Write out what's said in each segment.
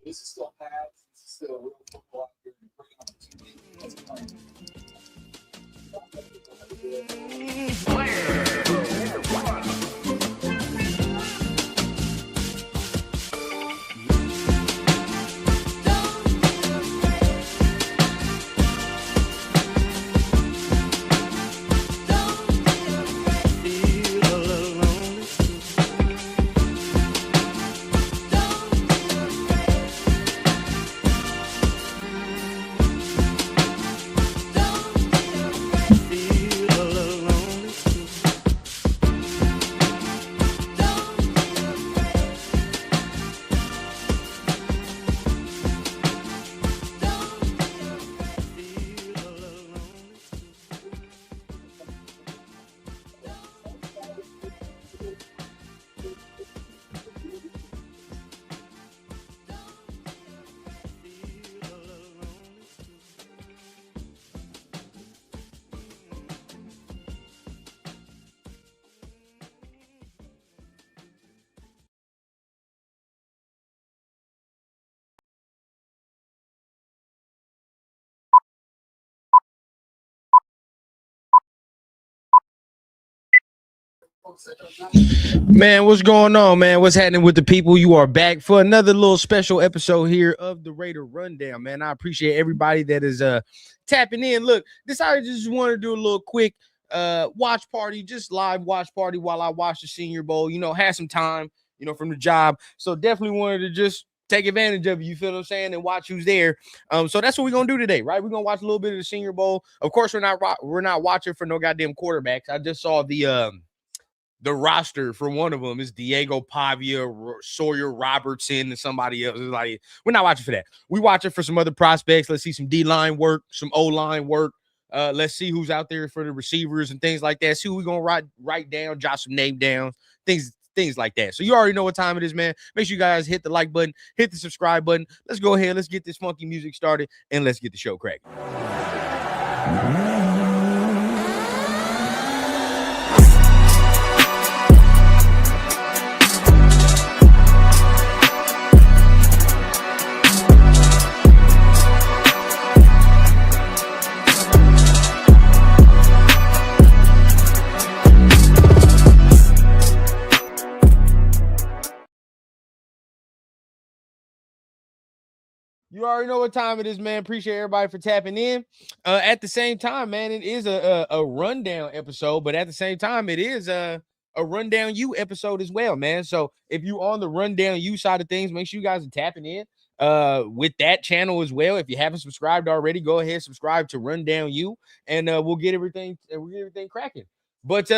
This is still pads. This is still real football. Great opportunity. Man, what's going on, man? What's happening with the people? You are back for another little special episode here of the Raider Rundown, man. I appreciate everybody that is tapping in. Look, decided to just want to do a little quick watch party, just live watch party while I watch the Senior Bowl. You know, had some time, from the job. So definitely wanted to just take advantage of it, you feel what I'm saying, and watch who's there. So that's what we're gonna do today, right? We're gonna watch a little bit of the Senior Bowl. Of course, we're not watching for no goddamn quarterbacks. I just saw the roster for one of them is Diego Pavia, Sawyer Robertson, and somebody else. It's like, we're not watching for that. We watching for some other prospects. Let's see some D-line work, some O-line work. Let's see who's out there for the receivers and things like that. See who we're going to write down, jot some name down, things like that. So you already know what time it is, man. Make sure you guys hit the like button, hit the subscribe button. Let's go ahead. Let's get this funky music started, and let's get the show cracking. You already know what time it is, man. Appreciate everybody for tapping in. At the same time, man, it is a rundown episode, but at the same time, it is a rundown you episode as well, man. So if you on the rundown you side of things, make sure you guys are tapping in with that channel as well. If you haven't subscribed already, go ahead, subscribe to Rundown You, and we'll get everything cracking. But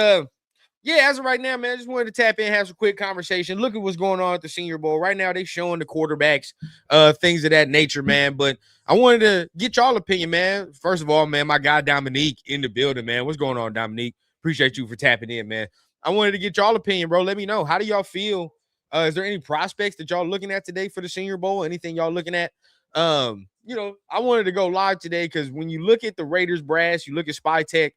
yeah, as of right now, man, I just wanted to tap in, have some quick conversation. Look at what's going on at the Senior Bowl right now. They showing the quarterbacks, things of that nature, man. But I wanted to get y'all opinion, man. First of all, man, my guy Dominique in the building, man. What's going on, Dominique? Appreciate you for tapping in, man. I wanted to get y'all opinion, bro. Let me know. How do y'all feel? Is there any prospects that y'all looking at today for the Senior Bowl? Anything y'all looking at? I wanted to go live today because when you look at the Raiders brass, you look at Spy Tech.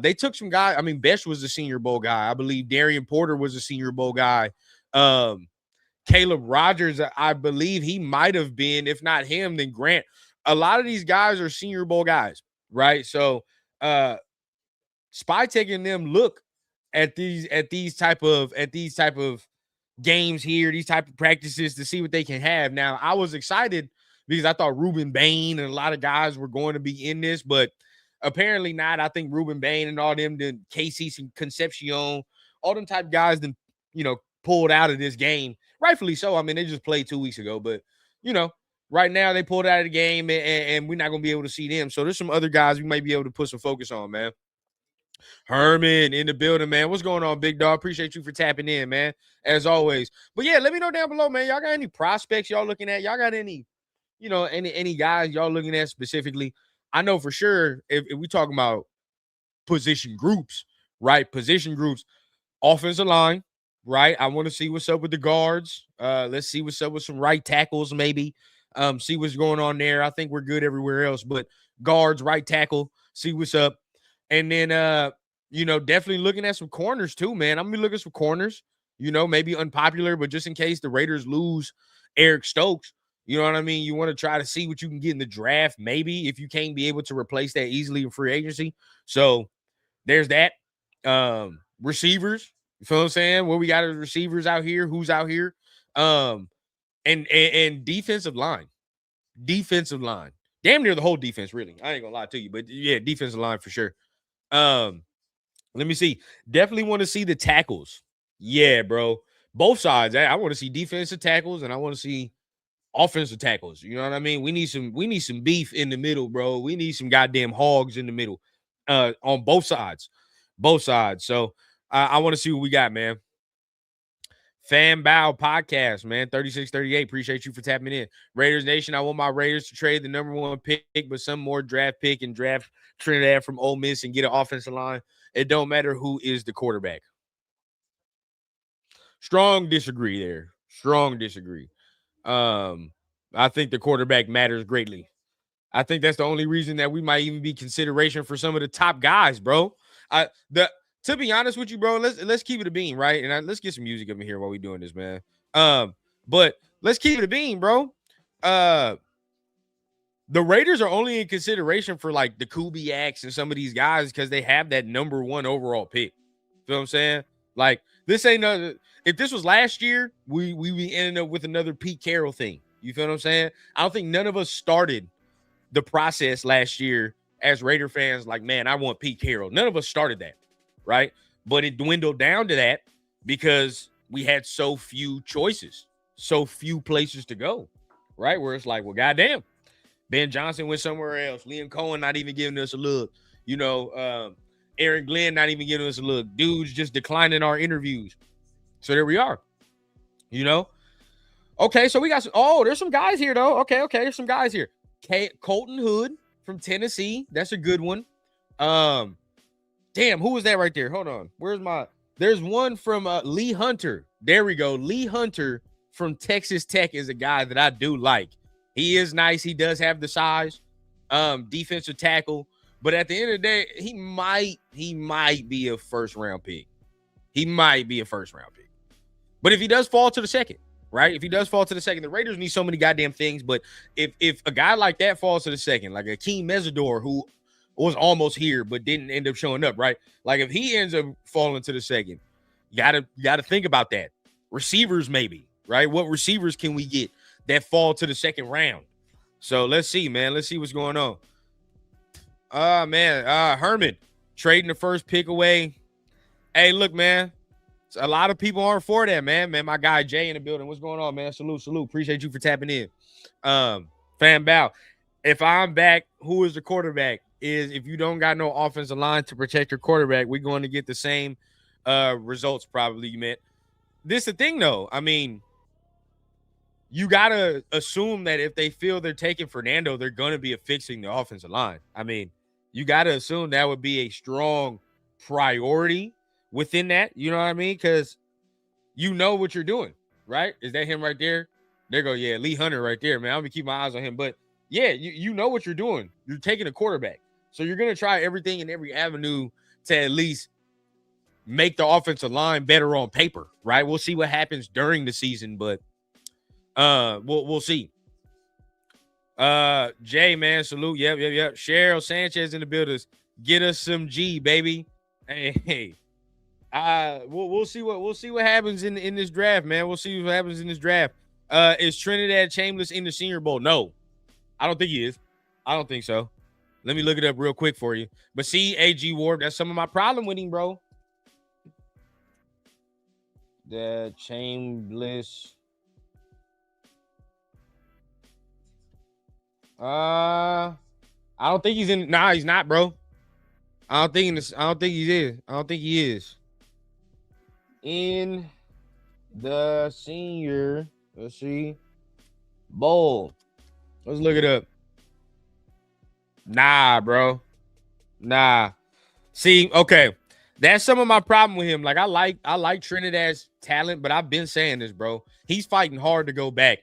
They took some guys. I mean, Besh was a Senior Bowl guy. I believe Darian Porter was a Senior Bowl guy. Caleb Rogers, I believe he might have been. If not him, then Grant. A lot of these guys are Senior Bowl guys, right? So, Spy taking them look at these type of games here, these type of practices to see what they can have. Now, I was excited because I thought Ruben Bain and a lot of guys were going to be in this, but apparently not. I think Ruben Bain and all them, the Casey Concepcion, all them type of guys, then pulled out of this game, rightfully so. I mean, they just played 2 weeks ago, but right now they pulled out of the game, and we're not gonna be able to see them. So there's some other guys we might be able to put some focus on, man. Herman in the building, man. What's going on, big dog? Appreciate you for tapping in, man, as always. But yeah, let me know down below, man. Y'all got any prospects y'all looking at? Y'all got any, any guys y'all looking at specifically? I know for sure if we talking about position groups, right? Position groups, offensive line, right? I want to see what's up with the guards. Let's see what's up with some right tackles, maybe. See what's going on there. I think we're good everywhere else, but guards, right tackle, see what's up. And then definitely looking at some corners too, man. I'm gonna be looking at some corners, maybe unpopular, but just in case the Raiders lose Eric Stokes, you know what I mean? You want to try to see what you can get in the draft, maybe if you can't be able to replace that easily in free agency. So there's that. Receivers, you feel what I'm saying? What we got as receivers out here, who's out here. And defensive line. Defensive line. Damn near the whole defense, really. I ain't gonna lie to you, but yeah, defensive line for sure. Let me see. Definitely want to see the tackles. Yeah, bro. Both sides. I want to see defensive tackles and I want to see offensive tackles. You know what I mean? We need some beef in the middle, bro. We need some goddamn hogs in the middle. On both sides. Both sides. So I want to see what we got, man. Fan Bow Podcast, man. 3638. Appreciate you for tapping in. Raiders Nation. I want my Raiders to trade the number one pick, but some more draft pick and draft Trinidad from Ole Miss and get an offensive line. It don't matter who is the quarterback. Strong disagree there. Strong disagree. I think the quarterback matters greatly. I think that's the only reason that we might even be consideration for some of the top guys, bro. To be honest with you, bro, let's keep it a bean, right? And let's get some music up in here while we doing this, man. But let's keep it a bean, bro. The Raiders are only in consideration for like the Kubiaks and some of these guys because they have that number one overall pick. Feel what I'm saying? Like this ain't no. If this was last year, we ended up with another Pete Carroll thing. You feel what I'm saying? I don't think none of us started the process last year as Raider fans. Like, man, I want Pete Carroll. None of us started that, right? But it dwindled down to that because we had so few choices, so few places to go, right? Where it's like, well, goddamn. Ben Johnson went somewhere else. Liam Cohen not even giving us a look. Aaron Glenn not even giving us a look. Dudes just declining our interviews. So there we are. Okay, so we got there's some guys here, though. Okay, there's some guys here. Colton Hood from Tennessee. That's a good one. Damn, who was that right there? Hold on. There's one from Lee Hunter. There we go. Lee Hunter from Texas Tech is a guy that I do like. He is nice. He does have the size, defensive tackle. But at the end of the day, he might be a first round pick. He might be a first round pick. But if he does fall to the second, right? If he does fall to the second, the Raiders need so many goddamn things. But if a guy like that falls to the second, like Akeem Mesidor, who was almost here but didn't end up showing up, right? Like if he ends up falling to the second, you gotta think about that. Receivers, maybe, right? What receivers can we get that fall to the second round? So let's see, man. Let's see what's going on. Herman trading the first pick away. Hey, look, man. A lot of people aren't for that, man. My guy Jay in the building. What's going on, man? Salute. Appreciate you for tapping in. Fan Bow. If I'm back, who is the quarterback? If you don't got no offensive line to protect your quarterback, we're going to get the same results probably you meant. This the thing though. I mean, you gotta assume that if they feel they're taking Fernando, they're gonna be fixing the offensive line. I mean, you gotta assume that would be a strong priority within that. You know what I mean? Because you know what you're doing, right? Is that him right there? There go, yeah, Lee Hunter right there, man. I'm gonna keep my eyes on him. But yeah, you know what you're doing. You're taking a quarterback. So you're gonna try everything in every avenue to at least make the offensive line better on paper, right? We'll see what happens during the season, but we'll see. Jay, man, salute. Yep. Cheryl Sanchez in the buildings. Get us some G, baby. Hey. We'll see what happens in this draft, man. We'll see what happens in this draft. Is Trinidad Chambliss in the Senior Bowl? No, I don't think he is. I don't think so. Let me look it up real quick for you. But see, AG Ward, that's some of my problem with him, bro. The Chambliss. I don't think he's in. Nah, he's not, bro. I don't think he is. In the Senior, let's see, Bowl. Let's look it up. Nah, bro. Nah. See, okay. That's some of my problem with him. Like, I like Trinidad's talent, but I've been saying this, bro. He's fighting hard to go back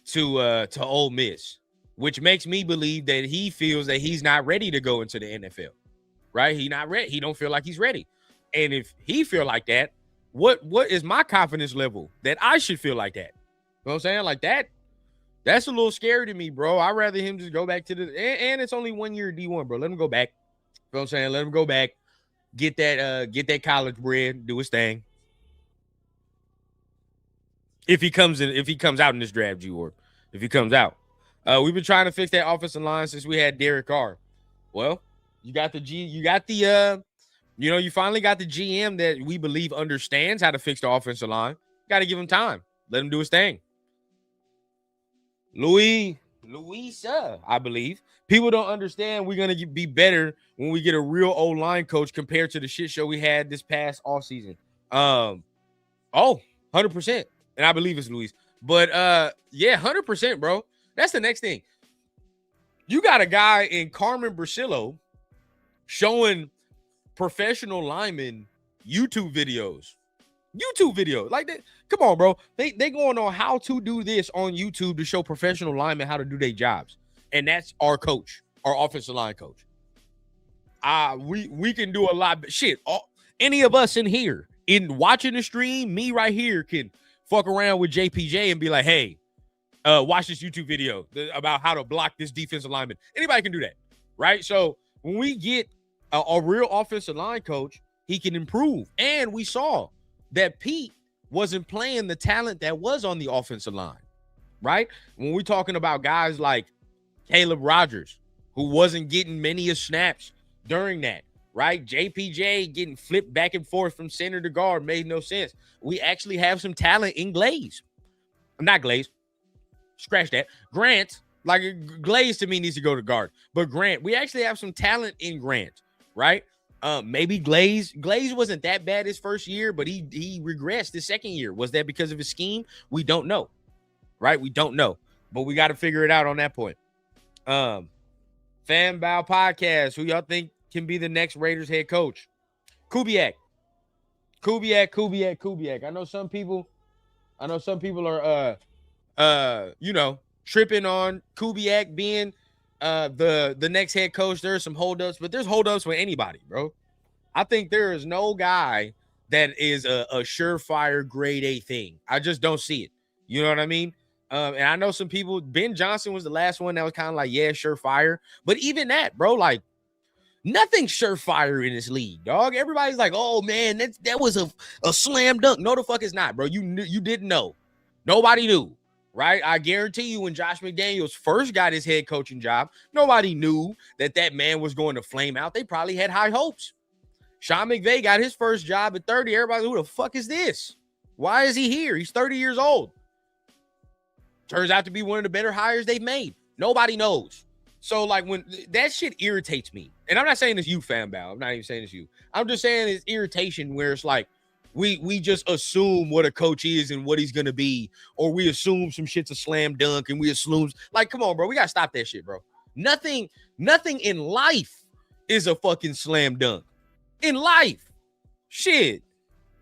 to Ole Miss, which makes me believe that he feels that he's not ready to go into the NFL. Right? He not ready. He don't feel like he's ready. And if he feel like that, what is my confidence level that I should feel like that? You know what I'm saying? Like that's a little scary to me, bro. I'd rather him just go back to and it's only 1 year D1, bro. Let him go back. You know what I'm saying? Let him go back. Get that college bread, do his thing. If he comes out in this draft, G-Ward. If he comes out. We've been trying to fix that offensive line since we had Derek Carr. Well, you finally got the GM that we believe understands how to fix the offensive line. Got to give him time. Let him do his thing. Louisa, I believe. People don't understand we're going to be better when we get a real O-line coach compared to the shit show we had this past offseason. 100%. And I believe it's Luis. But, 100%, bro. That's the next thing. You got a guy in Carmen Brasillo showing professional linemen YouTube videos. Like that. Come on, bro. They going on how to do this on YouTube to show professional linemen how to do their jobs. And that's our coach, our offensive line coach. We can do a lot. Shit, any of us in here, in watching the stream, me right here can fuck around with JPJ and be like, hey, watch this YouTube video about how to block this defensive lineman. Anybody can do that, right? So when we get a real offensive line coach, he can improve. And we saw that Pete wasn't playing the talent that was on the offensive line, right? When we're talking about guys like Caleb Rogers, who wasn't getting many snaps during that, right? JPJ getting flipped back and forth from center to guard made no sense. We actually have some talent in Glaze. Not Glaze. Scratch that. Grant, like Glaze to me needs to go to guard. But Grant, we actually have some talent in Grant, right? Maybe Glaze wasn't that bad his first year, but he regressed his second year. Was that because of his scheme? We don't know, right? We don't know, but we got to figure it out on that point. Fan Bow Podcast. Who y'all think can be the next Raiders head coach? Kubiak. I know some people are tripping on Kubiak being the next head coach. There's some holdups, but there's holdups with anybody, bro. I think there is no guy that is a surefire grade A thing. I just don't see it. You know what I mean? And I know some people, Ben Johnson was the last one that was kind of like, yeah, surefire. But even that, bro, like nothing's surefire in this league, dog. Everybody's like, oh man, that was a slam dunk. No, the fuck it's not, bro. You didn't know. Nobody knew. Right? I guarantee you when Josh McDaniels first got his head coaching job, nobody knew that man was going to flame out. They probably had high hopes. Sean McVay got his first job at 30. Everybody, who the fuck is this? Why is he here? He's 30 years old. Turns out to be one of the better hires they've made. Nobody knows. So like when that shit irritates me, and I'm not saying it's you, fan Bow. I'm not even saying it's you. I'm just saying it's irritation where it's like we just assume what a coach is and what he's gonna be, or we assume some shit's a slam dunk, and we assume like, come on, bro, we gotta stop that shit, bro. Nothing in life is a fucking slam dunk. In life, shit.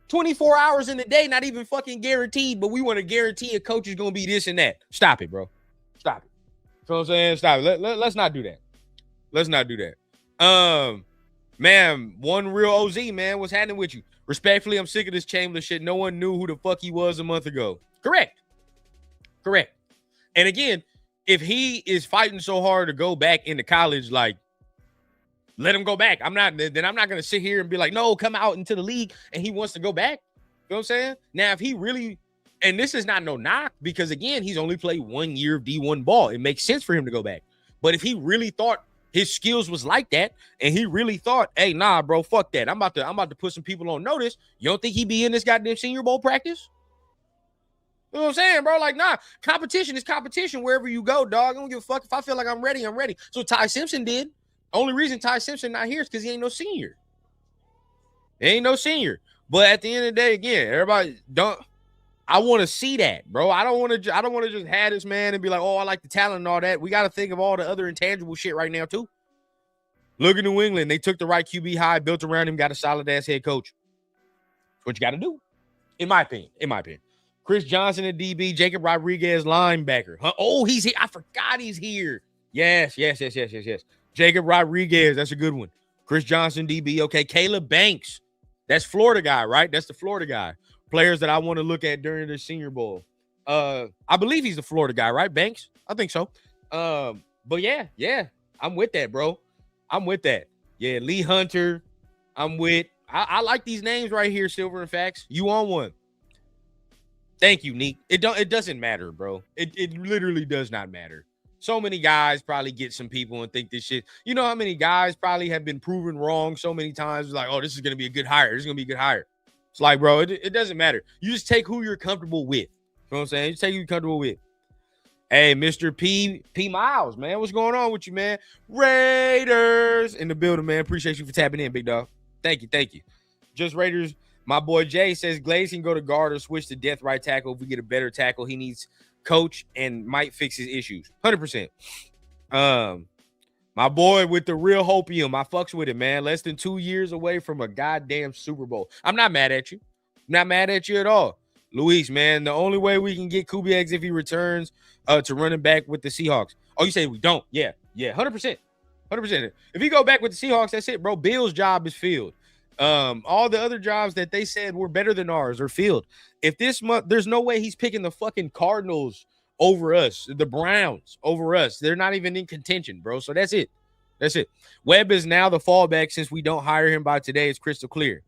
24 hours in a day, not even fucking guaranteed, but we want to guarantee a coach is gonna be this and that. Stop it, bro. Stop it. You know what I'm saying? Stop it. Let's not do that. Let's not do that. Man, one real OZ, man. What's happening with you? Respectfully, I'm sick of this Chamberlain shit. No one knew who the fuck he was a month ago. Correct. And again, if he is fighting so hard to go back into college, like, let him go back. I'm not gonna sit here and be like, no, come out into the league and he wants to go back. You know what I'm saying? Now, if he really, and this is not no knock, because again, he's only played 1 year of D1 ball. It makes sense for him to go back. But if he really thought his skills was like that, and he really thought, hey, nah, bro, fuck that. I'm about to put some people on notice. You don't think he be in this goddamn Senior Bowl practice? You know what I'm saying, bro? Like, nah, competition is competition wherever you go, dog. I don't give a fuck. If I feel like I'm ready, I'm ready. So Ty Simpson did. Only reason Ty Simpson not here is because he ain't no senior. He ain't no senior. But at the end of the day, again, everybody don't. I want to see that, bro. I don't want to just have this man and be like, oh, I like the talent and all that. We got to think of all the other intangible shit right now too. Look at New England. They took the right QB high, built around him, got a solid ass head coach. That's what you got to do, in my opinion. Chris Johnson at DB, Jacob Rodriguez linebacker. Huh? Oh, he's here. I forgot he's here. Yes. Jacob Rodriguez, that's a good one. Chris Johnson, DB. Okay, Caleb Banks. That's Florida guy, right? That's the Florida guy. Players that I want to look at during the Senior Bowl. I believe he's the Florida guy, right? Banks? I think so. But yeah. I'm with that, bro. I'm with that. Yeah, Lee Hunter. I'm with. I like these names right here, Silver and Facts. You on one. Thank you, Neek. It doesn't matter, bro. It literally does not matter. So many guys probably get some people and think this shit. You know how many guys probably have been proven wrong so many times? Like, oh, this is going to be a good hire. This is going to be a good hire. It's like, bro, it doesn't matter. You just take who you're comfortable with. You know what I'm saying? You just take who you're comfortable with. Hey, Mr. P Miles, man. What's going on with you, man? Raiders in the building, man. Appreciate you for tapping in, big dog. Thank you. Just Raiders. My boy Jay says Glaze can go to guard or switch to death right tackle. If we get a better tackle, he needs coach and might fix his issues. 100%. My boy with the real hopium. I fucks with it, man. Less than 2 years away from a goddamn Super Bowl. I'm not mad at you. Not mad at you at all. Luis, man, the only way we can get Kubiak if he returns to running back with the Seahawks. Oh, you say we don't? Yeah, 100%. If he go back with the Seahawks, that's it, bro. Bill's job is filled. All the other jobs that they said were better than ours are filled. If this month, there's no way he's picking the fucking Cardinals over us, the Browns over us. They're not even in contention, bro. So that's it. Webb is now the fallback since we don't hire him by today. It's crystal clear.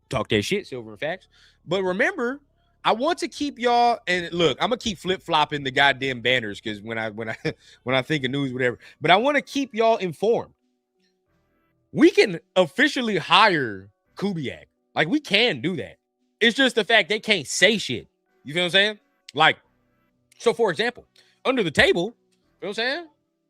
Talk that shit, Silver and Facts. But remember, I want to keep y'all, and look, I'm gonna keep flip-flopping the goddamn banners because when I think of news, whatever. But I want to keep y'all informed. We can officially hire Kubiak. Like, we can do that. It's just the fact they can't say shit. You feel what I'm saying? Like, so for example, under the table, you know what I'm saying?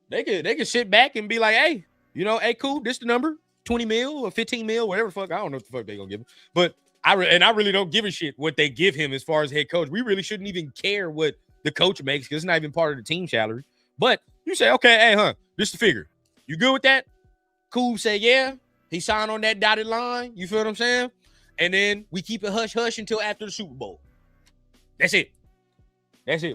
They could sit back and be like, hey, hey, cool, this the number, 20 mil or 15 mil, whatever the fuck. I don't know what the fuck they gonna give him. But I really don't give a shit what they give him as far as head coach. We really shouldn't even care what the coach makes because it's not even part of the team salary. But you say, okay, hey, this the figure. You good with that? Cool, say yeah. He signed on that dotted line. You feel what I'm saying? And then we keep it hush-hush until after the Super Bowl. That's it.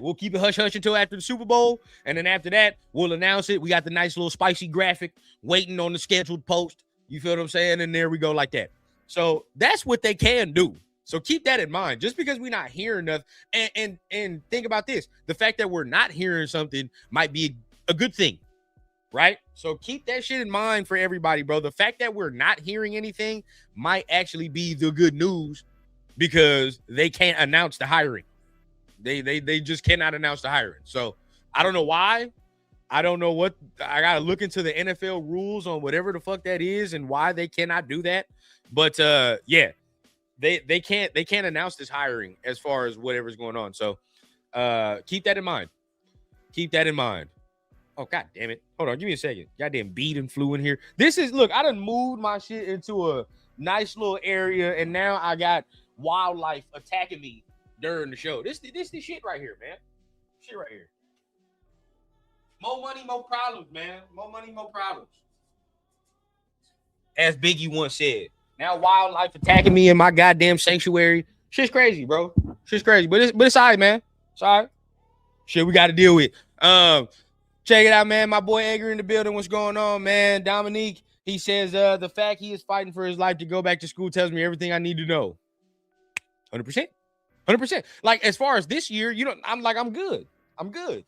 We'll keep it hush-hush until after the Super Bowl. And then after that, we'll announce it. We got the nice little spicy graphic waiting on the scheduled post. You feel what I'm saying? And there we go like that. So that's what they can do. So keep that in mind. Just because we're not hearing nothing. And think about this. The fact that we're not hearing something might be a good thing. Right? So keep that shit in mind for everybody, bro. The fact that we're not hearing anything might actually be the good news because they can't announce the hiring. They just cannot announce the hiring. So I don't know why. I don't know what. I got to look into the NFL rules on whatever the fuck that is and why they cannot do that. But yeah, they can't announce this hiring as far as whatever's going on. So keep that in mind. Oh, god damn it. Hold on, give me a second. Goddamn beat and flew in here. This is, look, I done moved my shit into a nice little area, and now I got wildlife attacking me during the show. This the shit right here, man. Shit right here. More money, more problems, man. More money, more problems. As Biggie once said. Now wildlife attacking me in my goddamn sanctuary. Shit's crazy, bro. Shit's crazy. But it's all right, man. It's all right. Shit we got to deal with. Check it out, man. My boy Edgar in the building. What's going on, man? Dominique, he says, the fact he is fighting for his life to go back to school tells me everything I need to know. 100%. 100%. Like, as far as this year, I'm good. I'm good.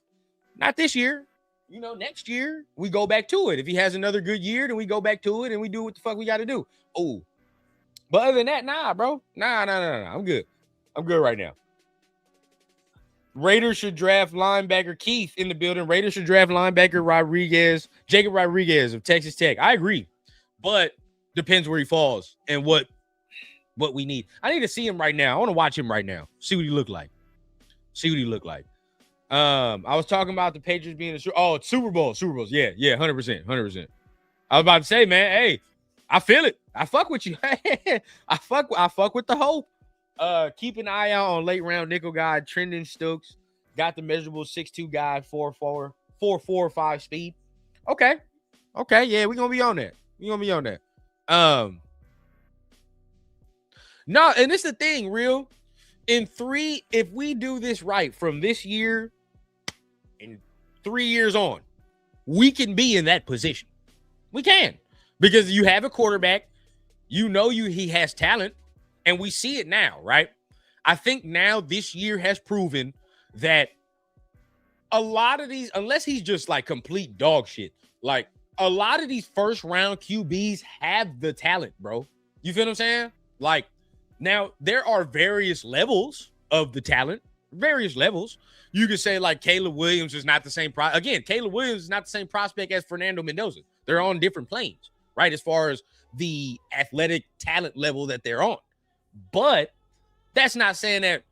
Not this year. Next year, we go back to it. If he has another good year, then we go back to it and we do what the fuck we got to do. Oh. But other than that, nah, bro. Nah. I'm good. I'm good right now. Raiders should draft linebacker Keith in the building. Raiders should draft linebacker Jacob Rodriguez of Texas Tech. I agree, but depends where he falls and what we need. I need to see him right now. I want to watch him right now. See what he look like. I was talking about the Patriots being Super Bowls. Yeah, 100%. I was about to say, man, hey, I feel it. I fuck with you. I fuck with the hope. Keep an eye out on late round nickel guy Trendon Stokes. Got the measurable 6'2" guy, 4.4, 5 speed. Okay, yeah, we're gonna be on that. No, and it's the thing, real. If we do this right from this year and 3 years on, we can be in that position. We can, because you have a quarterback, he has talent. And we see it now, right? I think now this year has proven that a lot of these, unless he's just like complete dog shit, like a lot of these first round QBs have the talent, bro. You feel what I'm saying? Like, now there are various levels of the talent, various levels. You could say like Caleb Williams is not the same. Caleb Williams is not the same prospect as Fernando Mendoza. They're on different planes, right? As far as the athletic talent level that they're on. But that's not saying that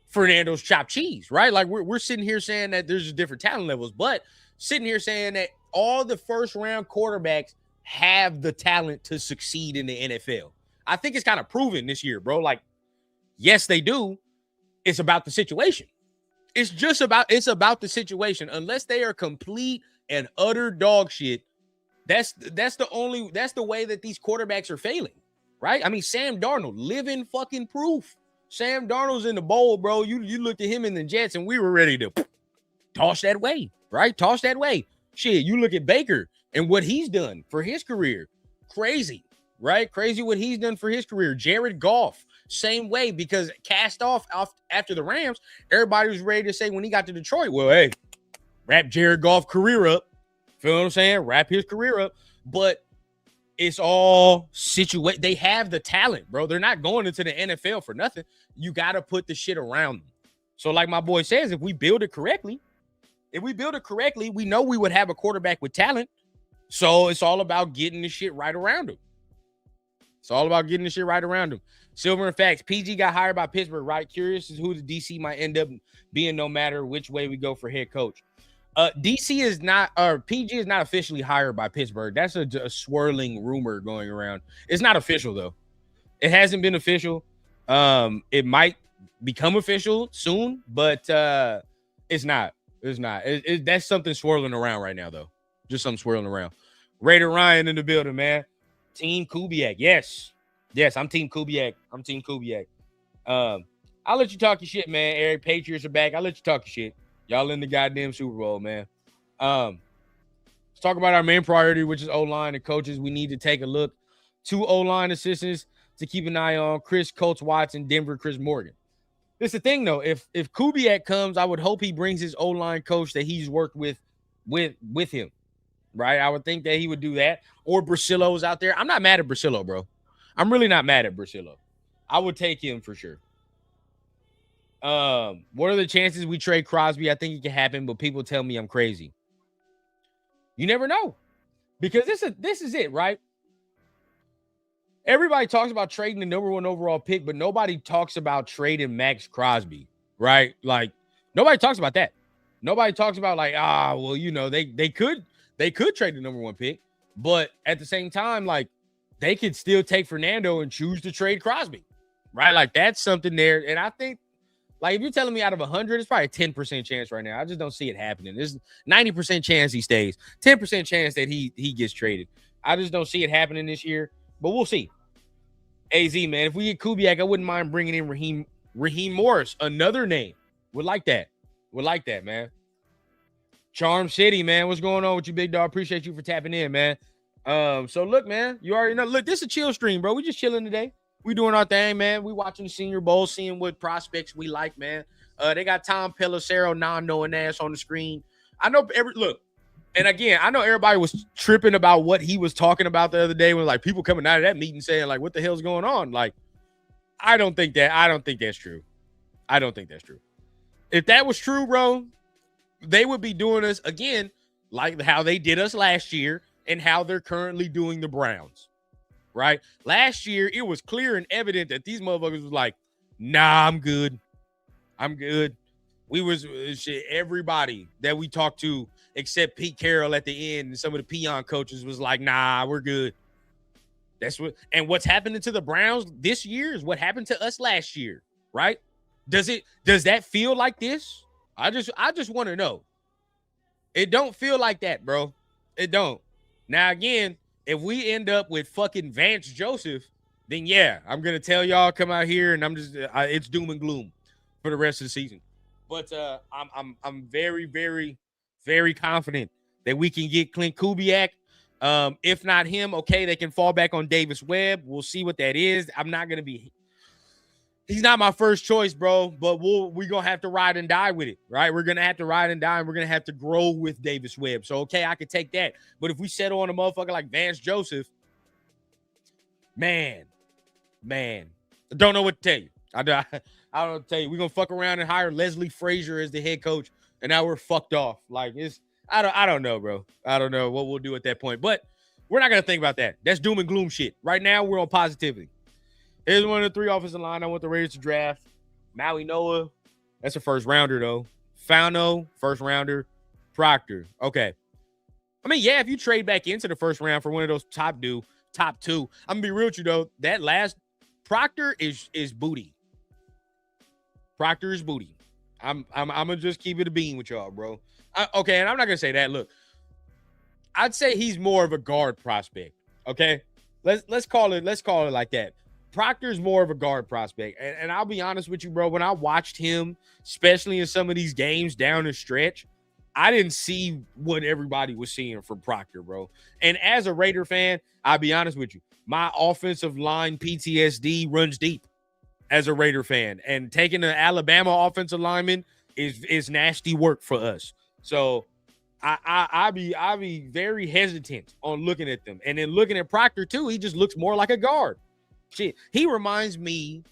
Fernando's chopped cheese, right? Like we're sitting here saying that there's different talent levels, but sitting here saying that all the first round quarterbacks have the talent to succeed in the NFL. I think it's kind of proven this year, bro. Like, yes, they do. It's about the situation. It's about the situation. Unless they are complete and utter dog shit, that's the way that these quarterbacks are failing. Right? I mean, Sam Darnold, living fucking proof. Sam Darnold's in the bowl, bro. You looked at him in the Jets, and we were ready to toss that way, right? Toss that way. Shit, you look at Baker and what he's done for his career. Crazy, right? Crazy what he's done for his career. Jared Goff, same way, because cast off after the Rams, everybody was ready to say when he got to Detroit, well, hey, wrap Jared Goff career up. Feel what I'm saying? Wrap his career up. But it's all situated. They have the talent, bro. They're not going into the NFL for nothing. You got to put the shit around them. So like my boy says, if we build it correctly, we know we would have a quarterback with talent. So it's all about getting the shit right around him. Silver and Facts. PG got hired by Pittsburgh, right? Curious as who the DC might end up being no matter which way we go for head coach. DC is not, or PG is not officially hired by Pittsburgh. That's a swirling rumor going around. It's not official though. It hasn't been official. It might become official soon, but it's not. That's something swirling around right now though. Just something swirling around. Raider Ryan in the building, man. Team Kubiak. Yes, I'm Team Kubiak. I'll let you talk your shit, man. Eric, Patriots are back. I'll let you talk your shit. Y'all in the goddamn Super Bowl, man. Let's talk about our main priority, which is O-line and coaches. We need to take a look. 2 O-line assistants to keep an eye on. Chris Coates Watson, Denver, Chris Morgan. This is the thing, though. If Kubiak comes, I would hope he brings his O-line coach that he's worked with him, right? I would think that he would do that. Or Brasillo's out there. I'm not mad at Brasillo, bro. I'm really not mad at Brasillo. I would take him for sure. What are the chances we trade Crosby? I think it can happen, but people tell me I'm crazy. You never know, because this is it, right? Everybody talks about trading the number 1 overall pick, but nobody talks about trading Max Crosby, right? Like, nobody talks about that. Nobody talks about like, well, they could trade the number 1 pick, but at the same time, like they could still take Fernando and choose to trade Crosby, right? Like that's something there. And I think, like, if you're telling me out of 100, it's probably a 10% chance right now. I just don't see it happening. There's 90% chance he stays, 10% chance that he gets traded. I just don't see it happening this year, but we'll see. AZ, man, if we get Kubiak, I wouldn't mind bringing in Raheem Morris, another name. Would like that, man. Charm City, man. What's going on with you, big dog? Appreciate you for tapping in, man. So look, man, you already know. Look, this is a chill stream, bro. We just chilling today. We doing our thing, man. We watching the Senior Bowl, seeing what prospects we like, man. They got Tom Pelissero, non-knowing ass on the screen. I know and again, I know everybody was tripping about what he was talking about the other day when like people coming out of that meeting saying like, what the hell's going on? Like, I don't think that's true. I don't think that's true. If that was true, bro, they would be doing us again like how they did us last year and how they're currently doing the Browns, right? Last year, it was clear and evident that these motherfuckers was like, nah, I'm good. We was everybody that we talked to except Pete Carroll at the end and some of the peon coaches was like, nah, we're good. What's happening to the Browns this year is what happened to us last year, right? Does that feel like this? I just want to know. It don't feel like that, bro. It don't. Now, again, if we end up with fucking Vance Joseph, then yeah, I'm going to tell y'all come out here and it's doom and gloom for the rest of the season. But I'm very, very, very confident that we can get Clint Kubiak. If not him, okay, they can fall back on Davis Webb. We'll see what that is. I'm not going to be he's not my first choice, bro, but we're going to have to ride and die with it, right? We're going to have to ride and die, and we're going to have to grow with Davis Webb. So, okay, I could take that. But if we settle on a motherfucker like Vance Joseph, man, I don't know what to tell you. I don't tell you. We're going to fuck around and hire Leslie Frazier as the head coach, and now we're fucked off. Like, I don't know, bro. I don't know what we'll do at that point. But we're not going to think about that. That's doom and gloom shit. Right now, we're on positivity. Here's one of the 3 offensive line I want the Raiders to draft. Maui Noah. That's a first rounder, though. Fauno, first rounder. Proctor. Okay. I mean, yeah, if you trade back into the first round for one of those top 2, I'm going to be real with you, though. That last Proctor is booty. Proctor is booty. I'm going to just keep it a bean with y'all, bro. Okay, and I'm not going to say that. Look, I'd say he's more of a guard prospect, okay? Let's call it like that. Proctor's more of a guard prospect. And I'll be honest with you, bro. When I watched him, especially in some of these games down the stretch, I didn't see what everybody was seeing from Proctor, bro. And as a Raider fan, I'll be honest with you. My offensive line PTSD runs deep as a Raider fan. And taking an Alabama offensive lineman is nasty work for us. So I be very hesitant on looking at them. And then looking at Proctor, too, he just looks more like a guard. Shit, he reminds me.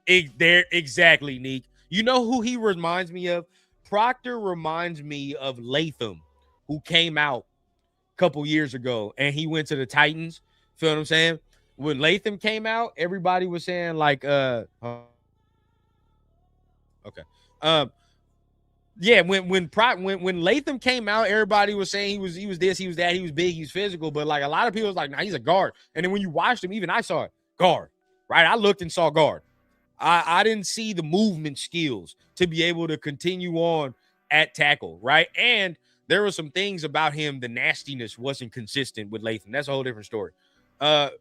Exactly, Neek. You know who he reminds me of? Proctor reminds me of Latham, who came out a couple years ago and he went to the Titans. Feel what I'm saying? When Latham came out, everybody was saying like, okay, yeah. When Latham came out, everybody was saying he was this, he was that, he was big, he's physical, but like a lot of people was like, nah, he's a guard. And then when you watched him, even I saw it, guard, right? I looked and saw guard. I didn't see the movement skills to be able to continue on at tackle, right? And there were some things about him, the nastiness wasn't consistent with Latham. That's a whole different story. But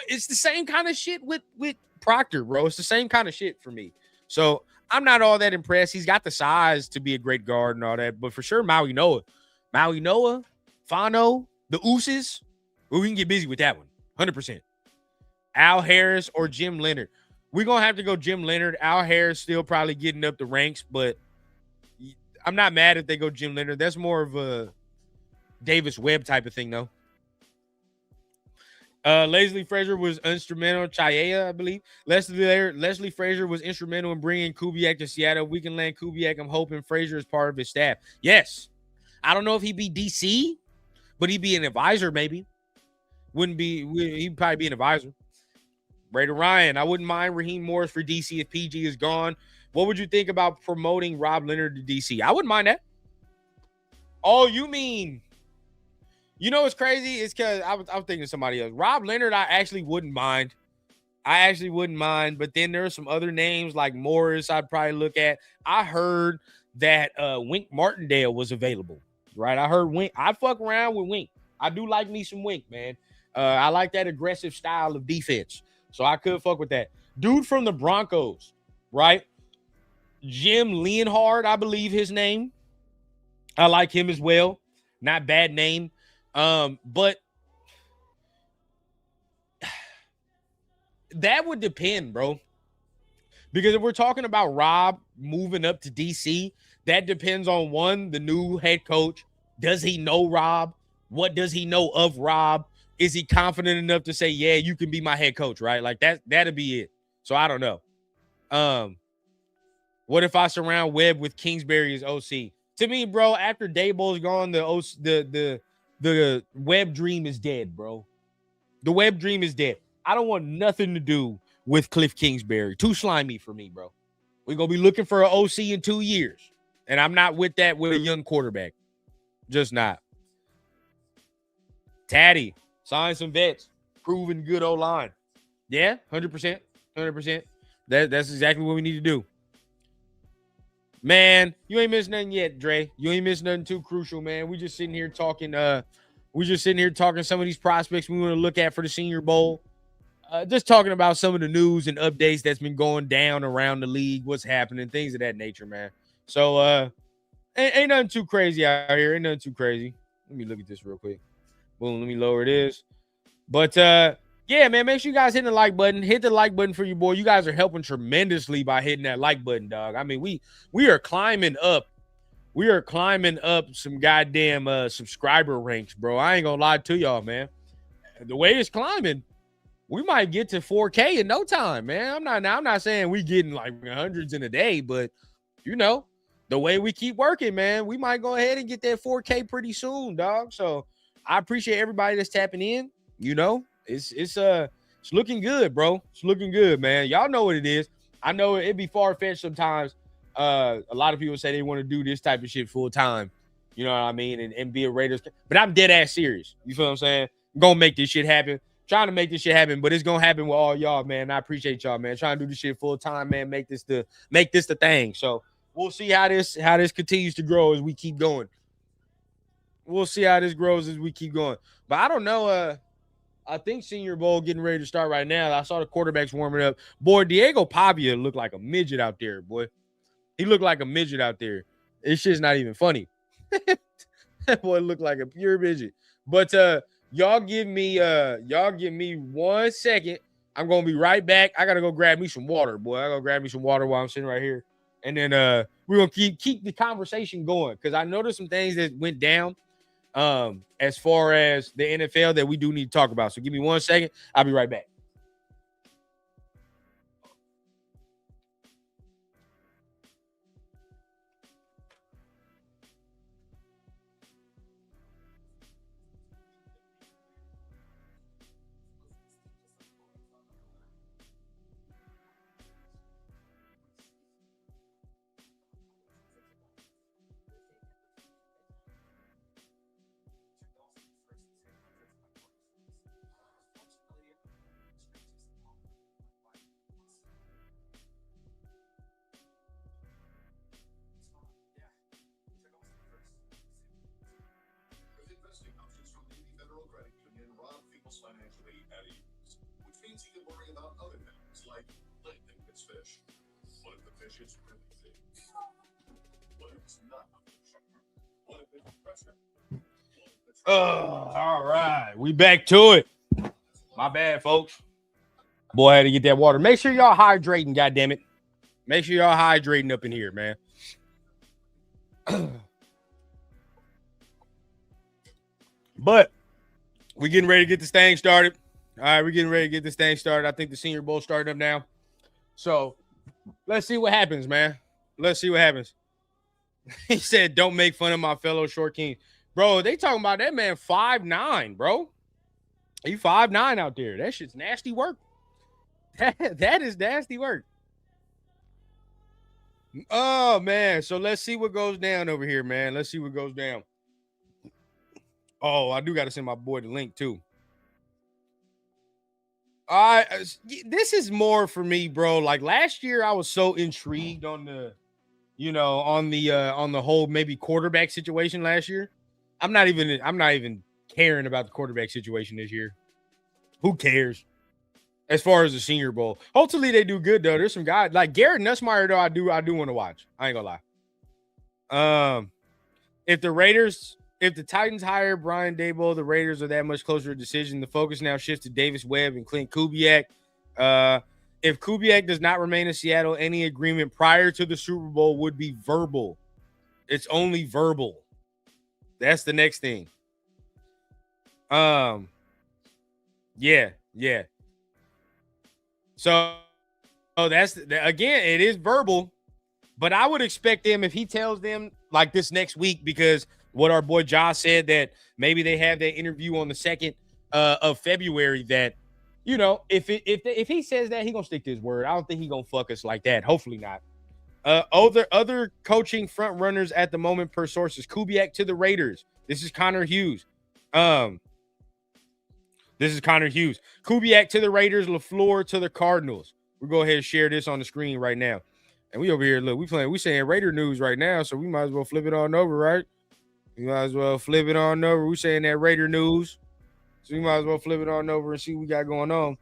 it's the same kind of shit with Proctor, bro. It's the same kind of shit for me. So I'm not all that impressed. He's got the size to be a great guard and all that, but for sure, Maui Noah, Fauno, the Ooses, well, we can get busy with that one, 100%. Al Harris or Jim Leonard. We're going to have to go Jim Leonard. Al Harris still probably getting up the ranks, but I'm not mad if they go Jim Leonard. That's more of a Davis Webb type of thing, though. Leslie Frazier was instrumental. Chaya, I believe. Leslie Frazier was instrumental in bringing Kubiak to Seattle. We can land Kubiak. I'm hoping Frazier is part of his staff. Yes. I don't know if he'd be DC, but he'd be an advisor maybe. He'd probably be an advisor. Raider Ryan, I wouldn't mind Raheem Morris for DC if PG is gone. What would you think about promoting Rob Leonard to DC? I wouldn't mind that. Oh, you mean, you know what's crazy? It's because I was thinking of somebody else. Rob Leonard, I actually wouldn't mind. But then there are some other names like Morris I'd probably look at. I heard that Wink Martindale was available, right? I heard Wink. I fuck around with Wink. I do like me some Wink, man. I like that aggressive style of defense. So I could fuck with that. Dude from the Broncos, right? Jim Leonhard, I believe his name. I like him as well. Not bad name. But that would depend, bro. Because if we're talking about Rob moving up to DC, that depends on one, the new head coach. Does he know Rob? What does he know of Rob? Is he confident enough to say, yeah, you can be my head coach, right? Like that'd be it. So I don't know. What if I surround Webb with Kingsbury as OC? To me, bro, after Daboll's gone, the Webb dream is dead, bro. The Webb dream is dead. I don't want nothing to do with Cliff Kingsbury. Too slimy for me, bro. We're going to be looking for an OC in 2 years. And I'm not with that with a young quarterback. Just not. Taddy, sign some vets. Proven good O-line. Yeah, 100%. 100%. That's exactly what we need to do. Man, you ain't missed nothing yet, Dre. You ain't missed nothing too crucial, man. We just sitting here talking some of these prospects we want to look at for the Senior Bowl. Just talking about some of the news and updates that's been going down around the league, what's happening, things of that nature, man. So ain't nothing too crazy out here. Ain't nothing too crazy. Let me look at this real quick. Boom, let me lower this. But yeah, man, make sure you guys hit the like button. Hit the like button for your boy. You guys are helping tremendously by hitting that like button, dog. I mean, we are climbing up. We are climbing up some goddamn subscriber ranks, bro. I ain't gonna lie to y'all, man. The way it's climbing, we might get to 4K in no time, man. I'm not saying we getting like hundreds in a day, but you know, the way we keep working, man, we might go ahead and get that 4K pretty soon, dog. So I appreciate everybody that's tapping in. You know, it's looking good, bro. It's looking good, man. Y'all know what it is. I know it'd be far-fetched sometimes. A lot of people say they want to do this type of shit full time. You know what I mean? And be a Raiders. But I'm dead ass serious. You feel what I'm saying? I'm gonna make this shit happen. Trying to make this shit happen, but it's gonna happen with all y'all, man. I appreciate y'all, man. Trying to do this shit full time, man. Make this the thing. So we'll see how this continues to grow as we keep going. We'll see how this grows as we keep going. But I don't know. I think Senior Bowl getting ready to start right now. I saw the quarterbacks warming up. Boy, Diego Pavia looked like a midget out there, boy. He looked like a midget out there. It's just not even funny. That boy looked like a pure midget. But y'all give me 1 second. I'm gonna be right back. I gotta go grab me some water, boy. I gotta grab me some water while I'm sitting right here. And then we're gonna keep the conversation going because I noticed some things that went down as far as the NFL that we do need to talk about. So give me 1 second. I'll be right back. Financially at ease, which means he can worry about other things like planting his fish. What if the fish is really big? What if it's not a fish? What if it's pressure? All right. We back to it. My bad, folks. Boy, I had to get that water. Make sure y'all hydrating, goddammit. Make sure y'all hydrating up in here, man. But we're getting ready to get this thing started. All right, we're getting ready to get this thing started. I think the Senior Bowl started up now. So let's see what happens, man. Let's see what happens. He said, don't make fun of my fellow short king. Bro, they talking about that man 5'9", bro. He 5'9" out there. That shit's nasty work. That is nasty work. Oh man, so let's see what goes down over here, man. Let's see what goes down. Oh, I do got to send my boy the link too. This is more for me, bro. Like last year, I was so intrigued on the, on the whole maybe quarterback situation last year. I'm not even caring about the quarterback situation this year. Who cares? As far as the Senior Bowl, hopefully they do good though. There's some guys like Garrett Nussmeier though. I do want to watch. I ain't gonna lie. If the Titans hire Brian Daboll, the Raiders are that much closer to a decision. The focus now shifts to Davis Webb and Clint Kubiak. If Kubiak does not remain in Seattle, any agreement prior to the Super Bowl would be verbal. It's only verbal. That's the next thing. Yeah. So that's again, it is verbal, but I would expect them if he tells them like this next week, because what our boy Josh said that maybe they have that interview on the 2nd of February. That if he says that, he gonna stick to his word. I don't think he gonna fuck us like that. Hopefully not. Other coaching front runners at the moment per sources: Kubiak to the Raiders. This is Connor Hughes. Kubiak to the Raiders. LaFleur to the Cardinals. We'll go ahead and share this on the screen right now. And we over here, look, we saying Raider news right now, so we might as well flip it on over, right? We might as well flip it on over. We saying that Raider news, so we might as well flip it on over and see what we got going on.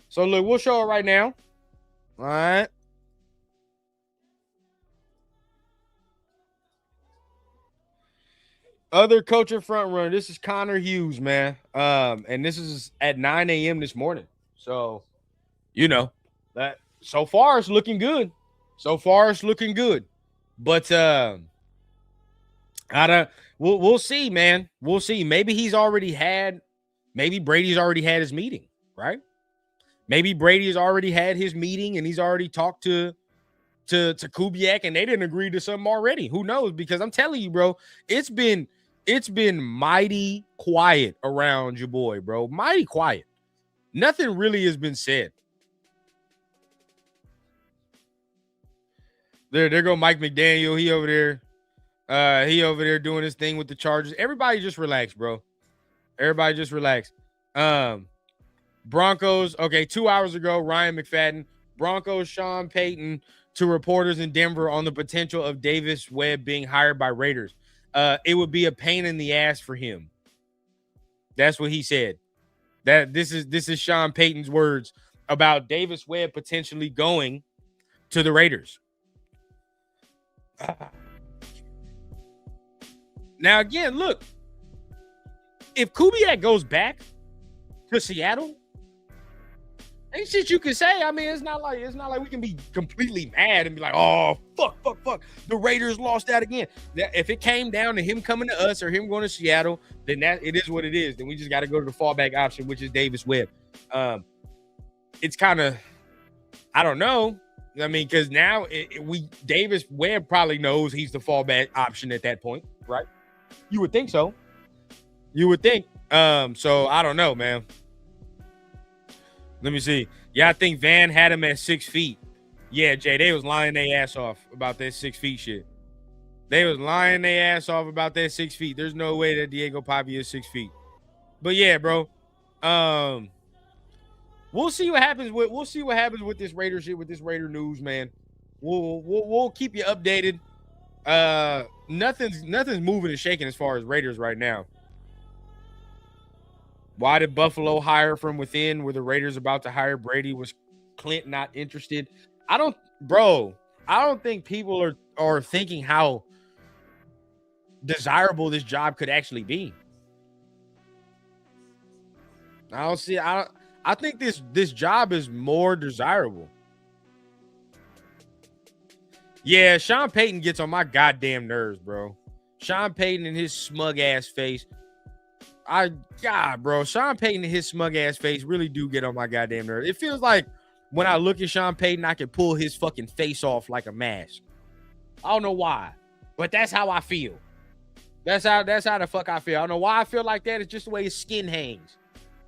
So look, we'll show it right now. All right. Other coaching front runner. This is Connor Hughes, man. And this is at 9 a.m. this morning. So, that so far it's looking good. But we'll see, man. We'll see. Maybe Brady's already had his meeting, right? Maybe Brady has already had his meeting and he's already talked to Kubiak and they didn't agree to something already. Who knows? Because I'm telling you, bro, it's been mighty quiet around your boy, bro. Mighty quiet. Nothing really has been said. There go Mike McDaniel. He over there doing his thing with the Chargers. Everybody just relax, bro. Everybody just relax. Broncos. Okay, 2 hours ago, Ryan McFadden. Broncos Sean Payton to reporters in Denver on the potential of Davis Webb being hired by Raiders. It would be a pain in the ass for him. That's what he said. That this is Sean Payton's words about Davis Webb potentially going to the Raiders. Now again, look, if Kubiak goes back to Seattle, ain't shit you can say. I mean, it's not like we can be completely mad and be like, oh, fuck. The Raiders lost that again. If it came down to him coming to us or him going to Seattle, then that it is what it is. Then we just got to go to the fallback option, which is Davis Webb. It's kind of, I don't know. I mean, because now Davis Webb probably knows he's the fallback option at that point, right? You would think so. So I don't know, man. Let me see. Yeah, I think Van had him at 6 feet. Yeah, Jay, they was lying their ass off about that 6 feet shit. They was lying their ass off about that 6 feet. There's no way that Diego Papi is 6 feet. But yeah, bro. We'll see what happens with this Raider shit, with this Raider news, man. We'll keep you updated. Nothing's moving and shaking as far as Raiders right now. Why did Buffalo hire from within? Were the Raiders about to hire Brady? Was Clint not interested? I don't think people are thinking how desirable this job could actually be. I think this job is more desirable. Yeah, Sean Payton gets on my goddamn nerves, bro. Sean Payton and his smug ass face. Sean Payton and his smug ass face really do get on my goddamn nerves. It feels like when I look at Sean Payton, I can pull his fucking face off like a mask. I don't know why, but that's how I feel. That's how the fuck I feel. I don't know why I feel like that. It's just the way his skin hangs.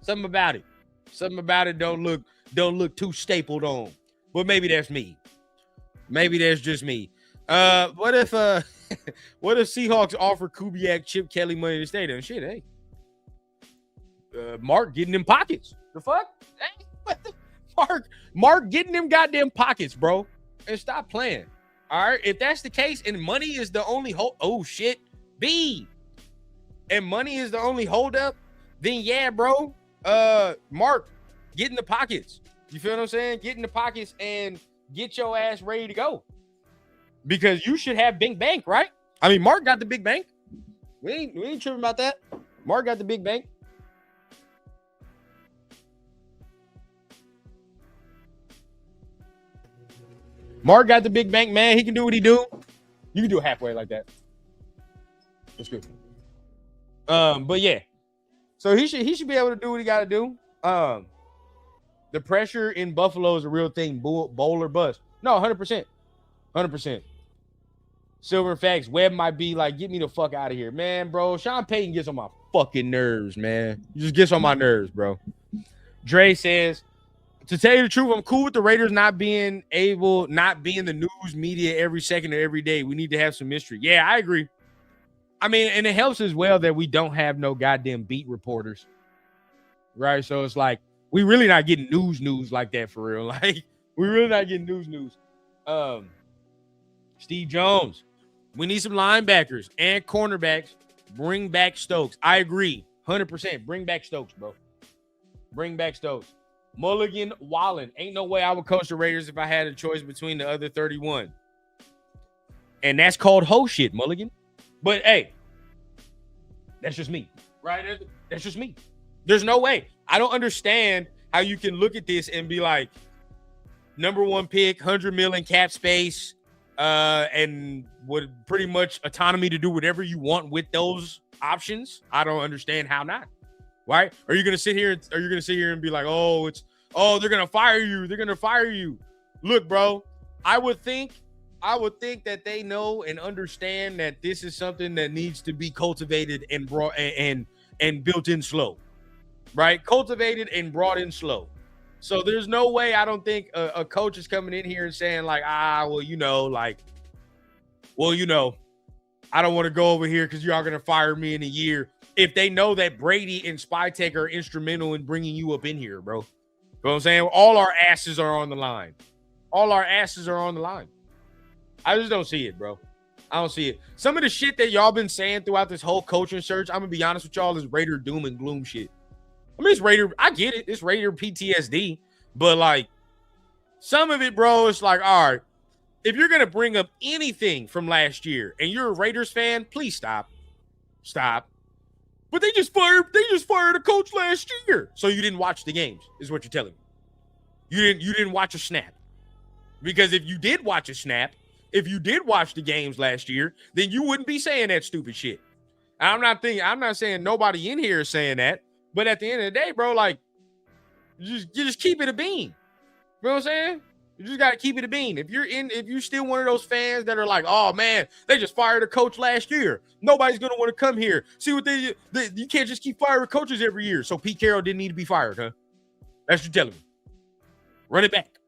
Something about it don't look too stapled on. But maybe that's me. Maybe that's just me. What if what if Seahawks offer Kubiak, Chip Kelly money to stay there? Shit, hey. Mark getting them pockets. The fuck? Hey, what the Mark getting them goddamn pockets, bro. And stop playing. All right. If that's the case, and money is the only oh shit. B. And money is the only holdup, then yeah, bro. Mark, get in the pockets. You feel what I'm saying? Get in the pockets and get your ass ready to go. Because you should have big bank, right? I mean, Mark got the big bank. We ain't tripping about that. Mark got the big bank. Mark got the big bank, man. He can do what he do. You can do it halfway like that. That's good. But yeah. So he should be able to do what he got to do. The pressure in Buffalo is a real thing. Bowl or bust. No, 100%. 100%. Silver and Facts. Webb might be like, get me the fuck out of here. Man, bro. Sean Payton gets on my fucking nerves, man. He just gets on my nerves, bro. Dre says, to tell you the truth, I'm cool with the Raiders not being the news media every second or every day. We need to have some mystery. Yeah, I agree. I mean, and it helps as well that we don't have no goddamn beat reporters. Right? So it's like, we really not getting news like that for real. Like, we really not getting news. Steve Jones. We need some linebackers and cornerbacks. Bring back Stokes. I agree. 100%. Bring back Stokes, bro. Bring back Stokes. Mulligan Wallen. Ain't no way I would coach the Raiders if I had a choice between the other 31. And that's called ho shit, Mulligan. But hey, that's just me. Right? That's just me. There's no way. I don't understand how you can look at this and be like, number one pick, $100 million cap space, and with pretty much autonomy to do whatever you want with those options. I don't understand how not. Right? Are you gonna sit here and be like, they're gonna fire you? They're gonna fire you. Look, bro, I would think that they know and understand that this is something that needs to be cultivated and brought and built in slow. Right? Cultivated and brought in slow. So there's no way I don't think a coach is coming in here and saying like, I don't want to go over here because y'all going to fire me in a year. If they know that Brady and Spytek are instrumental in bringing you up in here, bro. You know what I'm saying? All our asses are on the line. All our asses are on the line. I just don't see it, bro. I don't see it. Some of the shit that y'all been saying throughout this whole coaching search, I'm going to be honest with y'all, is Raider doom and gloom shit. I mean, it's Raider. I get it. It's Raider PTSD. But, like, some of it, bro, it's like, all right, if you're going to bring up anything from last year and you're a Raiders fan, please stop. Stop. But they just fired a coach last year. So you didn't watch the games, is what you're telling me. You didn't watch a snap. Because if you did watch a snap, if you did watch the games last year, then you wouldn't be saying that stupid shit. I'm not saying nobody in here is saying that. But at the end of the day, bro, like, you just keep it a bean. You know what I'm saying? You just got to keep it a bean. If you're still one of those fans that are like, oh, man, they just fired a coach last year. Nobody's going to want to come here. See what you can't just keep firing coaches every year. So Pete Carroll didn't need to be fired, huh? That's what you're telling me. Run it back.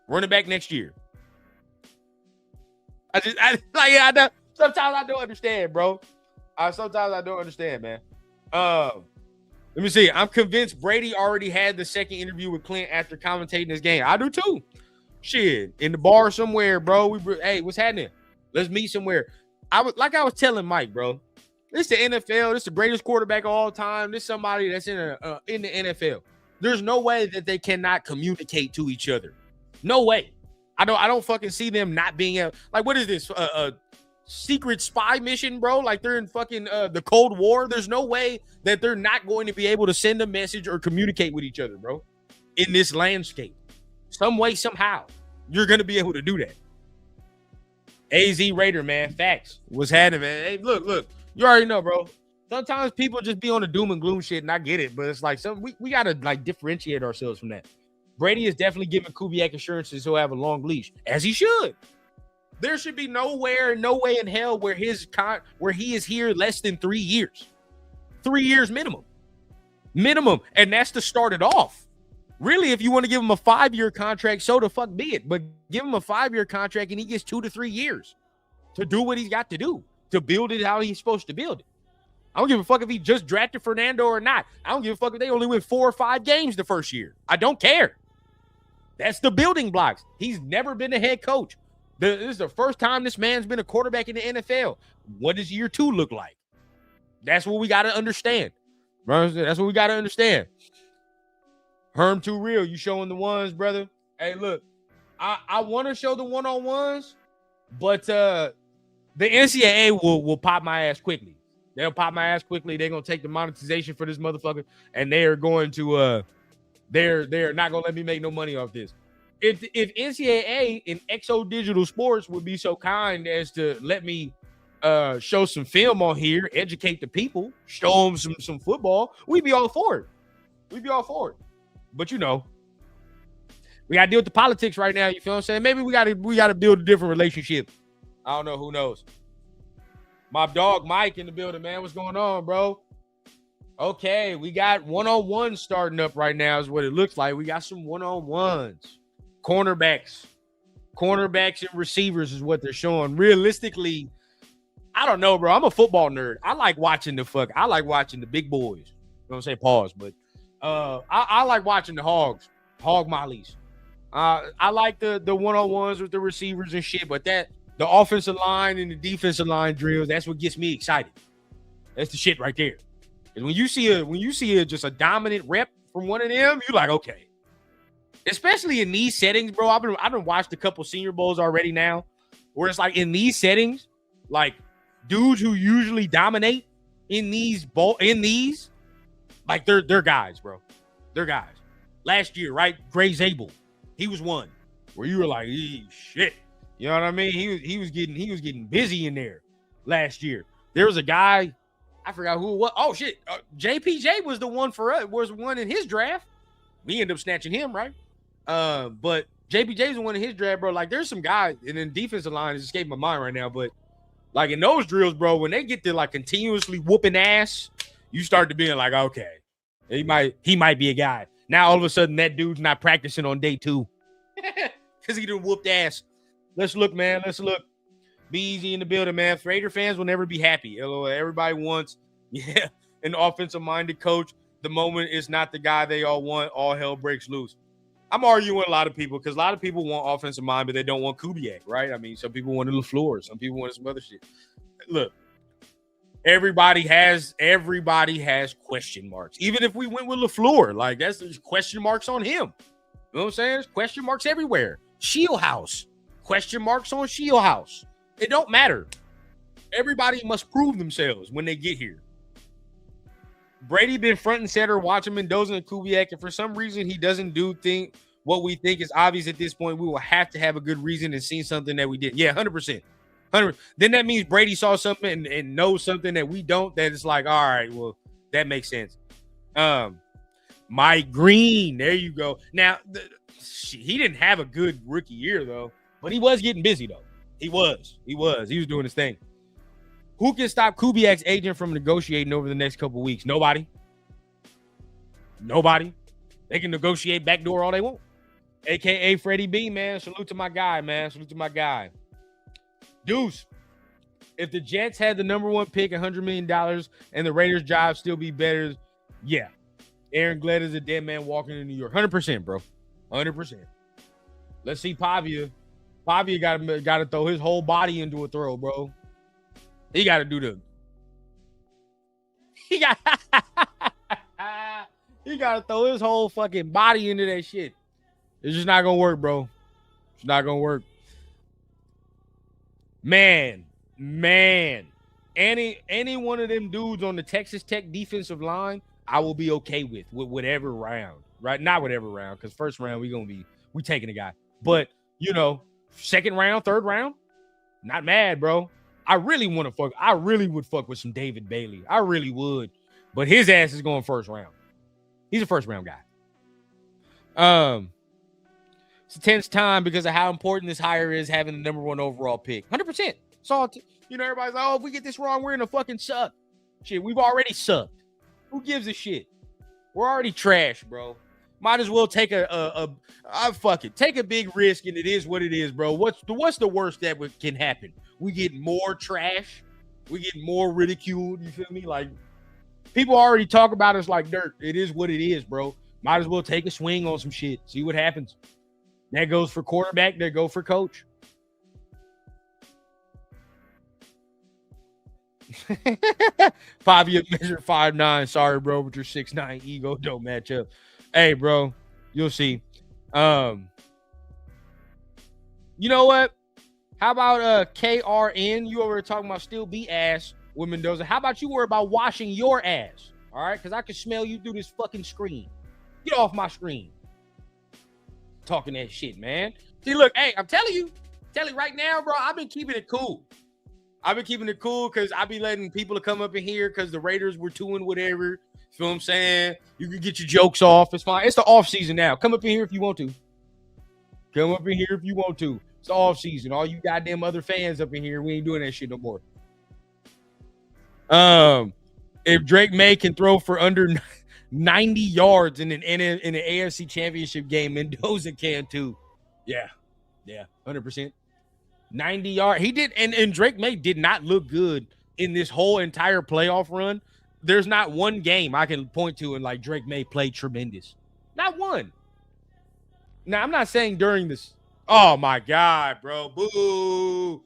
Run it back next year. Sometimes I don't understand, bro. Sometimes I don't understand, man. Let me see. I'm convinced Brady already had the second interview with Clint after commentating this game. I do too. Shit, in the bar somewhere, bro. Hey, what's happening? Let's meet somewhere. I was telling Mike, bro. This the NFL. This the greatest quarterback of all time. This somebody that's in the NFL. There's no way that they cannot communicate to each other. No way. I don't fucking see them not being able. Like, what is this? Secret spy mission, bro? Like they're in fucking the Cold War. There's no way that they're not going to be able to send a message or communicate with each other, bro. In this landscape, some way, somehow, you're gonna be able to do that. AZ Raider, man, facts. What's happening, man? Hey, look. You already know, bro. Sometimes people just be on the doom and gloom shit, and I get it, but it's like we gotta like differentiate ourselves from that. Brady is definitely giving Kubiak assurances he'll have a long leash, as he should. There should be no way in hell where he is here less than 3 years. 3 years minimum. And that's to start it off. Really, if you want to give him a 5-year contract, so the fuck be it. But give him a 5-year contract and he gets 2 to 3 years to do what he's got to do, to build it how he's supposed to build it. I don't give a fuck if he just drafted Fernando or not. I don't give a fuck if they only win 4 or 5 games the first year. I don't care. That's the building blocks. He's never been a head coach. This is the first time this man's been a quarterback in the NFL. What does year 2 look like? That's what we got to understand. That's what we got to understand. Herm Too Real, you showing the ones, brother. Hey, look, I want to show the one-on-ones, but the NCAA will pop my ass quickly. They'll pop my ass quickly. They're going to take the monetization for this motherfucker, and they are going to they're not going to let me make no money off this. If NCAA and XO Digital Sports would be so kind as to let me show some film on here, educate the people, show them some football, we'd be all for it. We'd be all for it. But you know, we gotta deal with the politics right now. You feel what I'm saying? Maybe we gotta build a different relationship. I don't know. Who knows? My dog Mike in the building, man. What's going on, bro? Okay, we got one-on-one starting up right now. Is what it looks like. We got some one-on-ones, cornerbacks and receivers is what they're showing. Realistically, I don't know, bro. I'm a football nerd. I like watching the big boys. You know what I'm saying? Pause, but. I like watching the hog mollies. I like the one-on-ones with the receivers and shit, but the offensive line and the defensive line drills, that's what gets me excited. That's the shit right there. And when you see just a dominant rep from one of them, you're like, okay. Especially in these settings, bro. I've been watched a couple Senior Bowls already now, where it's like in these settings, like dudes who usually dominate in these like they're guys, bro. They're guys. Last year, right? Gray Zabel, he was one where you were like, shit. You know what I mean? He was getting busy in there last year. There was a guy, I forgot who it was. Oh shit, JPJ was the one for us. Was one in his draft. We ended up snatching him, right? But JPJ's the one in his draft, bro. Like there's some guys, and then defensive line is escaping my mind right now. But like in those drills, bro, when they get to like continuously whooping ass, you start to being like, okay. He might be a guy. Now all of a sudden that dude's not practicing on day 2 because he done whooped ass. Let's look, man. Let's look. Be easy in the building, man. Raider fans will never be happy. Everybody wants, an offensive-minded coach. The moment it's not the guy they all want, all hell breaks loose. I'm arguing with a lot of people because a lot of people want offensive mind, but they don't want Kubiak, right? I mean, some people wanted LaFleur. Some people wanted some other shit. Look. Everybody has question marks. Even if we went with LaFleur, like there's question marks on him. You know what I'm saying? There's question marks everywhere. Shieldhouse. Question marks on Shieldhouse. It don't matter. Everybody must prove themselves when they get here. Brady been front and center watching Mendoza and Kubiak, and for some reason he doesn't think what we think is obvious at this point. We will have to have a good reason and see something that we did. Yeah, 100%. Then that means Brady saw something and knows something that we don't. That it's like, all right, well, that makes sense. Mike Green, there you go. Now, he didn't have a good rookie year though, but he was getting busy though. He was doing his thing. Who can stop Kubiak's agent from negotiating over the next couple weeks? Nobody. They can negotiate backdoor all they want. AKA Freddie B, man. Salute to my guy, man. Deuce, if the Jets had the number 1 pick, $100 million, and the Raiders' job still be better, yeah. Aaron Glett is a dead man walking in New York. 100%, bro. 100%. Let's see Pavia. Pavia got to throw his whole body into a throw, bro. He got to do the. He got to throw his whole fucking body into that shit. It's just not gonna work, bro. It's not gonna work. Man. Any one of them dudes on the Texas Tech defensive line, I will be okay with whatever round, right? Not whatever round, because first round we taking a guy. But second round, third round, not mad, bro. I really would fuck with some David Bailey. I really would. But his ass is going first round. He's a first round guy. It's a tense time because of how important this hire is, having the number 1 overall pick. 100%. So, everybody's like, oh, if we get this wrong, we're in a fucking suck. Shit, we've already sucked. Who gives a shit? We're already trash, bro. Might as well take fuck it. Take a big risk, and it is what it is, bro. What's the worst that can happen? We get more trash. We get more ridiculed. You feel me? Like, people already talk about us like dirt. It is what it is, bro. Might as well take a swing on some shit. See what happens. That goes for quarterback. That goes for coach. Fabio measured 5'9". Sorry, bro, but your 6'9" ego don't match up. Hey, bro, you'll see. You know what? How about KRN? You over there talking about still be ass with Mendoza. How about you worry about washing your ass? All right, because I can smell you through this fucking screen. Get off my screen. Talking that shit, man. See, look, hey, I'm telling you right now, bro, I've been keeping it cool. I've been keeping it cool because I be letting people to come up in here because the Raiders were doing whatever. Feel what I'm saying? You can get your jokes off. It's fine. It's the off season now. Come up in here if you want to. Come up in here if you want to. It's the off season. All you goddamn other fans up in here, we ain't doing that shit no more. If Drake May can throw for under 90 yards in an AFC Championship game, Mendoza can too. Yeah, 100%. 90 yards. He did, and Drake May did not look good in this whole entire playoff run. There's not one game I can point to and like Drake May played tremendous. Not one. Now, I'm not saying during this. Oh my God, bro. Boo.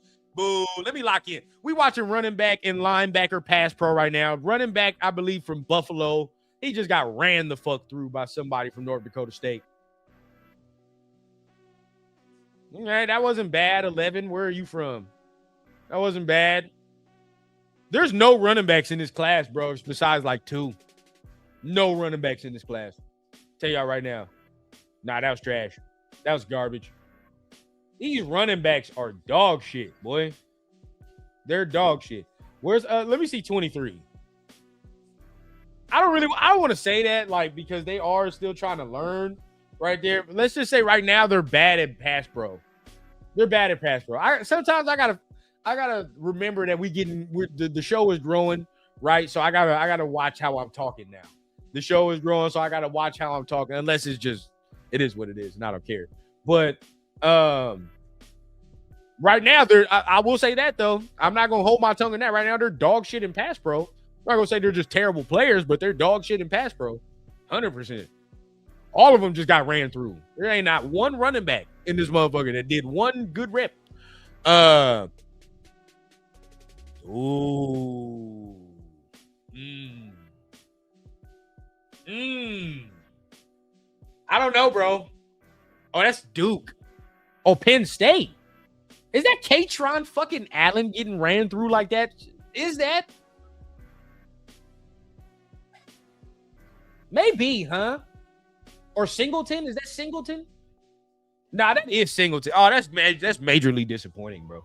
Let me lock in. We watching running back and linebacker pass pro right now. Running back, I believe, from Buffalo. He just got ran the fuck through by somebody from North Dakota State. All right, that wasn't bad. 11, where are you from? That wasn't bad. There's no running backs in this class, bro, besides like 2. No running backs in this class. Tell y'all right now. Nah, that was trash. That was garbage. These running backs are dog shit, boy. They're dog shit. Where's let me see 23. I don't want to say that, like, because they are still trying to learn right there. But let's just say right now they're bad at pass pro. They're bad at pass pro. Sometimes I gotta remember that the show is growing, right? So I gotta watch how I'm talking now. The show is growing, so I gotta watch how I'm talking. Unless it is what it is, and I don't care. But right now I will say that though. I'm not gonna hold my tongue on that. Right now they're dog shit in pass pro. I'm not gonna say they're just terrible players, but they're dog shit in pass pro. 100%. All of them just got ran through. There ain't not one running back in this motherfucker that did one good rep. Ooh. I don't know, bro. Oh, that's Duke. Oh, Penn State. Is that Katron fucking Allen getting ran through like that? Is that? Maybe, huh? Or Singleton? Is that Singleton? Nah, that is Singleton. Oh, that's majorly disappointing, bro.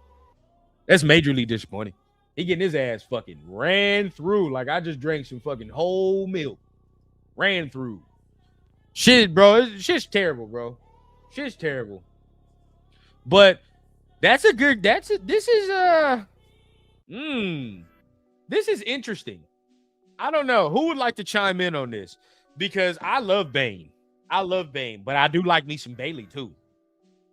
That's majorly disappointing. He getting his ass fucking ran through like I just drank some fucking whole milk. Ran through. Shit, bro. Shit's terrible, bro. Shit's terrible. But this is interesting. I don't know. Who would like to chime in on this? Because I love Bane. But I do like me some Bailey too.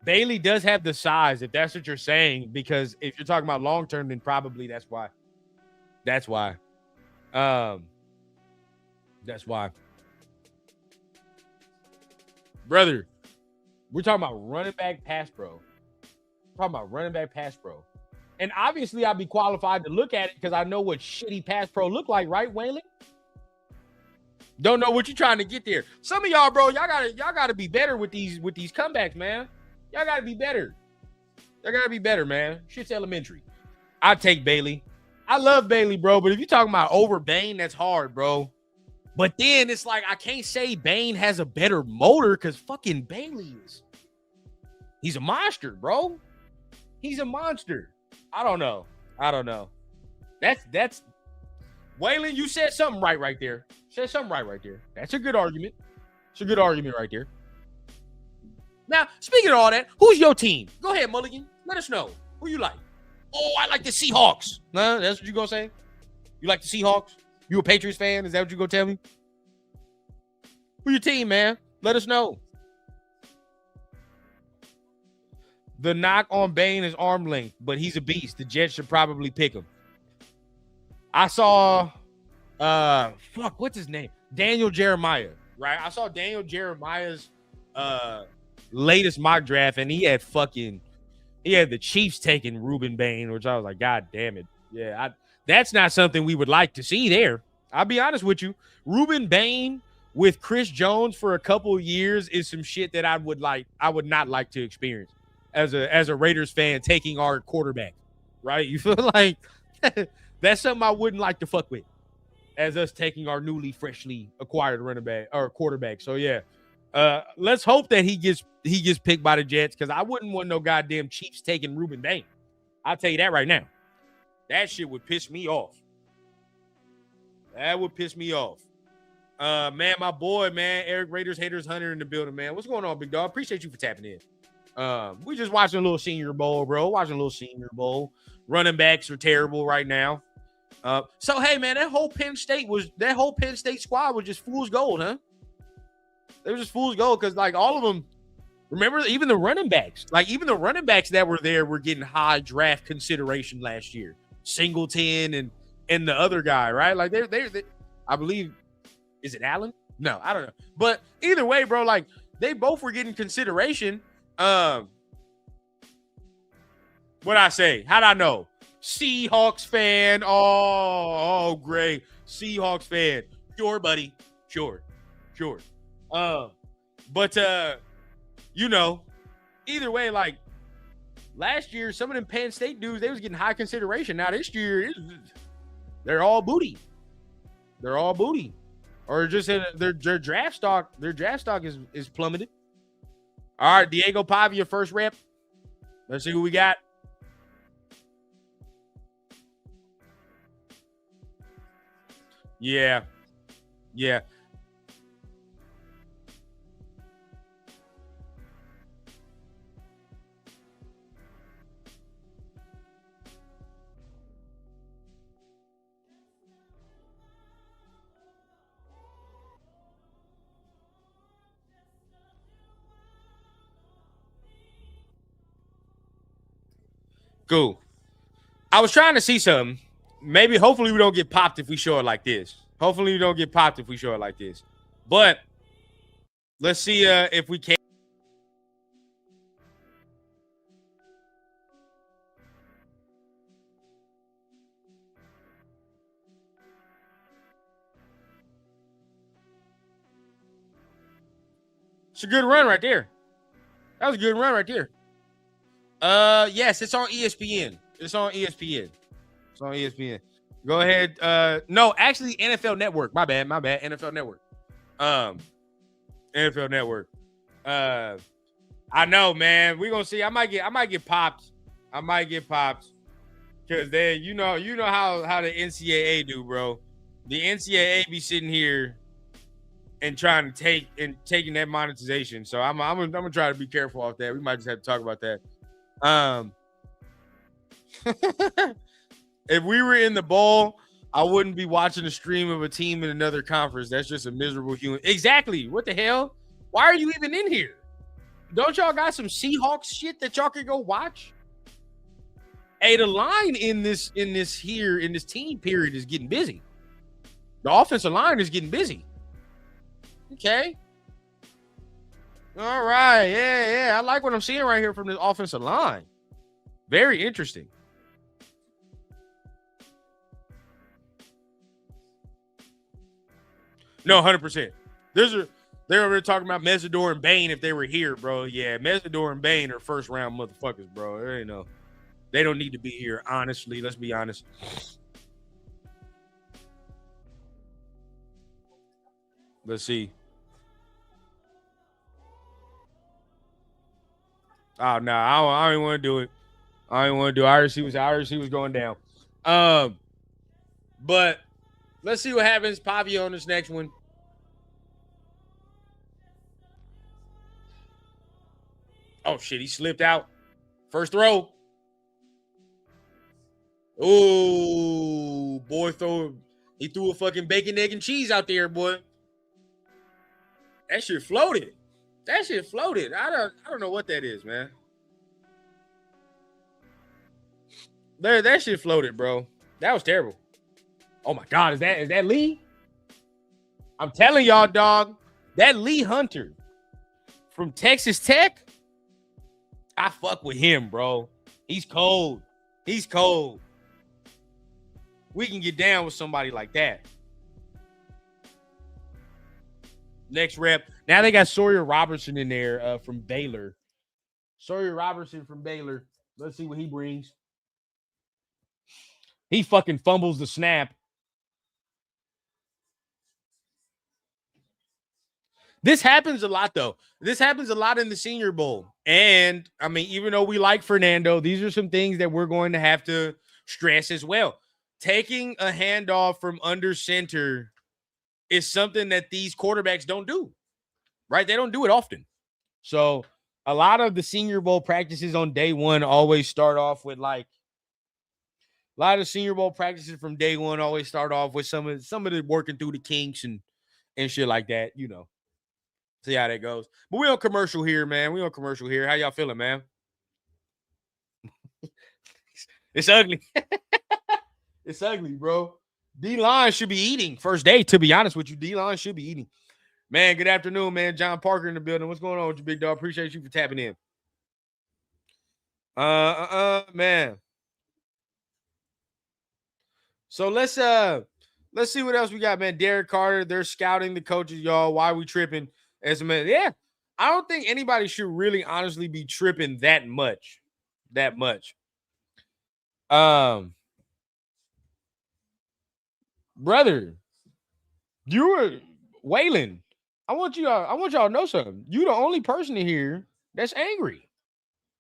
Bailey does have the size, if that's what you're saying, because if you're talking about long term, then probably that's why. That's why. Brother, we're talking about running back pass pro. And obviously I'll be qualified to look at it because I know what shitty pass pro look like, right, Waylon? Don't know what you're trying to get there. Some of y'all, bro, y'all gotta be better with these comebacks, man. Y'all gotta be better. Man. Shit's elementary. I take Bailey. I love Bailey, bro, but if you're talking about over Bane, that's hard, bro. But then it's like I can't say Bane has a better motor because fucking Bailey he's a monster, bro. He's a monster. I don't know. That's Waylon, you said something right there. That's a good argument. It's a good argument right there. Now, speaking of all that, who's your team? Go ahead, Mulligan. Let us know. Who you like? Oh, I like the Seahawks. Nah, that's what you gonna say? You like the Seahawks? You a Patriots fan? Is that what you gonna tell me? Who your team, man? Let us know. The knock on Bane is arm length, but he's a beast. The Jets should probably pick him. I saw, what's his name? Daniel Jeremiah, right? I saw Daniel Jeremiah's latest mock draft, and he had the Chiefs taking Ruben Bain, which I was like, God damn it. Yeah, that's not something we would like to see there. I'll be honest with you. Ruben Bain with Chris Jones for a couple of years is some shit that I would not like to experience as a Raiders fan taking our quarterback, right? You feel like that's something I wouldn't like to fuck with as us taking our newly freshly acquired running back or quarterback. So yeah. Let's hope that he gets picked by the Jets, because I wouldn't want no goddamn Chiefs taking Ruben Bain. I'll tell you that right now. That shit would piss me off. That would piss me off. Man, my boy, man, Eric Raiders Haters Hunter in the building, man. What's going on, big dog? Appreciate you for tapping in. We just watching a little Senior Bowl, bro. Watching a little Senior Bowl. Running backs are terrible right now. So hey, man, that whole Penn State squad was just fool's gold, huh? They were just fool's gold because, like, all of them, remember, even the running backs that were there were getting high draft consideration last year. Singleton and the other guy, right? Like, they I believe, is it Allen? No, I don't know. But either way, bro, like, they both were getting consideration. What'd I say? How'd I know? Seahawks fan. Oh, great. Seahawks fan. Sure, buddy. Sure. But either way, like, last year, some of them Penn State dudes, they was getting high consideration. Now this year, they're all booty. Or just their draft stock is plummeted. All right, Diego Pavia, first rep. Let's see who we got. Yeah. Cool. I was trying to see something. Hopefully we don't get popped if we show it like this. But let's see if we can. It's a good run right there. That was a good run right there. Yes, it's on ESPN. Go ahead. No, actually, NFL Network. My bad. NFL Network. NFL Network. I know, man. We're gonna see. I might get popped. Because then you know how the NCAA do, bro. The NCAA be sitting here and trying to taking that monetization. So I'm gonna try to be careful off that. We might just have to talk about that. If we were in the bowl, I wouldn't be watching a stream of a team in another conference. That's just a miserable human. Exactly. What the hell? Why are you even in here? Don't y'all got some Seahawks shit that y'all can go watch? Hey, the line in this team period is getting busy. The offensive line is getting busy. Okay. All right. Yeah. I like what I'm seeing right here from this offensive line. Very interesting. No, 100%. They're over there talking about Mesidor and Bain if they were here, bro. Yeah, Mesidor and Bain are first round motherfuckers, bro. They don't need to be here, honestly. Let's be honest. Let's see. Oh no, I don't want to do it. I already see was going down. But let's see what happens. Pavia on this next one. Oh shit, he slipped out. First throw. Oh boy, he threw a fucking bacon, egg, and cheese out there, boy. That shit floated. That shit floated. I don't know what that is, man. There, that shit floated, bro. That was terrible. Oh my God, is that Lee? I'm telling y'all, dog. That Lee Hunter from Texas Tech. I fuck with him, bro. He's cold. He's cold. We can get down with somebody like that. Next rep. Now they got Sawyer Robertson in there from Baylor. Sawyer Robertson from Baylor. Let's see what he brings. He fucking fumbles the snap. This happens a lot, though. This happens a lot in the Senior Bowl. And, I mean, even though we like Fernando, these are some things that we're going to have to stress as well. Taking a handoff from under center is something that these quarterbacks don't do, right? They don't do it often. So, a lot of the Senior Bowl practices on day one always start off with, like, a lot of Senior Bowl practices from day one always start off with some of the working through the kinks and shit like that, you know. See how that goes. But we on commercial here, man. We on commercial here. How y'all feeling, man? It's ugly. It's ugly, bro. D-line should be eating first day, to be honest with you. D-line should be eating. Man, good afternoon, man. John Parker in the building. What's going on with you, big dog? Appreciate you for tapping in. Man. So let's see what else we got, man. Derek Carter, they're scouting the coaches, y'all. Why are we tripping? As a man, yeah. I don't think anybody should really honestly be tripping that much. Brother, you were Waylon. I want y'all to know something. You the only person in here that's angry.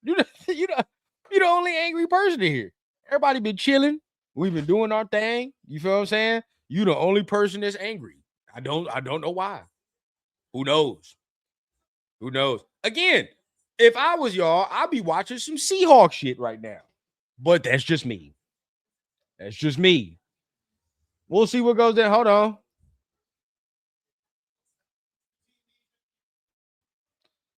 You the only angry person in here. Everybody been chilling. We've been doing our thing. You feel what I'm saying? You the only person that's angry. I don't know why. Who knows? Again, if I was y'all, I'd be watching some Seahawks shit right now. But that's just me. We'll see what goes there. Hold on.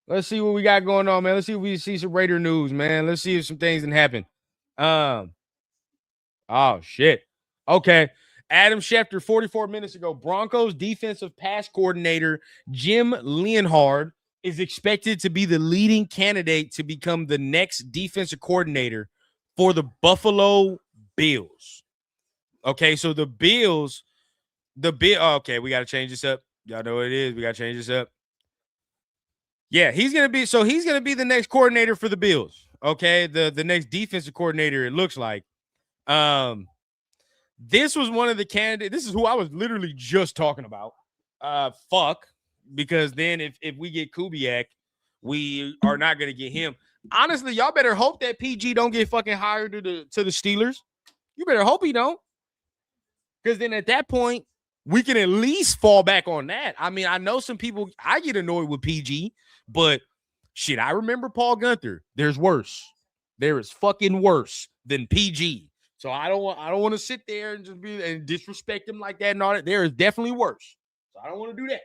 Let's see what we got going on, man. Let's see if we see some Raider news, man. Let's see if some things can happen. Oh, shit. Okay. Adam Schefter, 44 minutes ago, Broncos defensive pass coordinator Jim Leonhard is expected to be the leading candidate to become the next defensive coordinator for the Buffalo Bills. Okay, so the Bills, okay, we got to change this up. Y'all know what it is. We got to change this up. Yeah, he's going to be the next coordinator for the Bills. Okay, the next defensive coordinator, it looks like. This was one of the candidates. This is who I was literally just talking about. Because then if we get Kubiak, we are not going to get him. Honestly, y'all better hope that PG don't get fucking hired to the Steelers. You better hope he don't. Because then at that point, we can at least fall back on that. I mean, I know some people, I get annoyed with PG, but shit, I remember Paul Gunther. There's worse. There is fucking worse than PG. So I don't want to sit there and just be and disrespect him like that and all that. There is definitely worse. So I don't want to do that.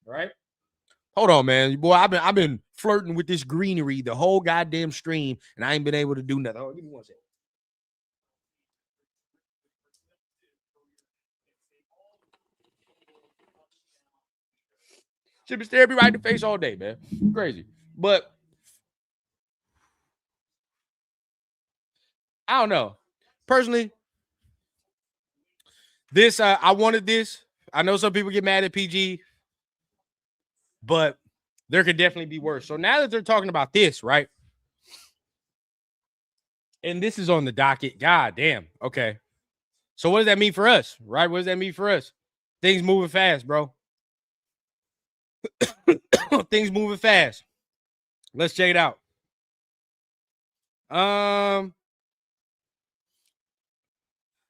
All right. Hold on, man. Boy, I've been flirting with this greenery the whole goddamn stream, and I ain't been able to do nothing. Hold on, give me one second. Should be staring me right in the face all day, man. Crazy. But I don't know. Personally, this I wanted this. I know some people get mad at PG, but there could definitely be worse. So now that they're talking about this, right? And this is on the docket. God damn. Okay. So what does that mean for us, right? What does that mean for us? Things moving fast, bro. Things moving fast. Let's check it out.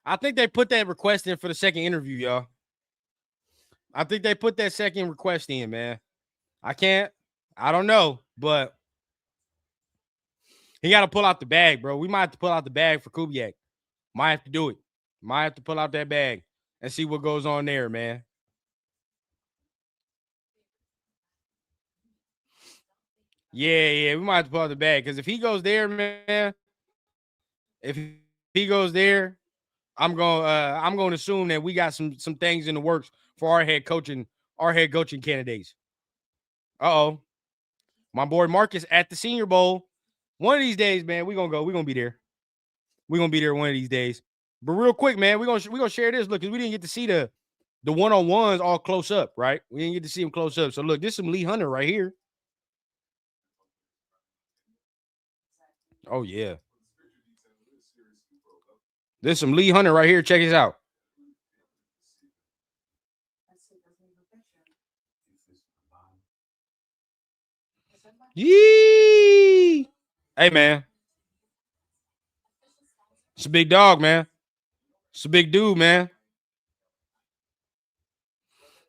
I think they put that request in for the second interview, y'all. I think they put that second request in, man. I don't know, but he got to pull out the bag, bro. We might have to pull out the bag for Kubiak. Might have to do it. Might have to pull out that bag and see what goes on there, man. Yeah, we might have to pull out the bag because if he goes there, man, if he goes there, I'm going to assume that we got some things in the works for our head coaching candidates. Uh-oh. My boy Marcus at the Senior Bowl. One of these days, man, we're gonna go. We're gonna be there. We're gonna be there one of these days. But real quick, man, we're gonna share this. Look, because we didn't get to see the one-on-ones all close up, right? We didn't get to see them close up. So look, this is some Lee Hunter right here. Oh yeah. This is some Lee Hunter right here. Check this out. Yee. Hey man. It's a big dog, man. It's a big dude, man.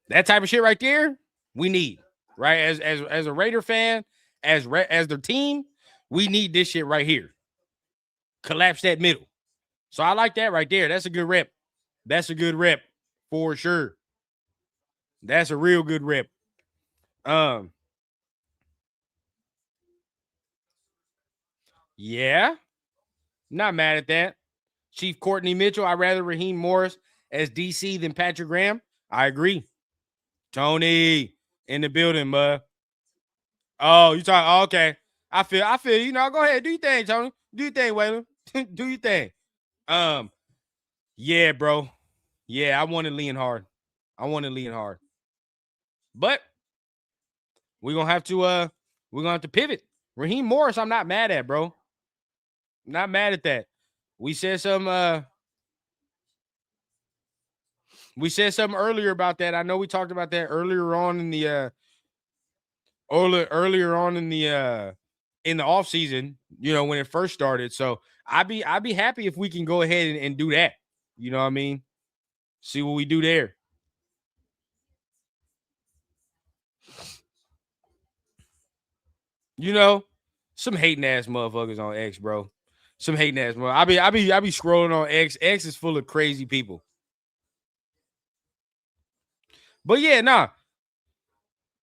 That type of shit right there, we need, right? As a Raider fan, as their team, we need this shit right here. Collapse that middle. So I like that right there. That's a good rep. That's a good rep for sure. That's a real good rep. Um, yeah, not mad at that. Chief Courtney Mitchell, I'd rather Raheem Morris as DC than Patrick Graham. I agree. Tony in the building, bud. Oh, you talking? Oh, okay. I feel. Go ahead, do your thing, Tony. Do your thing, Waylon. Do your thing. Um, yeah, bro. Yeah, I wanted lean hard. But we're gonna have to pivot. Raheem Morris, I'm not mad at, bro. Not mad at that. We said some earlier about that. I know we talked about that earlier on in the in the off season, when it first started. So I'd be happy if we can go ahead and do that. You know what I mean? See what we do there. You know, some hating ass motherfuckers on X, bro. Some hating ass mother. I be scrolling on X. X is full of crazy people. But yeah, nah.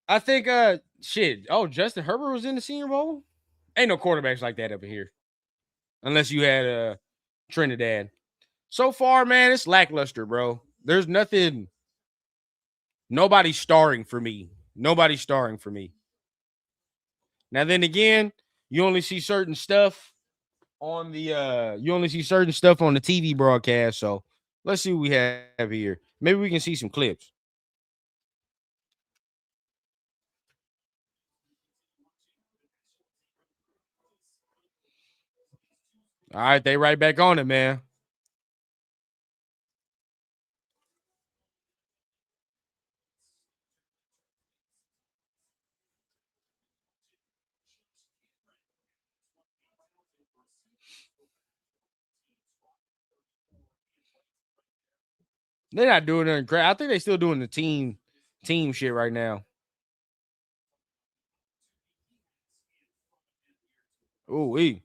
I think shit. Oh, Justin Herbert was in the Senior Bowl. Ain't no quarterbacks like that up in here, unless you had Trinidad. So far, man, it's lackluster, bro. There's nothing. Nobody's starring for me. Nobody's starring for me. Now then again, you only see certain stuff on the TV broadcast. So let's see what we have here. Maybe we can see some clips. All right, they right back on it, man. They're not doing nothing crazy. I think they're still doing the team shit right now. Ooh,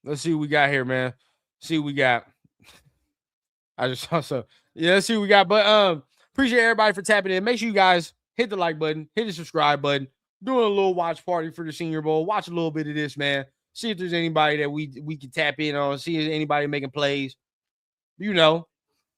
let's see what we got here, man. See what we got. I just saw so yeah, let's see what we got. But appreciate everybody for tapping in. Make sure you guys hit the like button, hit the subscribe button, doing a little watch party for the Senior Bowl. Watch a little bit of this, man. See if there's anybody that we can tap in on, see if anybody making plays, you know,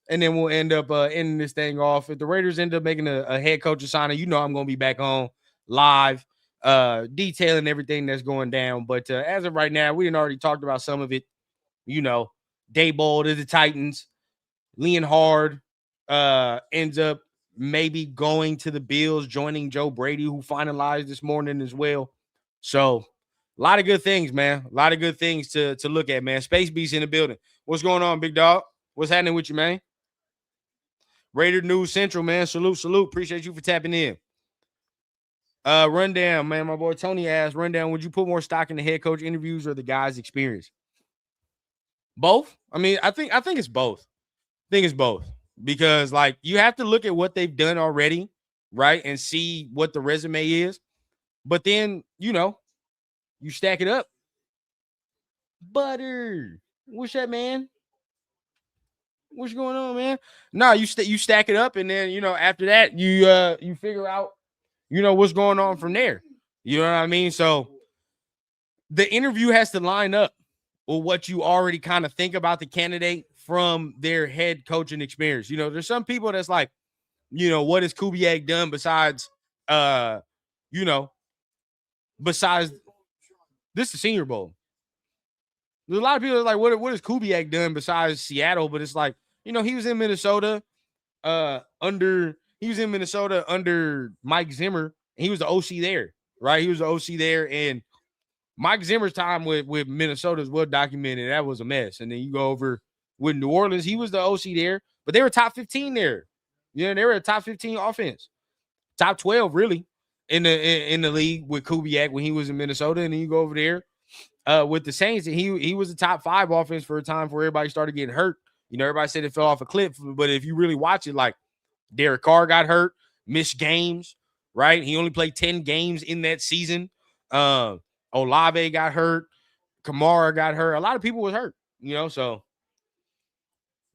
and then we'll end up ending this thing off. If the Raiders end up making a head coach signing, I'm gonna be back on live, detailing everything that's going down. But as of right now, we didn't already talked about some of it, you know, Daboll to the Titans. Leonhard ends up maybe going to the Bills, joining Joe Brady, who finalized this morning as well. So a lot of good things, man. A lot of good things to look at, man. Space Beast in the building. What's going on, big dog? What's happening with you, man? Raider News Central, man. Salute. Appreciate you for tapping in. Rundown, man. My boy Tony asked, rundown, would you put more stock in the head coach interviews or the guy's experience? Both. I mean, I think it's both. Think it's both because like you have to look at what they've done already, right, and see what the resume is. But then you stack it up. Butter, what's that, man? What's going on, man? No, you stack it up, and then after that you figure out what's going on from there. You know what I mean? So the interview has to line up with what you already kind of think about the candidate from their head coaching experience. There's some people that's like, what has Kubiak done besides you know, besides this the Senior Bowl. There's a lot of people that are like, what has Kubiak done besides Seattle? But it's like, he was in Minnesota under Mike Zimmer, and he was the OC there, right? He was the OC there, and Mike Zimmer's time with Minnesota is well documented. That was a mess. And then you go over with New Orleans, he was the OC there, but they were top 15 there. They were a top 15 offense, top 12 really in the league with Kubiak when he was in Minnesota. And then you go over there with the Saints, and he was the top 5 offense for a time before everybody started getting hurt. Everybody said it fell off a cliff, but if you really watch it, like Derek Carr got hurt, missed games, right? He only played 10 games in that season. Olave got hurt. Kamara got hurt. A lot of people was hurt, so.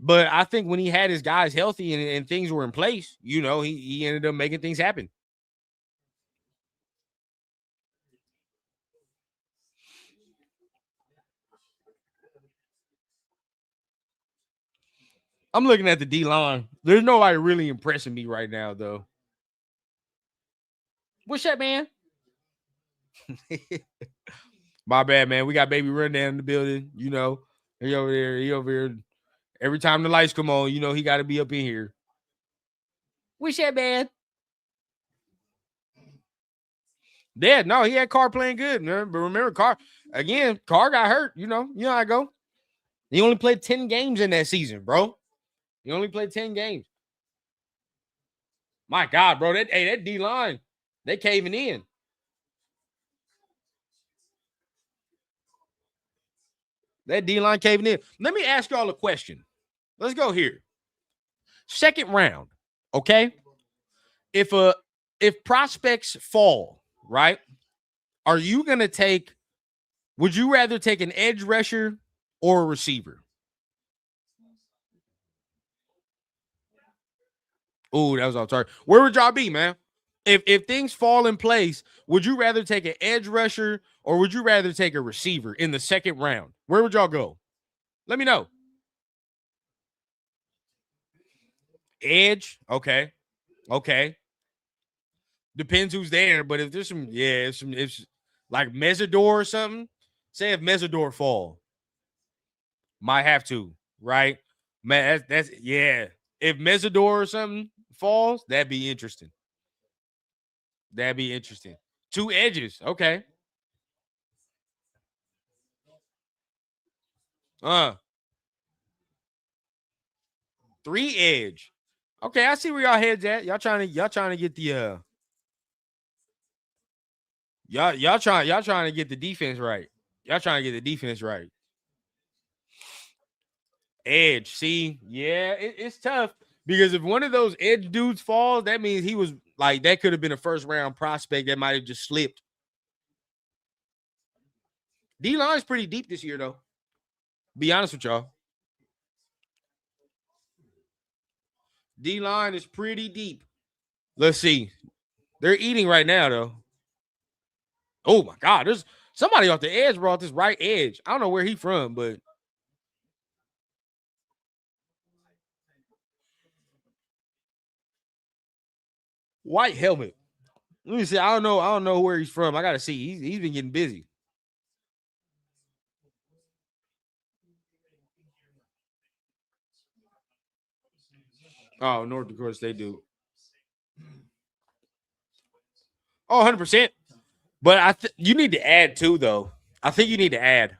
But I think when he had his guys healthy and things were in place, he ended up making things happen. I'm looking at the D-line. There's nobody really impressing me right now, though. What's that, man? My bad, man. We got Baby Rundown in the building. He over there. He over here. Every time the lights come on, he got to be up in here. What's that, man? Yeah, no, he had Carr playing good, man. But remember, Carr got hurt. You know how I go. He only played 10 games in that season, bro. He only played 10 games. My God, bro. That D-line, they caving in. That D-line caving in. Let me ask y'all a question. Let's go here. Second round, okay? If prospects fall, right? Are you going to take, would you rather take an edge rusher or a receiver? Oh, that was off target. Where would y'all be, man? If things fall in place, would you rather take an edge rusher or would you rather take a receiver in the second round? Where would y'all go? Let me know. Edge, okay. Depends who's there, but if there's it's like Mesidor or something. Say if Mesidor fall, might have to, right? Man, that's yeah. If Mesidor or something falls, that'd be interesting. Two edges, okay. 3 edge. Okay, I see where y'all heads at. Y'all trying to get the y'all trying to get the defense right. Y'all trying to get the defense right. Edge. See, yeah, it's tough because if one of those edge dudes falls, that means he was like that could have been a first round prospect that might have just slipped. D line's pretty deep this year, though. Be honest with y'all. D line is pretty deep. Let's see. They're eating right now, though. Oh my God, there's somebody off the edge brought this right edge. I don't know where he from, but white helmet. Let me see. I don't know where he's from. I gotta see. He's been getting busy. Oh, North Dakota State do. Oh, 100%. But you need to add too, though. I think you need to add.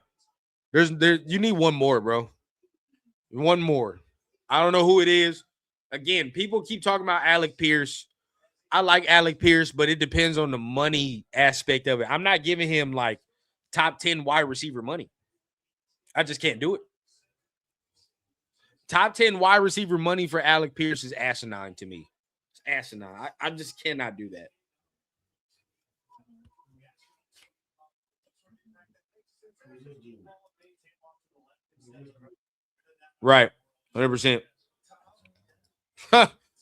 You need one more, bro. One more. I don't know who it is. Again, people keep talking about Alec Pierce. I like Alec Pierce, but it depends on the money aspect of it. I'm not giving him like top 10 wide receiver money. I just can't do it. Top 10 wide receiver money for Alec Pierce is asinine to me. It's asinine. I just cannot do that. Right. 100%.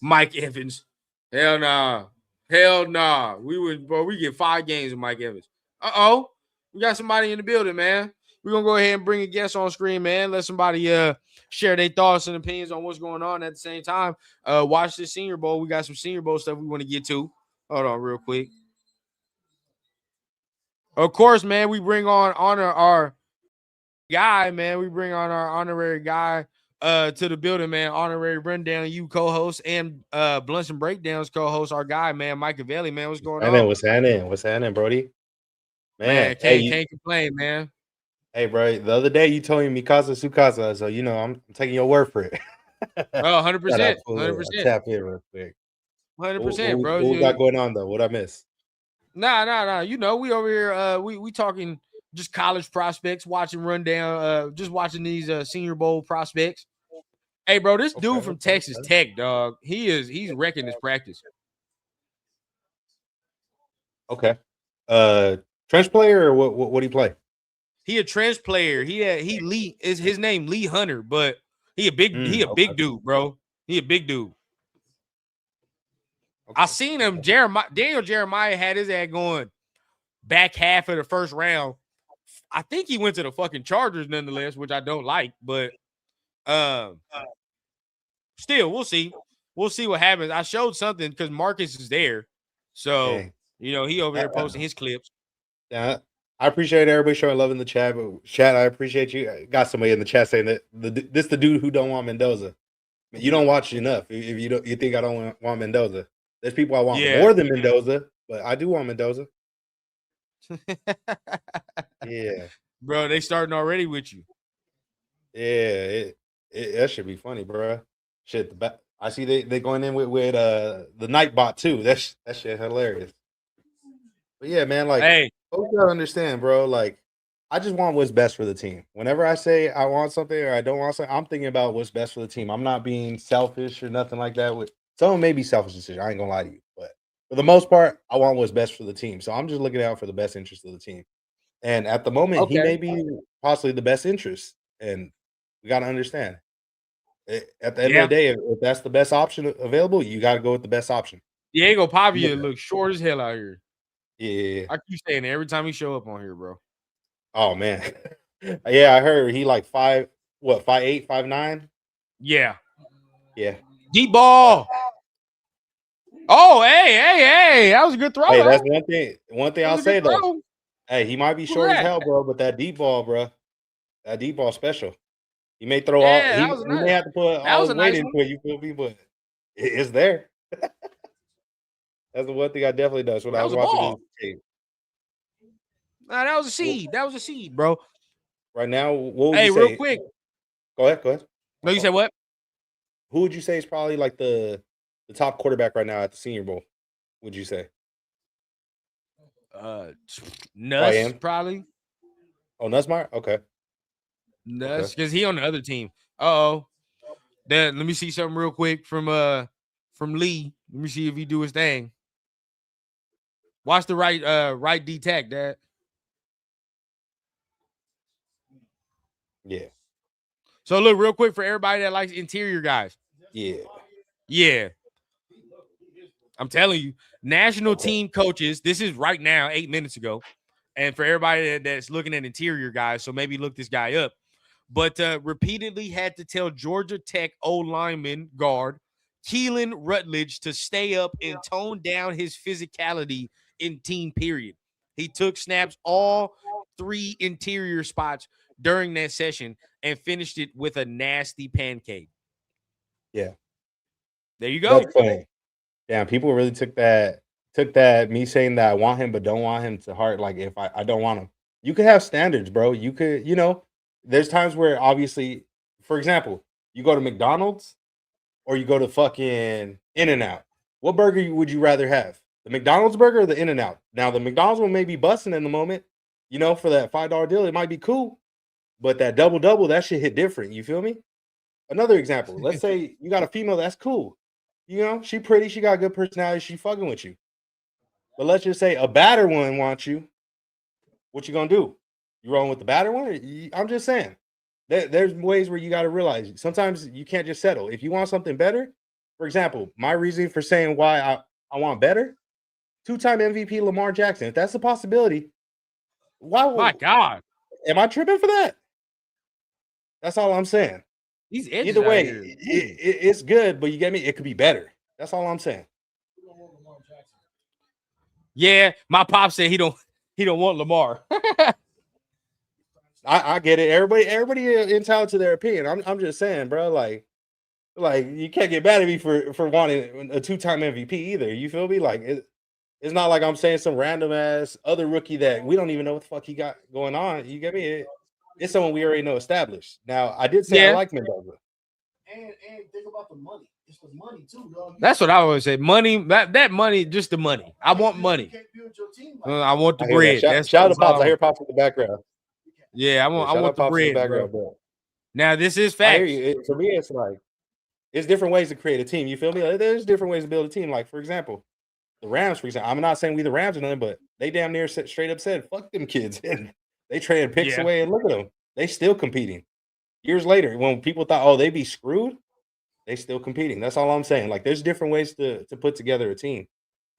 Mike Evans. Hell nah. Hell nah. We get 5 games with Mike Evans. Uh-oh. We got somebody in the building, man. We're gonna go ahead and bring a guest on screen, man. Let somebody share their thoughts and opinions on what's going on at the same time. Watch this Senior Bowl. We got some Senior Bowl stuff we want to get to. Hold on real quick. Of course, man, we bring on our guy, man. We bring on our honorary guy to the building, man. Honorary Rundown, you co-host, and Blunts and Breakdowns co-host, our guy, man, Mike Avelli, man. What's going on? What's happening? What's happening, Brody? Man, can't complain, man. Hey, bro. The other day you told me Mikasa Sukasa, so I'm taking your word for it. Oh, 100%. 100%. Tap in real quick. 100%, bro. What we got going on though? What I miss? Nah. You know, we over here, we talking just college prospects, watching rundown, just watching these Senior Bowl prospects. Hey, bro, this dude from Texas Tech, dog, he's wrecking his practice. Okay. Trench player or what do you play? He a trench player. He Lee is his name Lee Hunter, but he a big big dude, bro. He a big dude. Okay. I seen him. Daniel Jeremiah had his ad going back half of the first round. I think he went to the fucking Chargers nonetheless, which I don't like, but still, we'll see. We'll see what happens. I showed something because Marcus is there. So, he over there posting his clips. Yeah, I appreciate everybody showing love in the chat. But chat, I appreciate you. I got somebody in the chat saying that this the dude who don't want Mendoza. You don't watch enough. If you think I don't want Mendoza. There's people I want more than Mendoza, but I do want Mendoza. Yeah, bro, they starting already with you. Yeah, that should be funny, bro. Shit, I see they going in with the Nightbot too. That shit hilarious. But yeah, man, like, folks gotta understand, bro. Like, I just want what's best for the team. Whenever I say I want something or I don't want something, I'm thinking about what's best for the team. I'm not being selfish or nothing like that. Someone may be selfish decision. I ain't gonna lie to you, but for the most part, I want what's best for the team. So I'm just looking out for the best interest of the team. And at the moment, he may be possibly the best interest, and we gotta understand. At the end of the day, if that's the best option available, you got to go with the best option. Diego Pavia looks short as hell out here. Yeah. I keep saying it every time he show up on here, bro. Oh, man. Yeah, I heard he like 5'8", 5'9"? Yeah. Yeah. Deep ball. Oh, hey. That was a good throw. Hey, that's one thing I'll say, though. Hey, he might be short as hell, bro, but that deep ball, bro, that deep ball special. He may throw all. He may have to put all his weight into it. You feel me? But it's there. That's the one thing I definitely does when I was watching this game. Nah, that was a seed. That was a seed, bro. Right now, what would you say? Real quick. Go ahead. No, you said what? Who would you say is probably like the top quarterback right now at the Senior Bowl? Would you say? Nuss, probably. Oh, Nussmeier? Okay. Nuss, because he on the other team. Then let me see something real quick from Lee. Let me see if he do his thing. Watch the right D-tack, Dad. Yeah. So look real quick for everybody that likes interior guys. Yeah. I'm telling you, national team coaches. This is right now, 8 minutes ago. And for everybody that's looking at interior guys, so maybe look this guy up. But repeatedly had to tell Georgia Tech O-lineman guard Keelan Rutledge to stay up and tone down his physicality in team period. He took snaps all 3 interior spots during that session and finished it with a nasty pancake. Yeah. There you go. That's funny. Damn, people really took that me saying that I want him but don't want him to heart. Like, if I don't want him. You could have standards, bro. You could, there's times where obviously, for example, you go to McDonald's or you go to fucking In-N-Out. What burger would you rather have? The McDonald's burger or the In-N-Out? Now, the McDonald's one may be busting in the moment, for that $5 deal. It might be cool, but that double, that shit hit different. You feel me? Another example. Let's say you got a female that's cool. She pretty, she got good personality, she fucking with you. But let's just say a badder one wants you. What you gonna do? You rolling with the badder one? I'm just saying. there's ways where you got to realize sometimes you can't just settle. If you want something better, for example, my reason for saying why I want better, 2-time MVP Lamar Jackson. If that's a possibility, why? My God, am I tripping for that? That's all I'm saying. These edges Either out way, here. it's good, but you get me? It could be better. That's all I'm saying. Yeah, my pop said he don't want Lamar. I get it. Everybody entitled to their opinion. I'm just saying, bro. Like you can't get mad at me for wanting a 2-time MVP either. You feel me? Like it's not like I'm saying some random ass other rookie that we don't even know what the fuck he got going on. You get me? It's someone we already know established. Now I did say I like Mendoza. And think about the money. It's the money too, dog. That's what I always say. Money, that money, just the money. I want money. I want the bread. Shout out to Pops. I hear Pops in the background. Yeah, I want the bread, bro. Now this is facts. I hear you. For me, it's like it's different ways to create a team. You feel me? Like, there's different ways to build a team. Like for example, the Rams. For example, I'm not saying we the Rams or nothing, but they damn near straight up said, "Fuck them kids," and they traded picks away. And look at them. They still competing. Years later, when people thought, "Oh, they be screwed," they still competing. That's all I'm saying. Like there's different ways to put together a team.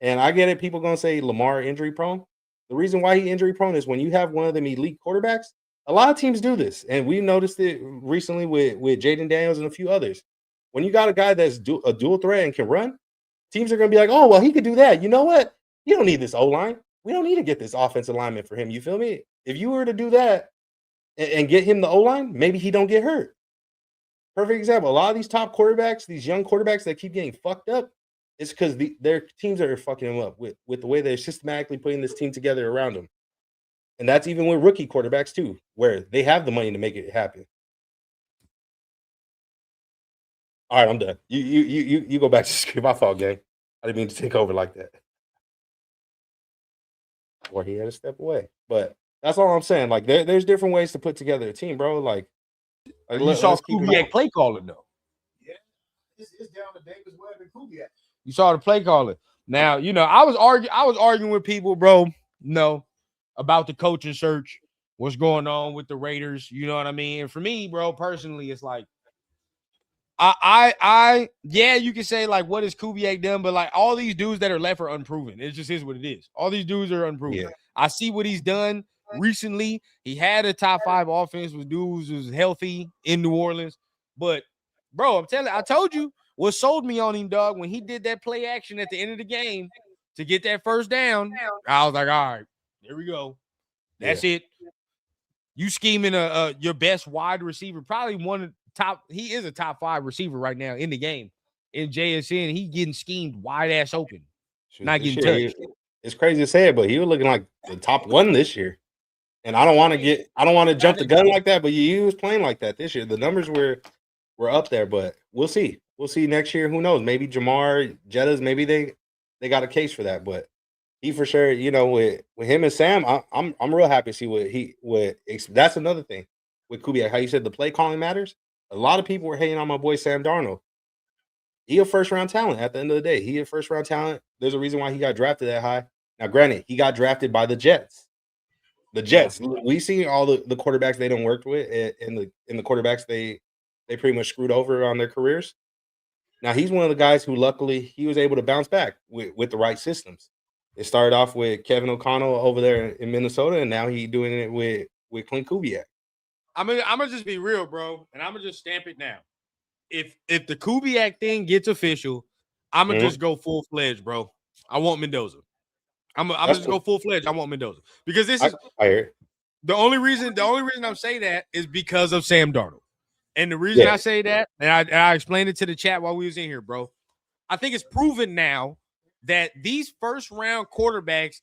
And I get it. People gonna say Lamar injury prone. The reason why he injury prone is when you have one of them elite quarterbacks. A lot of teams do this, and we noticed it recently with Jaden Daniels and a few others. When you got a guy that's a dual threat and can run, teams are gonna be like, "Oh, well, he could do that." You know what? You don't need this O line. We don't need to get this offensive lineman for him. You feel me? If you were to do that and get him the O line, maybe he don't get hurt. Perfect example. A lot of these top quarterbacks, these young quarterbacks that keep getting fucked up, it's because their teams are fucking them up with the way they're systematically putting this team together around them. And that's even with rookie quarterbacks too, where they have the money to make it happen. All right, I'm done. You go back to script. My fault, gang. I didn't mean to take over like that. Or he had to step away. But that's all I'm saying. Like there's different ways to put together a team, bro. Like you saw Kubiak play calling though. Yeah, it's down to Davis Webb and Kubiak. You saw the play calling. Now I was arguing with people, bro. About the coaching search, what's going on with the Raiders. You know what I mean? And for me, bro, personally, it's like yeah, you can say like what is Kubiak done, but like all these dudes that are left are unproven. It just is what it is. All these dudes are unproven. Yeah. I see what he's done recently. He had a top 5 offense with dudes who's healthy in New Orleans. But bro, I told you what sold me on him, dog, when he did that play action at the end of the game to get that first down. I was like, all right, there we go. That's it. You scheming your best wide receiver, probably he is a top 5 receiver right now in the game. In JSN, he getting schemed wide ass open. Not getting touched. It's crazy to say it, but he was looking like the top 1 this year. And I don't want to jump the gun like that, but he was playing like that this year. The numbers were up there, but we'll see. We'll see next year. Who knows? Maybe Jamar, Jettas, maybe they got a case for that, but he for sure, with him and Sam, I'm real happy to see what that's another thing with Kubiak. How you said the play calling matters. A lot of people were hating on my boy Sam Darnold. He a first round talent at the end of the day. He a first round talent. There's a reason why he got drafted that high. Now, granted, he got drafted by the Jets. The Jets. We see all the quarterbacks they don't work with, and the quarterbacks they pretty much screwed over on their careers. Now he's one of the guys who luckily he was able to bounce back with the right systems. It started off with Kevin O'Connell over there in Minnesota, and now he's doing it with Clint Kubiak. I'm gonna just be real, bro, and I'm gonna just stamp it now. If the Kubiak thing gets official, I'm gonna just go full fledged, bro. I want Mendoza. I'm gonna just go full fledged. I want Mendoza because this is the only reason I'm saying that is because of Sam Darnold, and the reason I say that, and I explained it to the chat while we was in here, bro. I think it's proven now that these first round quarterbacks,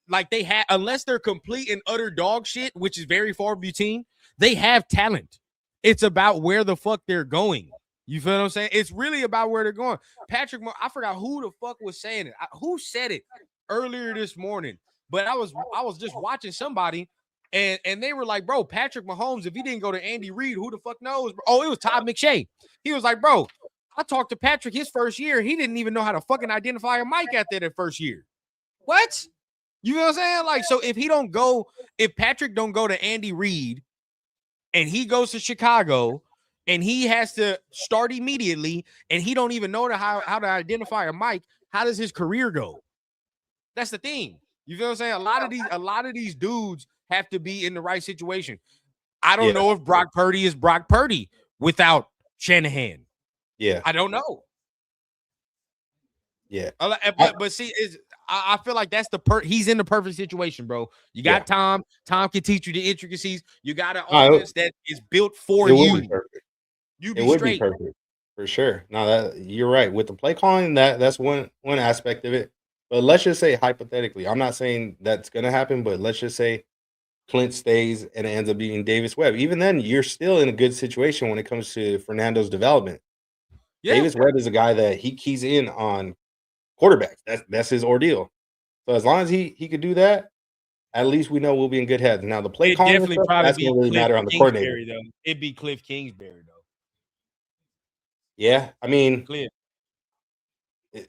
like they have, unless they're complete and utter dog shit, which is very far between, they have talent. It's about where the fuck they're going. You feel what I'm saying? It's really about where they're going. Patrick, I forgot who the fuck was saying it. Who said it earlier this morning? But I was just watching somebody, and they were like, bro, Patrick Mahomes, if he didn't go to Andy Reid, who the fuck knows? Oh, it was Todd McShay. He was like, bro, I talked to Patrick his first year. He didn't even know how to fucking identify a mic out there that first year. What? You know what I'm saying? Like, so if Patrick don't go to Andy Reid and he goes to Chicago and he has to start immediately and he don't even know how to identify a mic, how does his career go? That's the thing. You feel what I'm saying? A lot of these dudes have to be in the right situation. I don't know if Brock Purdy is Brock Purdy without Shanahan. Yeah. I don't know. Yeah. But see, I feel like that's he's in the perfect situation, bro. You got Tom. Tom can teach you the intricacies. You got an offense that is built for you. Would be perfect. It would be perfect for sure. No, that you're right. With the play calling, that's one aspect of it. But let's just say hypothetically, I'm not saying that's gonna happen, but let's just say Clint stays and it ends up being Davis Webb. Even then, you're still in a good situation when it comes to Fernando's development. Yeah. Davis Webb is a guy that he keys in on quarterbacks. That's his ordeal. So as long as he could do that, at least we know we'll be in good hands. Now the play calling definitely stuff, probably that's gonna really matter on the coordinator. Though. It'd be Cliff Kingsbury though. Yeah, I mean,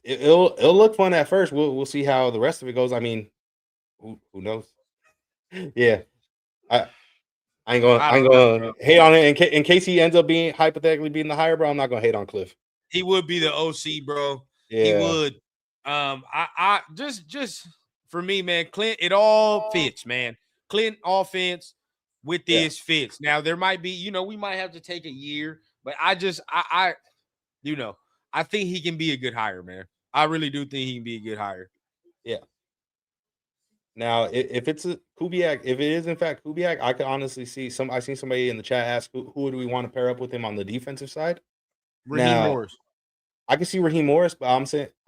it'll look fun at first. We'll see how the rest of it goes. I mean, who knows? Yeah, I ain't gonna hate on it in case he ends up being hypothetically being the higher, bro. I'm not gonna hate on Cliff. He would be the OC, bro. Yeah. He would. I just for me, man, Clint, it all fits, man. Clint offense with this fits. Now there might be, we might have to take a year, but I think he can be a good hire, man. I really do think he can be a good hire. Yeah. Now, if it's a Kubiak, if it is in fact Kubiak, I could honestly see I seen somebody in the chat ask who do we want to pair up with him on the defensive side? Raheem Morris. I can see Raheem Morris, but I'm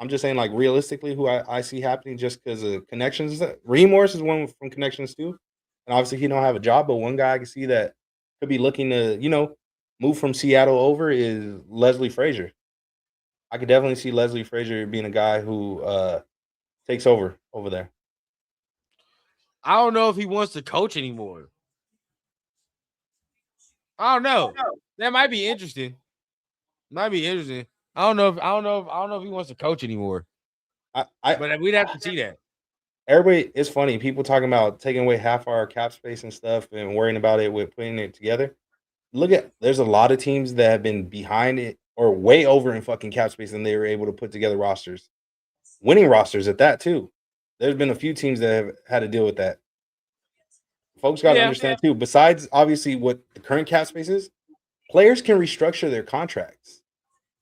just saying like realistically who I see happening just because of connections. Raheem Morris is one from connections too, and obviously he don't have a job. But one guy I can see that could be looking to move from Seattle over is Leslie Frazier. I could definitely see Leslie Frazier being a guy who takes over there. I don't know if he wants to coach anymore. I don't know. That might be interesting. I don't know if he wants to coach anymore. But we'd have to see that. Everybody, it's funny. People talking about taking away half our cap space and stuff and worrying about it with putting it together. There's a lot of teams that have been behind it or way over in fucking cap space and they were able to put together rosters. Winning rosters at that too. There's been a few teams that have had to deal with that. Folks got to understand too, besides obviously what the current cap space is, players can restructure their contracts.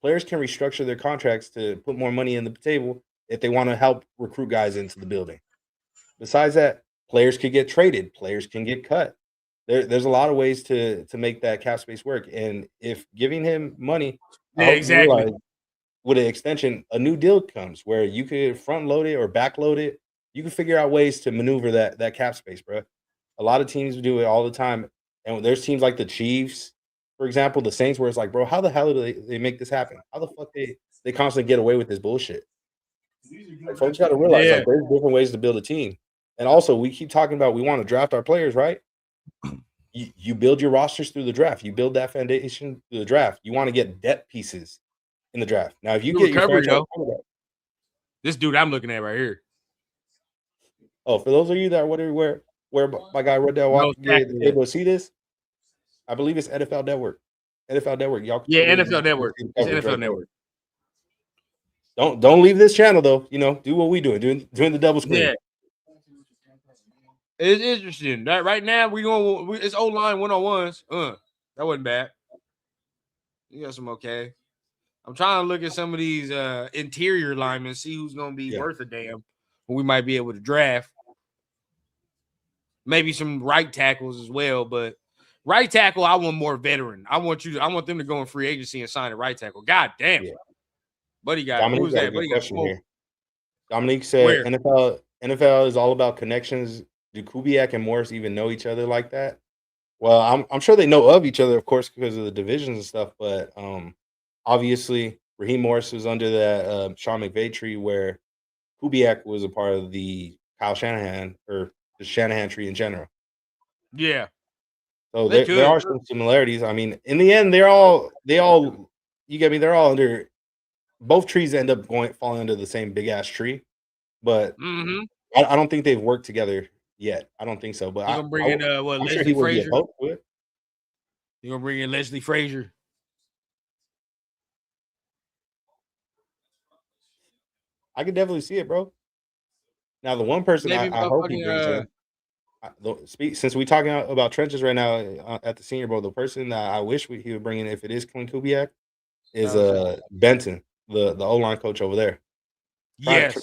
Players can restructure their contracts to put more money in the table if they want to help recruit guys into the building. Besides that, players could get traded. Players can get cut. There's a lot of ways to make that cap space work. And if giving him money, exactly. With an extension, a new deal comes where you could front load it or back load it. You can figure out ways to maneuver that cap space, bro. A lot of teams do it all the time. And there's teams like the Chiefs, for example, the Saints, where it's like, bro, how the hell do they make this happen? How the fuck they constantly get away with this bullshit? Like, folks got to realize like there's different ways to build a team. And also, we keep talking about we want to draft our players, right? You build your rosters through the draft. You build that foundation through the draft. You want to get depth pieces in the draft. Now, if you get your franchise quarterback, this dude I'm looking at right here. Oh, for those of you that are wondering where my guy Rodell is able to see this, I believe it's NFL Network. NFL Network, y'all. Yeah, NFL Network. It's NFL Network. Don't leave this channel though. Do what we doing the double screen. Yeah. It's interesting. That right now it's O-line 101s. That wasn't bad. You got some okay. I'm trying to look at some of these interior linemen, see who's gonna be worth a damn. Who we might be able to draft. Maybe some right tackles as well, but right tackle, I want more veteran. I want them to go in free agency and sign a right tackle. God damn. Yeah. Buddy got Dominique who's that? Buddy got here. Dominique said NFL is all about connections. Do Kubiak and Morris even know each other like that? Well, I'm sure they know of each other, of course, because of the divisions and stuff. But obviously, Raheem Morris was under that Sean McVay tree, where Kubiak was a part of the Kyle Shanahan or the Shanahan tree in general. Yeah. So there are some similarities. I mean, in the end, they all you get me. They're all under. Both trees end up falling under the same big ass tree, but I don't think they've worked together yet. I don't think so. But I'm bringing I'm Leslie sure he would be Frazier. opposed to it. You gonna bring in Leslie Frazier? I could definitely see it, bro. Now, the one person Maybe I hope he brings in, since we talking about trenches right now at the Senior Bowl, the person that I wish he would bring in, if it is Clint Kubiak, is Benton, the O-line coach over there. Yes.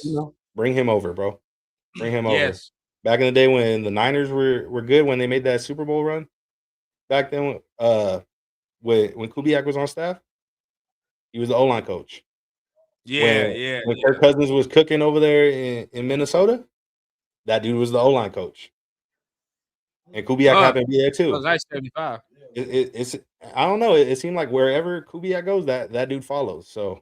Bring him over, bro. Bring him over. Yes. Back in the day when the Niners were good, when they made that Super Bowl run, back then, when Kubiak was on staff, he was the O-line coach. Yeah, when Kirk Cousins was cooking over there in Minnesota, that dude was the O-line coach. And Kubiak happened to be there too. That was nice 75. It's I don't know. It seemed like wherever Kubiak goes, that dude follows. So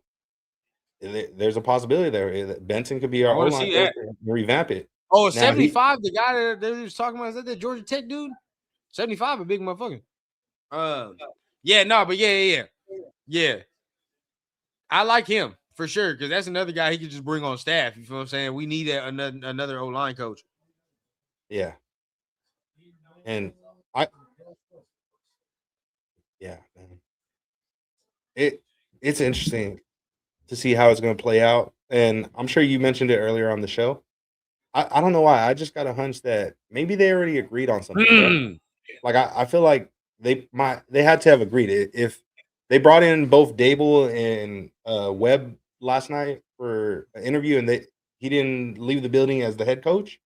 there's a possibility there. Benton could be our O-line coach and revamp it. Oh, 75, the guy that they was talking about, is that the Georgia Tech dude? 75, a big motherfucker. Yeah. I like him for sure, because that's another guy he could just bring on staff. You feel what I'm saying? We need another O-line coach. Yeah. And man. It's interesting to see how it's going to play out. And I'm sure you mentioned it earlier on the show. I don't know why. I just got a hunch that maybe they already agreed on something. Like I feel like they had to have agreed. If they brought in both Dable and Webb last night for an interview and he didn't leave the building as the head coach,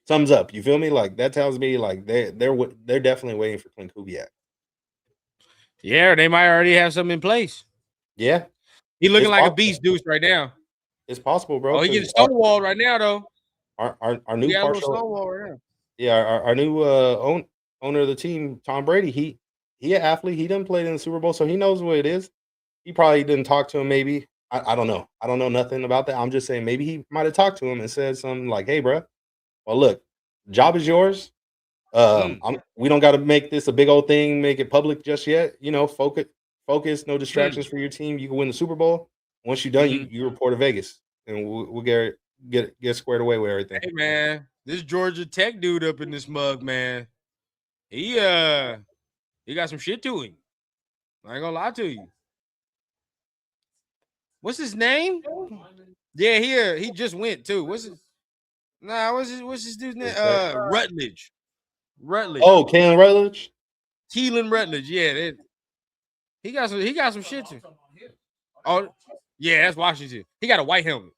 thumbs up. You feel me? Like that tells me like they're definitely waiting for Clint Kubiak. Yeah, they might already have something in place. Yeah, he looking like a beast deuce right now. It's possible, bro. Oh, he getting stonewalled right now, though. Our new partial, right now. Yeah, our new owner of the team, Tom Brady. He an athlete. He done played in the Super Bowl, so he knows what it is. He probably didn't talk to him. Maybe I don't know. I don't know nothing about that. I'm just saying maybe he might have talked to him and said something like, "Hey, bro, well, look, job is yours. We don't got to make this a big old thing, make it public just yet. You know, focus, no distractions for your team. You can win the Super Bowl. Once you're done, you report to Vegas, and we'll get squared away with everything." Hey, man, this Georgia Tech dude up in this mug, man, he got some shit to him. I ain't gonna lie to you. What's his name? Yeah, he just went too. What's his dude's name? Rutledge. Oh, Keelan Rutledge. Keelan Rutledge. Yeah, he got some shit to. Oh, yeah, that's Washington. He got a white helmet.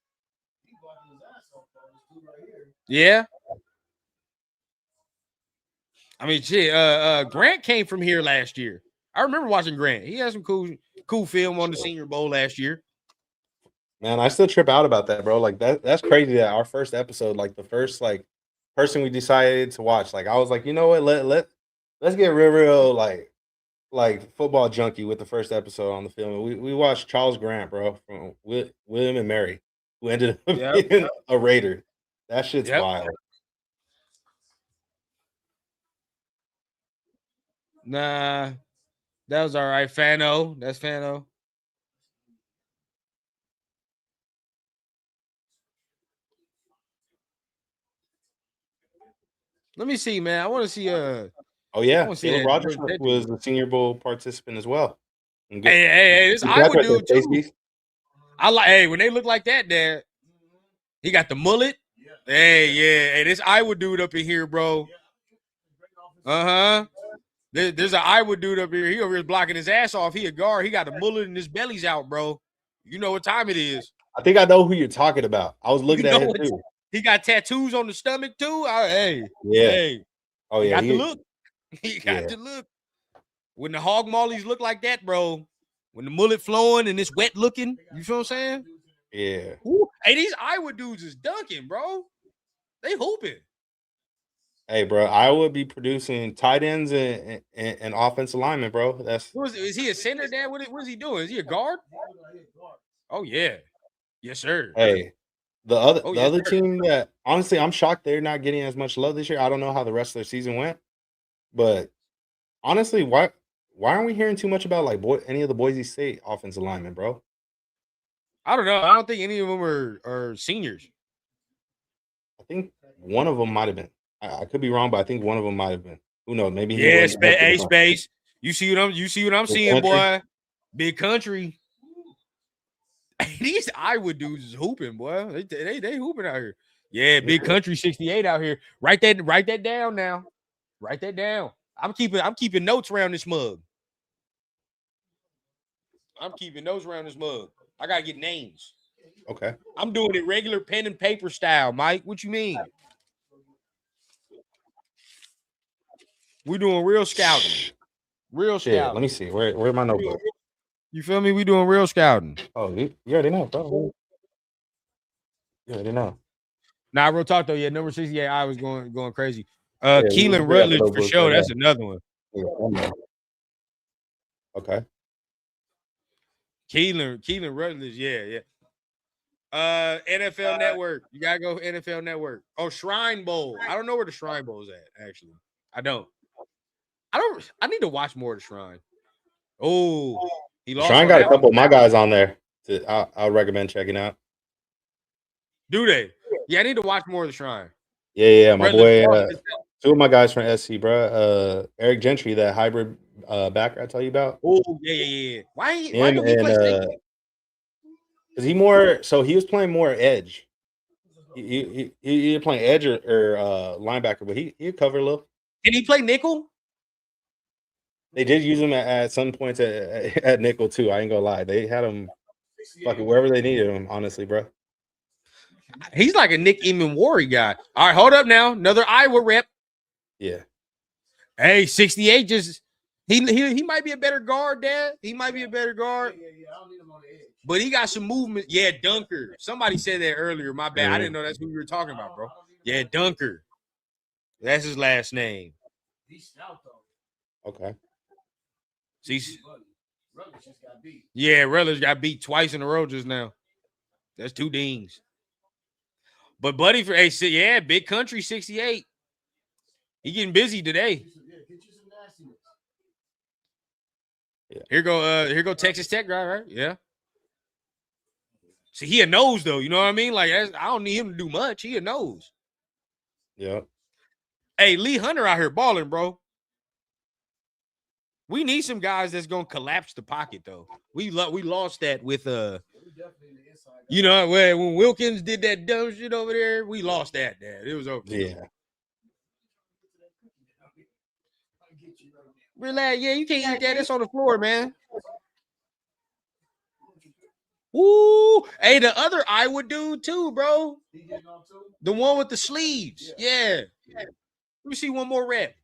Yeah. I mean, shit. Grant came from here last year. I remember watching Grant. He had some cool film on the Senior Bowl last year. Man, I still trip out about that, bro. Like that's crazy that our first episode, like the first like person we decided to watch, like I was like, you know what, let's get real like football junkie with the first episode on the film. We watched Charles Grant, bro, from William and Mary, who ended up being a Raider. That shit's wild. Nah, that was all right. Fano, that's Fano. Let me see, man. I want to see. Oh yeah, Caleb Rogers was the Senior Bowl participant as well. Hey, this Iowa dude too. I like. Hey, when they look like that, Dad, he got the mullet. Hey, this Iowa dude up in here, bro. There's an Iowa dude up here. He over here blocking his ass off. He a guard. He got a mullet and his belly's out, bro. You know what time it is. I think I know who you're talking about. I was looking at him too. He got tattoos on the stomach too. Hey. Oh yeah. Got the look. He got the look. When the hog mollies look like that, bro. When the mullet flowing and it's wet looking, you feel what I'm saying? Yeah. Ooh. Hey, these Iowa dudes is dunking, bro. They hooping. Hey, bro, I would be producing tight ends and offensive linemen, bro. Is he a center, Dad? What is he doing? Is he a guard? Oh yeah, yes, sir. Hey, the other team that honestly I'm shocked they're not getting as much love this year. I don't know how the rest of their season went, but honestly, why aren't we hearing too much about like any of the Boise State offensive linemen, bro? I don't know. I don't think any of them are seniors. I think one of them might have been. I could be wrong, but I think one of them might have been. Who knows? Maybe Space. You see what I'm Big seeing, country. boy? Big country. These Iowa dudes is hooping, boy. They hooping out here. Yeah, big country 68 out here. Write that down now. Write that down. I'm keeping notes around this mug. I'm keeping notes around this mug. I gotta get names. Okay. I'm doing it regular pen and paper style, Mike. What you mean? We're doing real scouting. Real Shit, scouting. let me see. Where's my notebook? You feel me? We doing real scouting. Oh, you already know, bro. You already know. Nah, real talk though. Yeah, number 68, I was going crazy. Yeah, Keelan Rutledge for sure. That's another one. Yeah. Okay. Keelan Rutledge, yeah. NFL Network. You gotta go NFL Network. Oh, Shrine Bowl. I don't know where the Shrine Bowl is at, actually. I need to watch more of the Shrine. Oh, he lost. Shrine got a couple of my guys on there. I'll recommend checking out. Do they? Yeah, I need to watch more of the Shrine. Yeah, my boy. Two of my guys from SC, bro. Eric Gentry, that hybrid backer I tell you about. Oh, yeah. Why do he play safety? Because he was playing more edge. He playing edge or linebacker, but he covered a little. Did he play nickel? They did use him at some points at nickel too. I ain't gonna lie, they had him fucking wherever they needed him. Honestly, bro. He's like a Nick Eamon guy. All right, hold up now. Another Iowa rep. Yeah. Hey, 68 just he might be a better guard, Dad. He might be a better guard. Yeah. I don't need him on the edge. But he got some movement. Yeah, Dunker. Somebody said that earlier. My bad. I didn't know that's who you were talking about, bro. Yeah, Dunker. That's his last name. He's stout though. Okay. Rutledge just got beat. Yeah, Rutledge got beat twice in a row just now. That's 2 dings. But Buddy for big country 68. He getting busy today. Yeah. Here go Texas Tech guy, right? Yeah. See, he a nose though. You know what I mean? Like I don't need him to do much. He a nose. Yeah. Hey, Lee Hunter out here balling, bro. We need some guys that's gonna collapse the pocket though. We lost that with you know, when Wilkins did that dumb shit over there, we lost that. Dad, it was over. Yeah. Relax, yeah, you can't eat that. It's on the floor, man. Ooh, hey, the other Iowa dude too, bro. The one with the sleeves. Yeah. Let me see one more rep.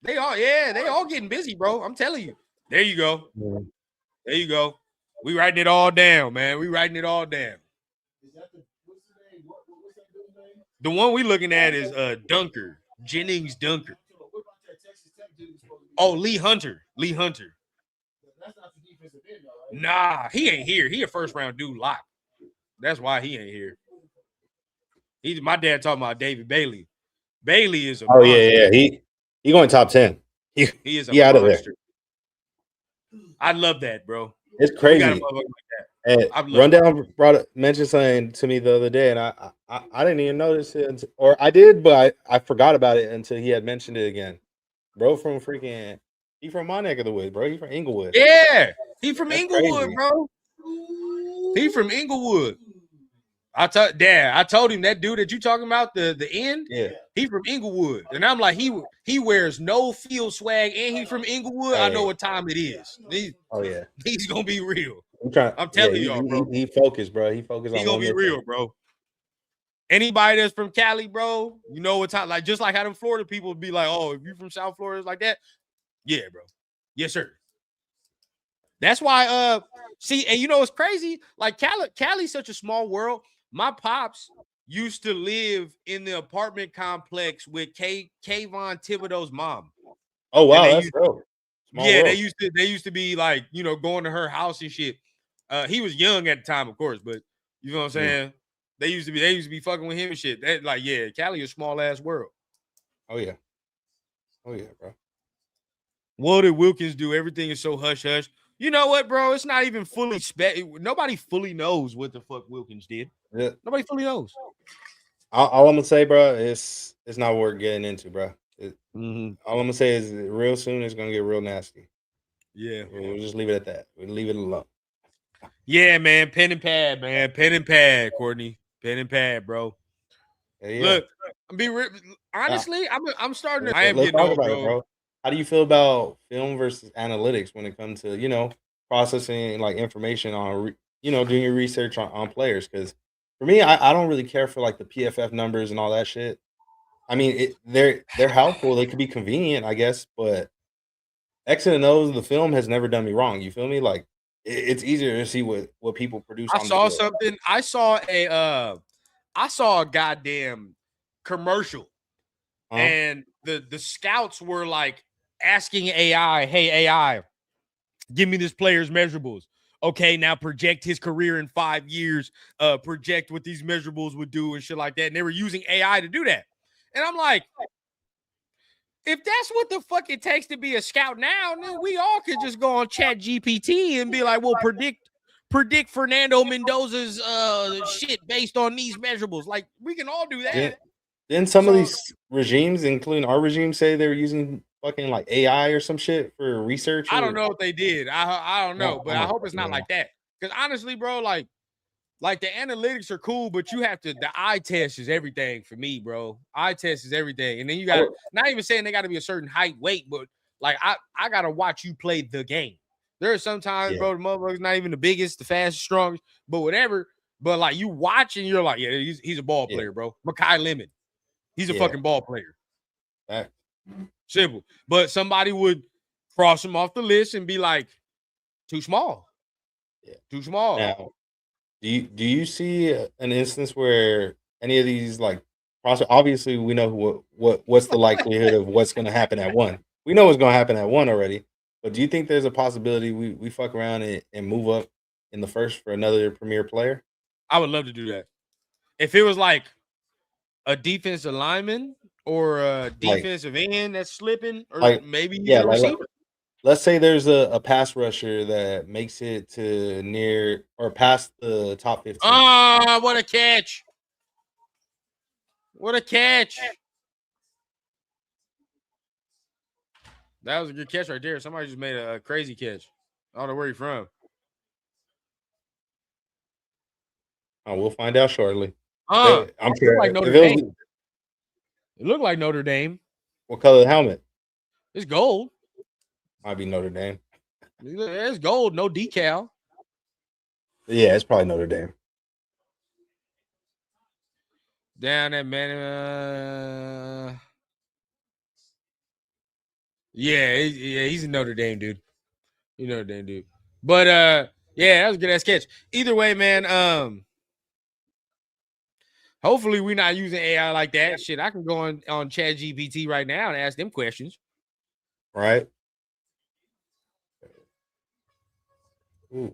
They all getting busy, bro. I'm telling you. There you go. There you go. We writing it all down, man. We writing it all down. The one we looking at is Dunker. Jennings Dunker. Oh, Lee Hunter. Nah, he ain't here. He a first round dude locked. That's why he ain't here. My dad talking about David Bailey. Bailey is a monster. Yeah. He going top 10. He is a out monster. Of there. I love that, bro. It's crazy. Like that. Rundown mentioned something to me the other day, and I didn't even notice it, or I did, but I forgot about it until he had mentioned it again. Bro, he from my neck of the woods, bro. He from Inglewood. Yeah, he from Inglewood, bro. He from Inglewood. I told him that dude that you talking about, the end. Yeah, he from Inglewood, and I'm like, he wears no field swag, and he from Inglewood. Hey. I know what time it is. He's gonna be real. I'm telling y'all, bro. He focused, bro. He focused. He gonna be real, bro. Anybody that's from Cali, bro, you know what time? Like just like how them Florida people would be like, oh, if you from South Florida, it's like that. Yeah, bro. Yes, sir. That's why. See, and you know it's crazy. Like Cali's such a small world. My pops used to live in the apartment complex with Kayvon Thibodeau's mom. Oh wow, that's dope. Yeah, world. They used to be like, you know, going to her house and shit. He was young at the time, of course, but you know what I'm saying? They used to be fucking with him and shit. That like, yeah, Cali is a small ass world. Oh yeah, bro. What did Wilkins do? Everything is so hush hush. You know what, bro? It's not even fully nobody fully knows what the fuck Wilkins did. Yeah. Nobody fully knows. All I'm gonna say, bro, it's not worth getting into, bro. All I'm gonna say is real soon it's gonna get real nasty. Yeah. We'll just leave it at that. We'll leave it alone. Yeah, man. Pen and pad, man. Pen and pad, Courtney. Pen and pad, bro. Yeah. Look, honestly, I'm starting to. I am Let's getting talk old, about it, bro. How do you feel about film versus analytics when it comes to processing like information on doing your research on players? Because for me, I don't really care for like the PFF numbers and all that shit. I mean, they're helpful. They could be convenient, I guess, but X and O's the film has never done me wrong. You feel me? Like it's easier to see what people produce. I on saw the field. something. I saw a goddamn commercial, and the scouts were like asking AI, "Hey AI, give me this player's measurables." Okay, now project his career in 5 years. Project what these measurables would do and shit like that. And they were using AI to do that. And I'm like, if that's what the fuck it takes to be a scout now, then we all could just go on Chat GPT and be like, well, predict Fernando Mendoza's shit based on these measurables. Like, we can all do that. Didn't some of these regimes, including our regime, say they were using fucking like AI or some shit for research? I don't know if they did. I don't know, but I hope it's not like that. Because honestly, bro, like the analytics are cool, but you have to. The eye test is everything for me, bro. Eye test is everything, and then you got not even saying they got to be a certain height, weight, but like I gotta watch you play the game. There are sometimes, bro, the motherfucker's not even the biggest, the fastest, strongest, but whatever. But like you watch and you're like, yeah, he's a ball player, bro. Makai Lemon, he's a fucking ball player. Simple. But somebody would cross him off the list and be like, too small. Yeah. Too small. Now, do you see an instance where any of these like obviously we know what's the likelihood of what's going to happen at one? We know what's going to happen at one already. But do you think there's a possibility we fuck around and move up in the first for another premier player? I would love to do that. If it was like a defensive lineman or a defensive end that's slipping, or maybe even a receiver. Let's say there's a pass rusher that makes it to near or past the top 15. Ah, what a catch. What a catch. That was a good catch right there. Somebody just made a crazy catch. I don't know where you're from. Oh, we'll find out shortly. I'm sure. Like Notre Dame. It looked like Notre Dame. What color the helmet? It's gold. Might be Notre Dame. It's gold, no decal. Yeah, it's probably Notre Dame. Down at man. Yeah, he's a Notre Dame dude. You Notre Dame dude. But yeah, that was a good ass catch. Either way, man. Hopefully we're not using AI like that. Shit, I can go on Chat GPT right now and ask them questions. Right. Ooh.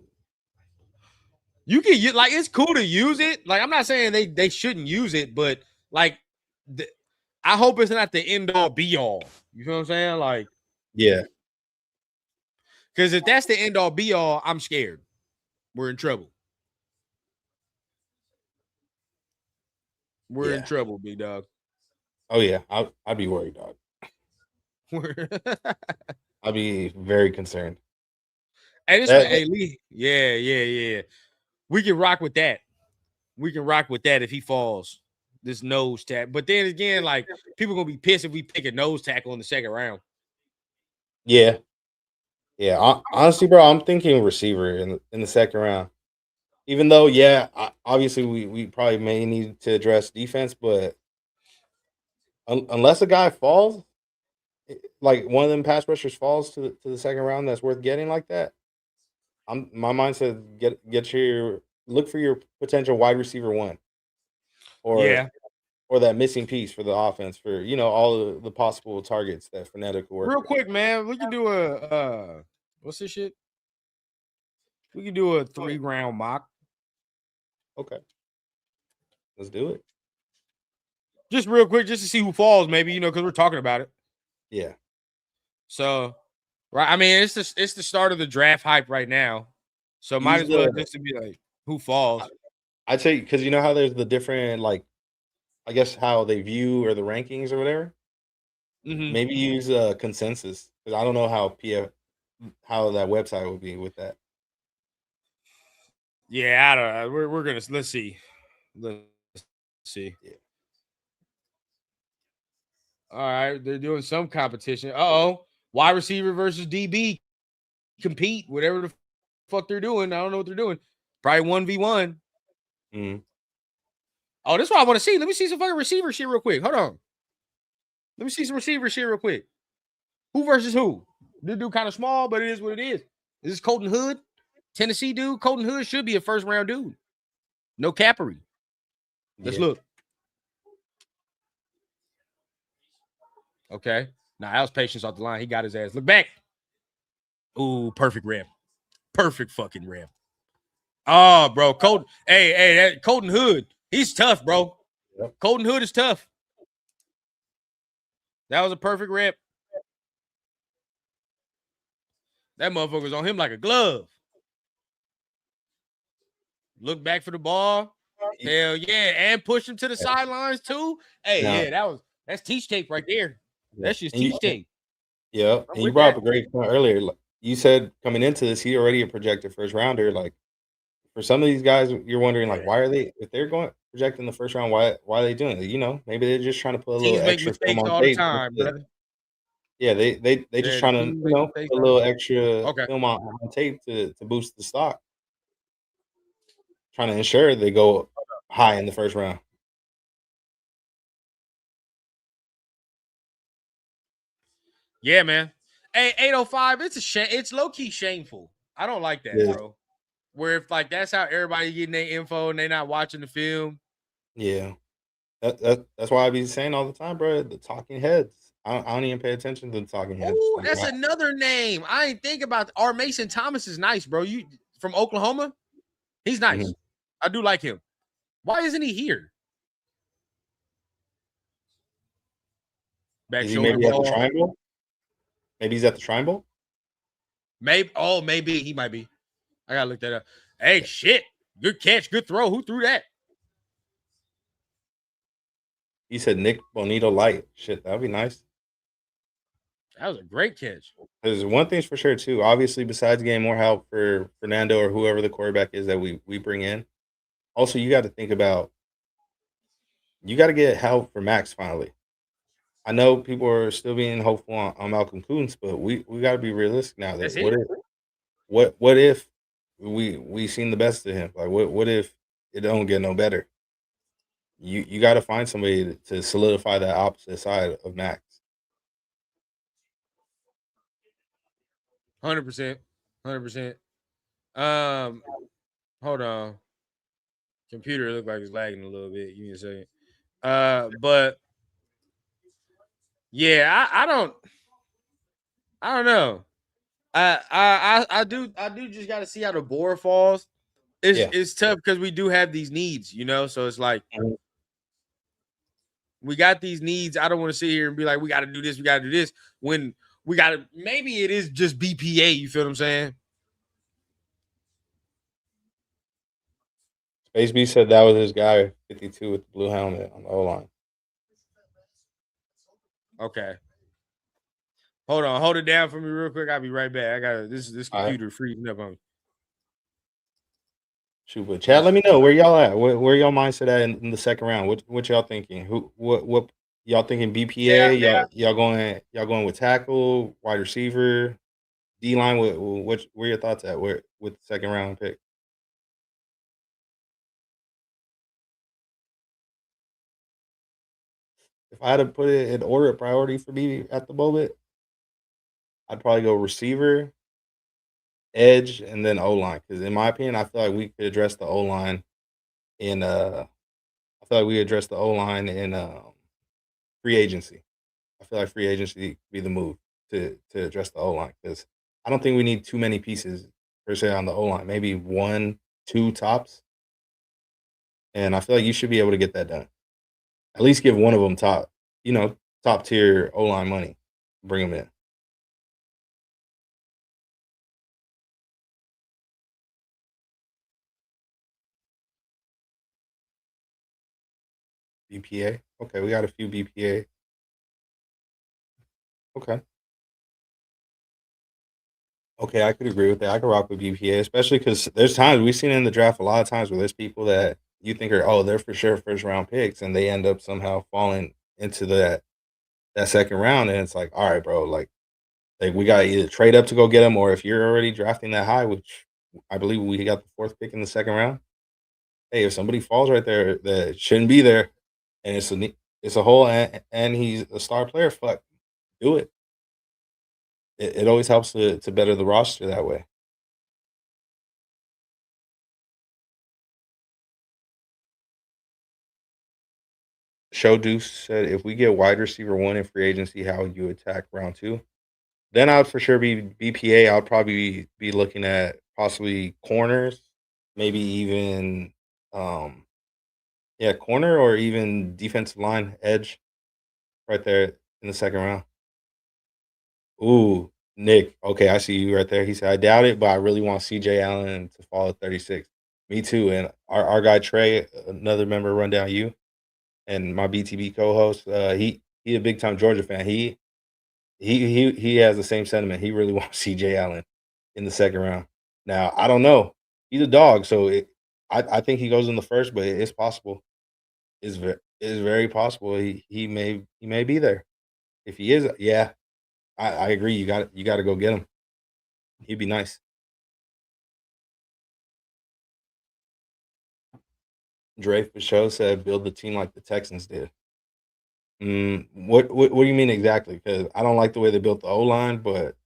You can like it's cool to use it. Like I'm not saying they shouldn't use it, but like I hope it's not the end all be all. You feel what I'm saying? Like yeah. Because if that's the end all be all, I'm scared. We're in trouble. We're in trouble, big dog. Oh yeah, I'd be worried, dog. I'd be very concerned. Hey, Lee. Yeah. We can rock with that. We can rock with that if he falls. This nose tackle. But then again, like people gonna be pissed if we pick a nose tackle in the second round. Yeah. Honestly, bro, I'm thinking receiver in the second round. Even though, obviously we probably may need to address defense, but unless a guy falls, like one of them pass rushers falls to the second round, that's worth getting like that. My mind says look for your potential wide receiver one, or that missing piece for the offense for all of the possible targets that Fournette could work. Real quick, man, we can do a what's this shit? We can do a 3-round mock. Okay, let's do it. Just real quick, just to see who falls, maybe because we're talking about it. Yeah. So, right, I mean, it's the start of the draft hype right now, so might as well just to be like who falls. I'd say because you know how there's the different I guess how they view or the rankings or whatever. maybe use consensus, because I don't know how that website would be with that. Yeah, I don't know. We're gonna let's see. Let's see. Yeah. All right, they're doing some competition. Oh, wide receiver versus DB compete, whatever the fuck they're doing. I don't know what they're doing. Probably 1v1. Oh, this is what I want to see. Let me see some fucking receiver shit real quick. Hold on. Let me see some receiver shit real quick. Who versus who? This dude kind of small, but it is what it is. This is Colton Hood, Tennessee dude. Colton Hood should be a first round dude. No capery. Let's look. Okay. Now, Al's patience off the line. He got his ass. Look back. Ooh, perfect ramp. Perfect fucking ramp. Oh, bro. Colton. Hey, that Colton Hood. He's tough, bro. Yep. Colton Hood is tough. That was a perfect ramp. That motherfucker was on him like a glove. Look back for the ball. Hell yeah. And push him to the sidelines too. Hey, yeah, that's teach tape right there. Yeah. That's just teach tape. Yeah. And you brought up a great point earlier. You said coming into this, he already a projected first rounder. Like, for some of these guys, you're wondering, like, why are they, if they're going projecting the first round, why are they doing it? You know, maybe they're just trying to put a little extra film on all tape. The time, brother. Yeah, they just trying to, put a little extra film on tape to boost the stock. Trying to ensure they go high in the first round. Yeah, man. Hey, 805, it's a shame. It's low-key shameful. I don't like that, bro. Where if like that's how everybody getting their info and they not watching the film. Yeah. That's why I be saying all the time, bro. The talking heads. I don't even pay attention to the talking heads. Oh, that's another name. I ain't think about R. Mason Thomas is nice, bro. You from Oklahoma? He's nice. Mm-hmm. I do like him. Why isn't he here? Is he maybe at the triangle? Maybe he's at the triangle? Maybe he might be. I gotta look that up. Hey, shit. Good catch, good throw. Who threw that? He said Nick Bonito Light. Shit, that'd be nice. That was a great catch. Because one thing's for sure too. Obviously, besides getting more help for Fernando or whoever the quarterback is that we bring in, also you got to think about, you got to get help for Max finally. I know people are still being hopeful on Malcolm Kuntz, but we got to be realistic now. That what if we seen the best of him? Like what if it don't get no better? You got to find somebody to solidify that opposite side of Max. 100%. Hold on. Computer look like it's lagging a little bit. Give me a second. But yeah, I don't know. I do just got to see how the board falls. It's tough because we do have these needs, you know. So it's like we got these needs. I don't want to sit here and be like, we got to do this, we got to do this. When we got to, maybe it is just BPA. You feel what I'm saying? Space B said that was his guy, 52 with the blue helmet on the O-line. Okay. Hold on, hold it down for me real quick. I'll be right back. I got this computer freezing up on me. Shoot, but Chad, let me know where y'all at. Where y'all mindset at in the second round? What y'all thinking? What y'all thinking? BPA? Yeah. Y'all going with tackle, wide receiver, D line? Where your thoughts at? With the second round pick? If I had to put it in order of priority for me at the moment, I'd probably go receiver, edge, and then O line. Because in my opinion, I feel like we could address the O line in free agency. I feel like free agency would be the move to address the O line, because I don't think we need too many pieces per se on the O line. Maybe 1, 2 tops, and I feel like you should be able to get that done. At least give one of them top tier O line money. Bring them in. BPA. Okay, we got a few BPA. Okay. Okay, I could agree with that. I could rock with BPA, especially because there's times we've seen in the draft a lot of times where there's people that you think are, oh, they're for sure first round picks, and they end up somehow falling into that second round, and it's like, all right, bro, like we got to either trade up to go get them, or if you're already drafting that high, which I believe we got the fourth pick in the second round. Hey, if somebody falls right there that shouldn't be there, and it's a hole, and he's a star player, fuck, do it. It always helps to better the roster that way. Show Deuce said, if we get wide receiver one in free agency, how would you attack round two? Then I would for sure be BPA. I would probably be looking at possibly corners, maybe even yeah, corner or even defensive line edge right there in the second round. Ooh, Nick. Okay, I see you right there. He said, I doubt it, but I really want CJ Allen to fall at 36. Me too. And our guy Trey, another member of Rundown U, and my BTB co-host, he a big time Georgia fan. He has the same sentiment. He really wants CJ Allen in the second round. Now, I don't know. He's a dog, so I think he goes in the first, but it's possible. It's very possible he may be there. If he is, yeah, I agree. You got to go get him. He'd be nice. Dre for show said build the team like the Texans did. What do you mean exactly? Because I don't like the way they built the O line, but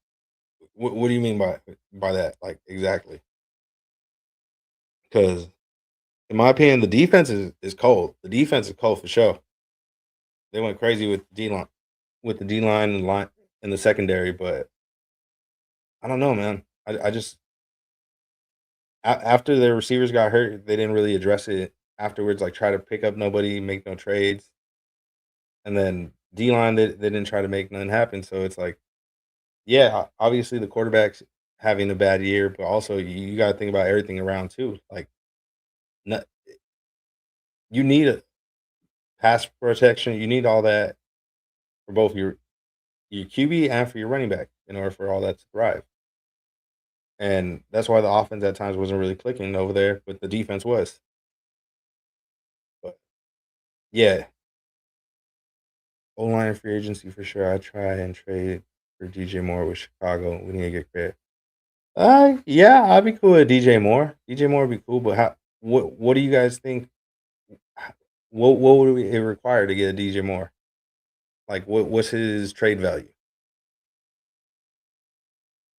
what do you mean by that? Like exactly? Because in my opinion, the defense is cold. The defense is cold for sure. They went crazy with the D line and line in the secondary, but I don't know, man. I just after the receivers got hurt, they didn't really address it afterwards. Like try to pick up nobody, make no trades, and then D line they didn't try to make none happen. So it's like, yeah, obviously the quarterback's having a bad year, but also you got to think about everything around too. Like, no, you need a pass protection. You need all that for both your QB and for your running back in order for all that to thrive. And that's why the offense at times wasn't really clicking over there, but the defense was. But yeah, O line free agency for sure. I try and trade for DJ Moore with Chicago. We need to get credit. Yeah, I'd be cool with DJ Moore. DJ Moore would be cool, but how? What do you guys think? What would it require to get a DJ Moore? Like, what's his trade value?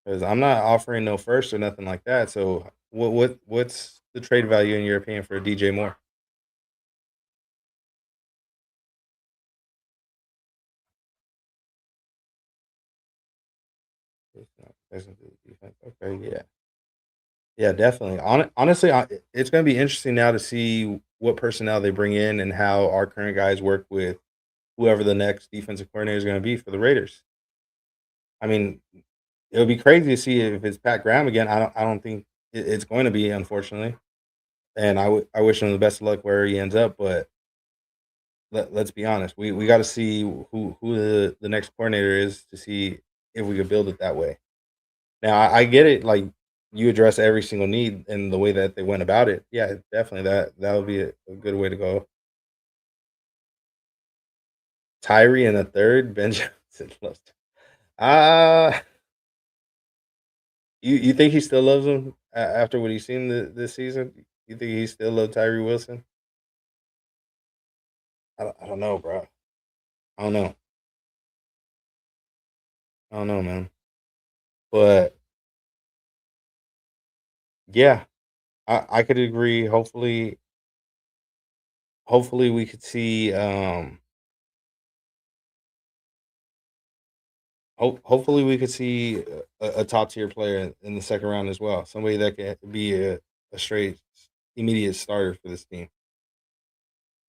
Because I'm not offering no first or nothing like that. So what's the trade value in your opinion for DJ Moore? It's not present to the defense. Okay, yeah, yeah, definitely. Honestly, it's going to be interesting now to see what personnel they bring in and how our current guys work with whoever the next defensive coordinator is going to be for the Raiders. I mean, it would be crazy to see if it's Pat Graham again. I don't think it's going to be, unfortunately. And I wish him the best of luck where he ends up. But let's be honest, we got to see who the next coordinator is to see if we could build it that way. Now I get it, like you address every single need in the way that they went about it. Yeah, definitely that would be a good way to go. Tyree in the third, Ben Johnson loves. Ah, you think he still loves him after what he's seen this season? You think he still loves Tyree Wilson? I don't know, bro. I don't know. I don't know, man. But yeah, I could agree. Hopefully we could see hopefully we could see a top tier player in the second round as well. Somebody that can be a straight immediate starter for this team.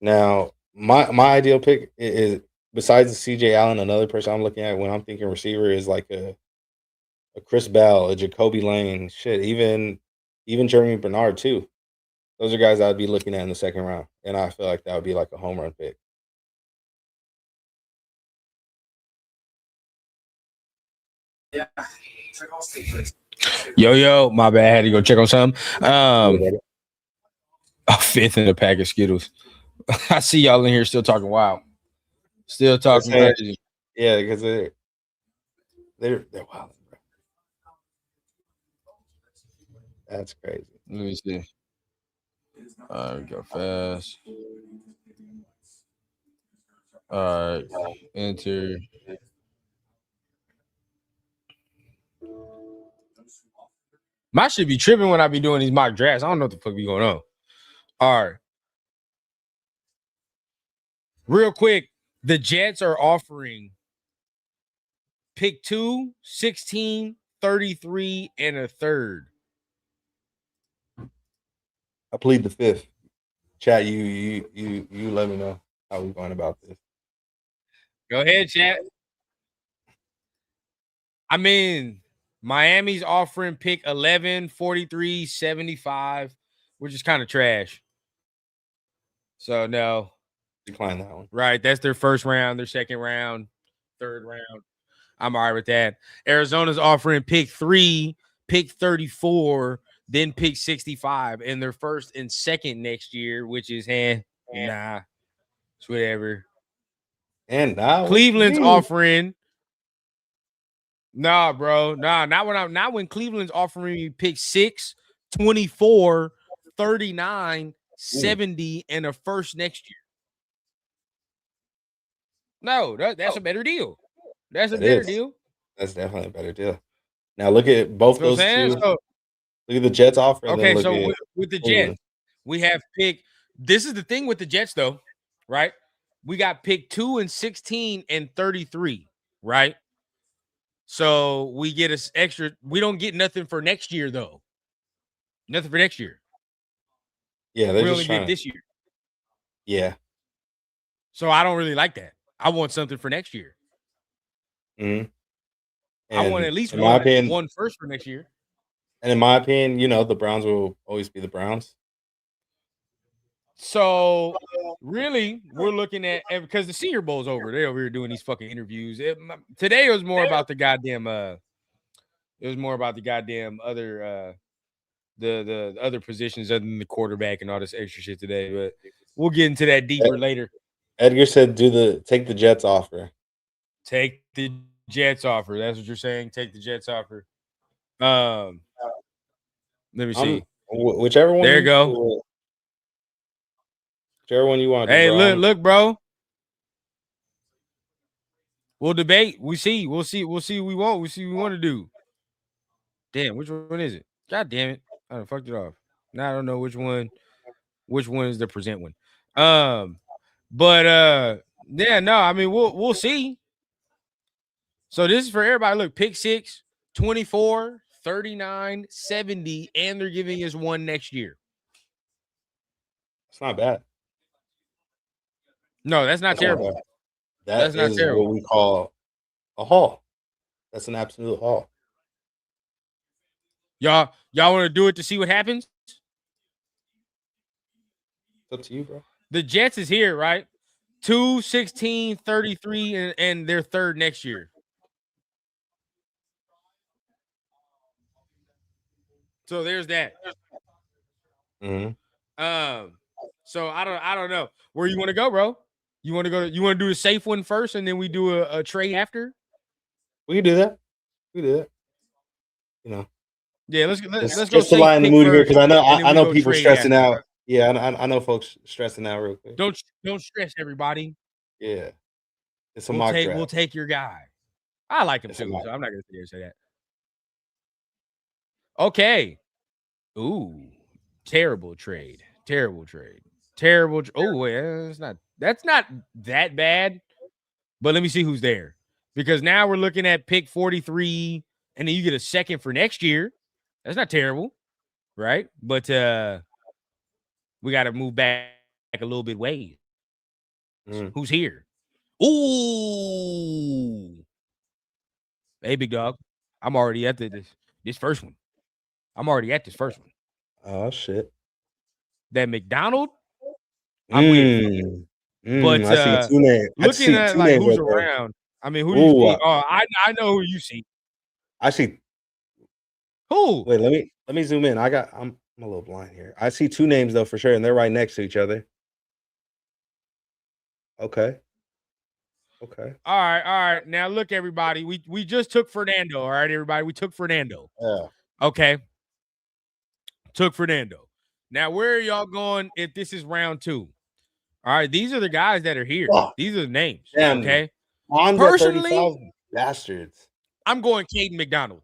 Now, my ideal pick is besides the CJ Allen, another person I'm looking at when I'm thinking receiver is like a Chris Bell, a Jacoby Lane, shit, even Jeremy Bernard too. Those are guys I'd be looking at in the second round, and I feel like that would be like a home run pick. Yeah. Yo, my bad. I had to go check on something. Fifth in a pack of Skittles. I see y'all in here still talking wild. Still talking crazy. Yeah, because they're wild. That's crazy. Let me see. All right, go fast. All right, enter. My shit be tripping when I be doing these mock drafts. I don't know what the fuck be going on. All right. Real quick, the Jets are offering pick 2, 16, 33, and a third. I plead the fifth. Chat, you let me know how we going about this. Go ahead, chat. I mean, Miami's offering pick 11, 43, 75, which is kind of trash. So no. Decline that one. Right. That's their first round, their second round, third round. I'm all right with that. Arizona's offering pick 3, pick 34, then pick 65, and their first and second next year, which is nah. It's whatever. And now Cleveland's offering. Nah, bro. Nah, not when Cleveland's offering me pick 6, 24, 39, 70, and a first next year. No, that's a better deal. That's a better deal. That's definitely a better deal. Now look at both those two. So, look at the Jets offer. Okay, so with the Jets, we have pick. This is the thing with the Jets, though, right? We got pick 2 and 16 and 33, right? So we get us extra. We don't get nothing for next year, though. Nothing for next year. Yeah, we only get this year. Yeah. So I don't really like that. I want something for next year. Mm-hmm. I want at least one first for next year. And in my opinion, the Browns will always be the Browns. So really, we're looking at, because the Senior Bowl's over. They're over here doing these fucking interviews. Today it was more about the goddamn. It was more about the goddamn other the other positions other than the quarterback and all this extra shit today. But we'll get into that deeper later. Edgar said, take the Jets offer. Take the Jets offer. That's what you're saying. Take the Jets offer. Let me see. Whichever one. There you go. Whichever one you want. Hey, look, bro. We'll debate. We'll see. We see what we want to do. Damn, which one is it? God damn it. I fucked it off. Now I don't know which one is the present one. But yeah, no, I mean we'll see. So this is for everybody. Look, pick 6, 24, 39, 70, and they're giving us one next year. It's not bad. No, that's not terrible. That's not terrible. What we call a haul. That's an absolute haul. Y'all want to do it to see what happens? It's up to you, bro. The Jets is here, right? 2, 16, 33, and their third next year. So there's that. Mm-hmm. So I don't know where you want to go, bro. You want to go? You want to do a safe one first, and then we do a trade after? We can do that. Yeah, let's go. Just to lighten the mood here, because I know people stressing out. Yeah, I know folks stressing out real quick. Don't stress, everybody. Yeah, it's a mock draft. We'll take your guy. I like him too, so I'm not gonna say that. Okay. Ooh, terrible trade. Oh, yeah, that's not that bad. But let me see who's there, because now we're looking at pick 43, and then you get a second for next year. That's not terrible, right? But we got to move back a little bit ways. Who's here? Ooh, hey, big dog. I'm already at this first one. Oh shit! That McDonald, I'm with. But I see two names. Looking at like who's around. I mean, who do you see? Oh, I know who you see. I see. Who? Wait, let me zoom in. I'm a little blind here. I see 2 names though for sure, and they're right next to each other. Okay. Okay. All right. Now look, everybody. We just took Fernando. All right, everybody. We took Fernando. Yeah. Okay. Took Fernando. Now, where are y'all going if this is round 2? All right, these are the guys that are here. Oh, these are the names. damn. Okay. Honda 35 bastards. I'm going Caden McDonald.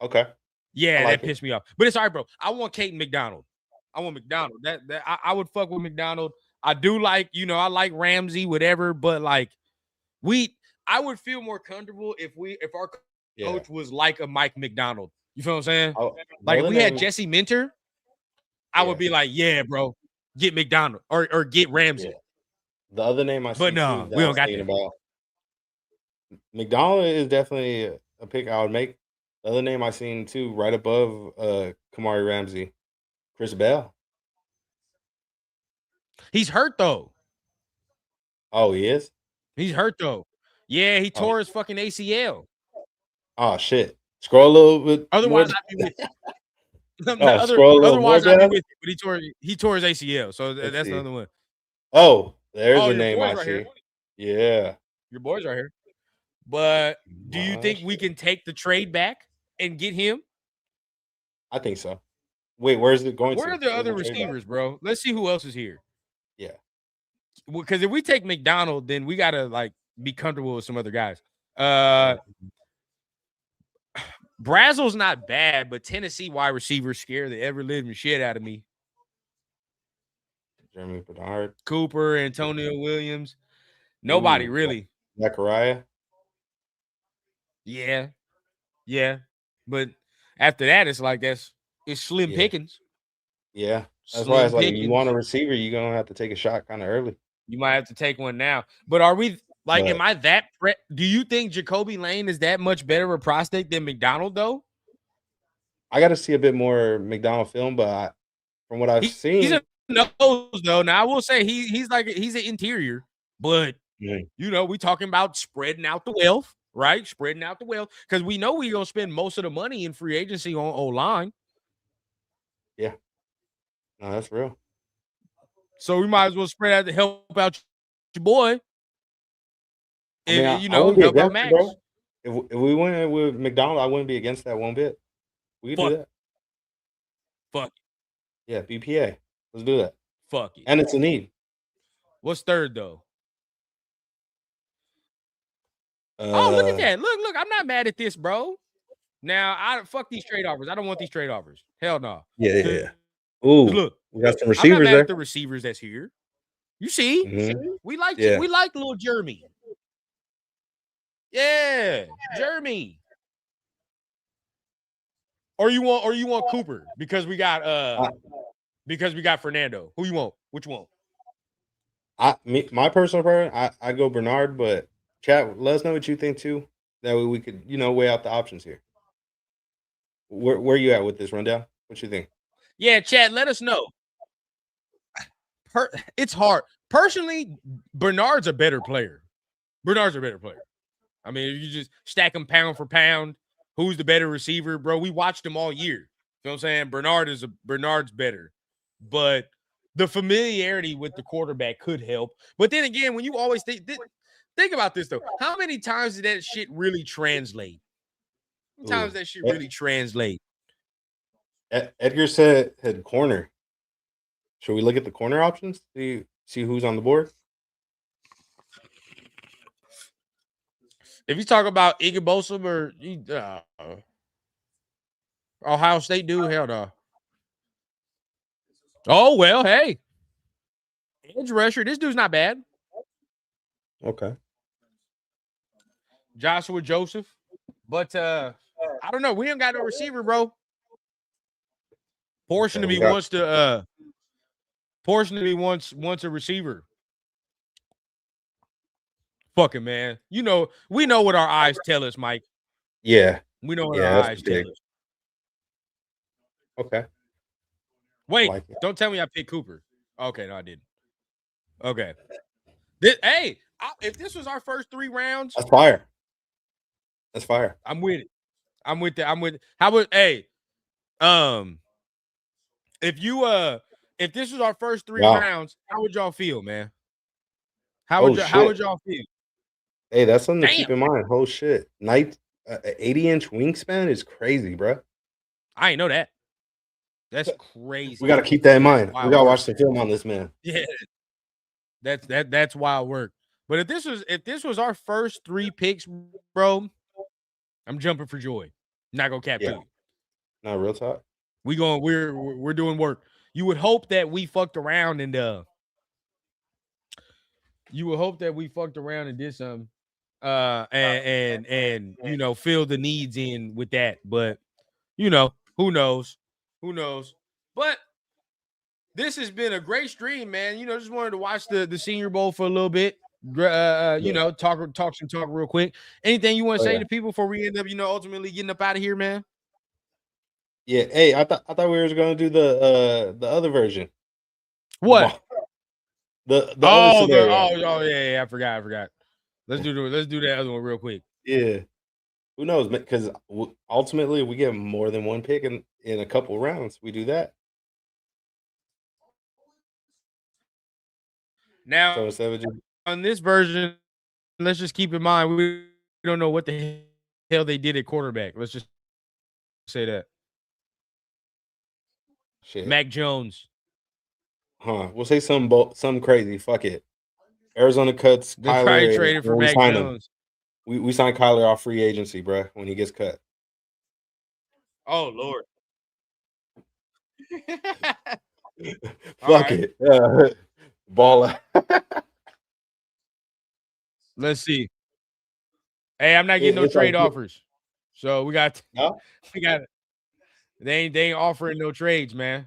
Okay. Yeah, that pissed me off. But it's all right, bro. I want Caden McDonald. I want McDonald. I would fuck with McDonald. I do like, I like Ramsey, whatever, but like I would feel more comfortable if our coach was like a Mike McDonald. You feel what I'm saying? Like if we had Jesse Minter, I would be like, yeah, bro, get McDonald or get Ramsey. Yeah. The other name I see, but no, we don't got that. About McDonald is definitely a pick I would make. The other name I seen too, right above Kamari Ramsey, Chris Bell. He's hurt though. Oh, he is? He's hurt though. Yeah, he tore his fucking ACL. Oh shit! Scroll a little bit. Otherwise, I'd be with you. Otherwise, I'd be with you. But he tore his ACL, so that's another one. Oh, there's a name I right see. Here. Yeah, your boy's right here. But do you think we can take the trade back and get him? I think so. Wait, where's it going? Where are the other receivers, bro? Let's see who else is here. Yeah, because if we take McDonald, then we gotta like be comfortable with some other guys. Brazel's not bad, but Tennessee wide receivers scare the ever living shit out of me. Jeremy Bernard, Cooper, Antonio Williams. Nobody really. Zachariah. Yeah. But after that, it's like it's slim pickings. Yeah. That's why it's like if you want a receiver, you're gonna have to take a shot kind of early. You might have to take one now. But are we like, am I that do you think Jacoby Lane is that much better of a prospect than McDonald, though? I gotta see a bit more McDonald film, but from what I've seen, he's a nose though. Now I will say he's an interior, but we talking about spreading out the wealth, right? Spreading out the wealth because we know we're gonna spend most of the money in free agency on O-line. Yeah, no, that's real. So we might as well spread out to help out your boy. Help out Max. Bro. If we went with McDonald, I wouldn't be against that one bit. We can do that. Fuck it. Yeah, BPA. Let's do that. Fuck it. And it's a need. What's third though? Look at that. Look, I'm not mad at this, bro. Now, I fuck these trade offers. I don't want these trade offers. Hell no. Yeah. Ooh, look, we got some receivers I'm not mad there. At the receivers that's here. You see? We like little Jeremy. Yeah, Jeremy. Or you want Cooper because we got Fernando. Who you want? Which one? My personal preference, I go Bernard, but chat, let us know what you think too. That way we could, weigh out the options here. Where you at with this rundown? What you think? Yeah, chat, let us know. It's hard. Personally, Bernard's a better player. I mean, if you just stack them pound for pound, who's the better receiver, bro? We watched him all year. You know what I'm saying? Bernard's better. But the familiarity with the quarterback could help. But then again, when you always think about this, though. How many times did that shit really translate? How many times did that shit really translate? Edgar said corner. Should we look at the corner options? See who's on the board? If you talk about Igbosom or Ohio State dude, hell no. Oh, well, hey. Edge rusher. This dude's not bad. Okay. Joshua Joseph. But I don't know. We ain't got no receiver, bro. Portion to me wants a receiver. Fuck it, man. We know what our eyes tell us, Mike. Yeah. We know what our eyes tell us. Okay. Wait, don't tell me I picked Cooper. Okay, no, I didn't. Okay. If this was our first 3 rounds, that's fire. I'm with it. I'm with that. How would if this was our first 3 rounds, how would y'all feel, man? How would y'all feel? Hey, that's something to Damn. keep in mind. Oh shit. 80-inch wingspan is crazy, bro. I ain't know that. That's crazy. We gotta keep that in mind. We gotta watch the film on this man. Yeah. That's wild work. But if this was our first 3 picks, bro, I'm jumping for joy. Not gonna cap to you. No, real talk. We're doing work. You would hope that we fucked around and did something. And you know, fill the needs in with that. But you know, who knows? But this has been a great stream, man. You know, just wanted to watch the Senior Bowl for a little bit. You know, talk real quick. Anything you want to say to people before we end up, you know, ultimately getting up out of here, man? Yeah. Hey, I thought we were gonna do the other version. What? The other scenario. Yeah, I forgot. Let's do that other one real quick. Yeah. Who knows? Because ultimately, we get more than one pick in a couple rounds. We do that. Now, so instead of on this version, let's just keep in mind we don't know what the hell they did at quarterback. Let's just say that. Shit. Mac Jones. We'll say something crazy. Fuck it. Arizona cuts Kyler. Traded for Mac Jones. We signed Kyler off free agency, bro, when he gets cut. Oh, Lord. Fuck it. Ball out. Let's see. Hey, I'm not getting no trade offers. So we got it. They ain't offering no trades, man.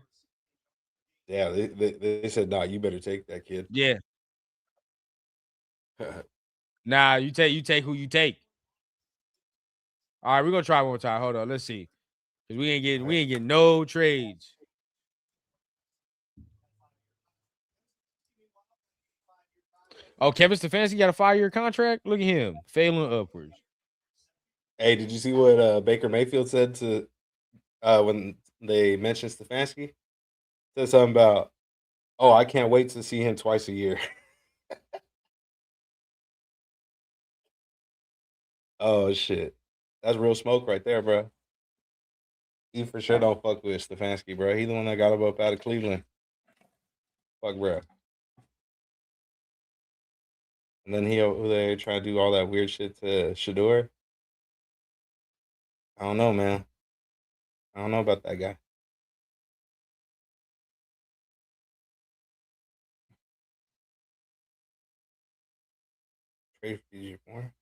Yeah, they said, nah, you better take that kid. Yeah. Nah, you take who you take. All right, we're gonna try one more time. Hold on, let's see. Because we ain't getting no trades. Oh, Kevin Stefanski got a 5-year contract. Look at him, failing upwards. Hey, did you see what Baker Mayfield said to when they mentioned Stefanski? Said something about, oh, I can't wait to see him twice a year. Oh shit, that's real smoke right there, bro. He for sure don't fuck with Stefanski, bro. He the one that got him up out of Cleveland. Fuck, bro. And then he over there trying to do all that weird shit to Shador. I don't know, man. I don't know about that guy. Trade for DJ Moore.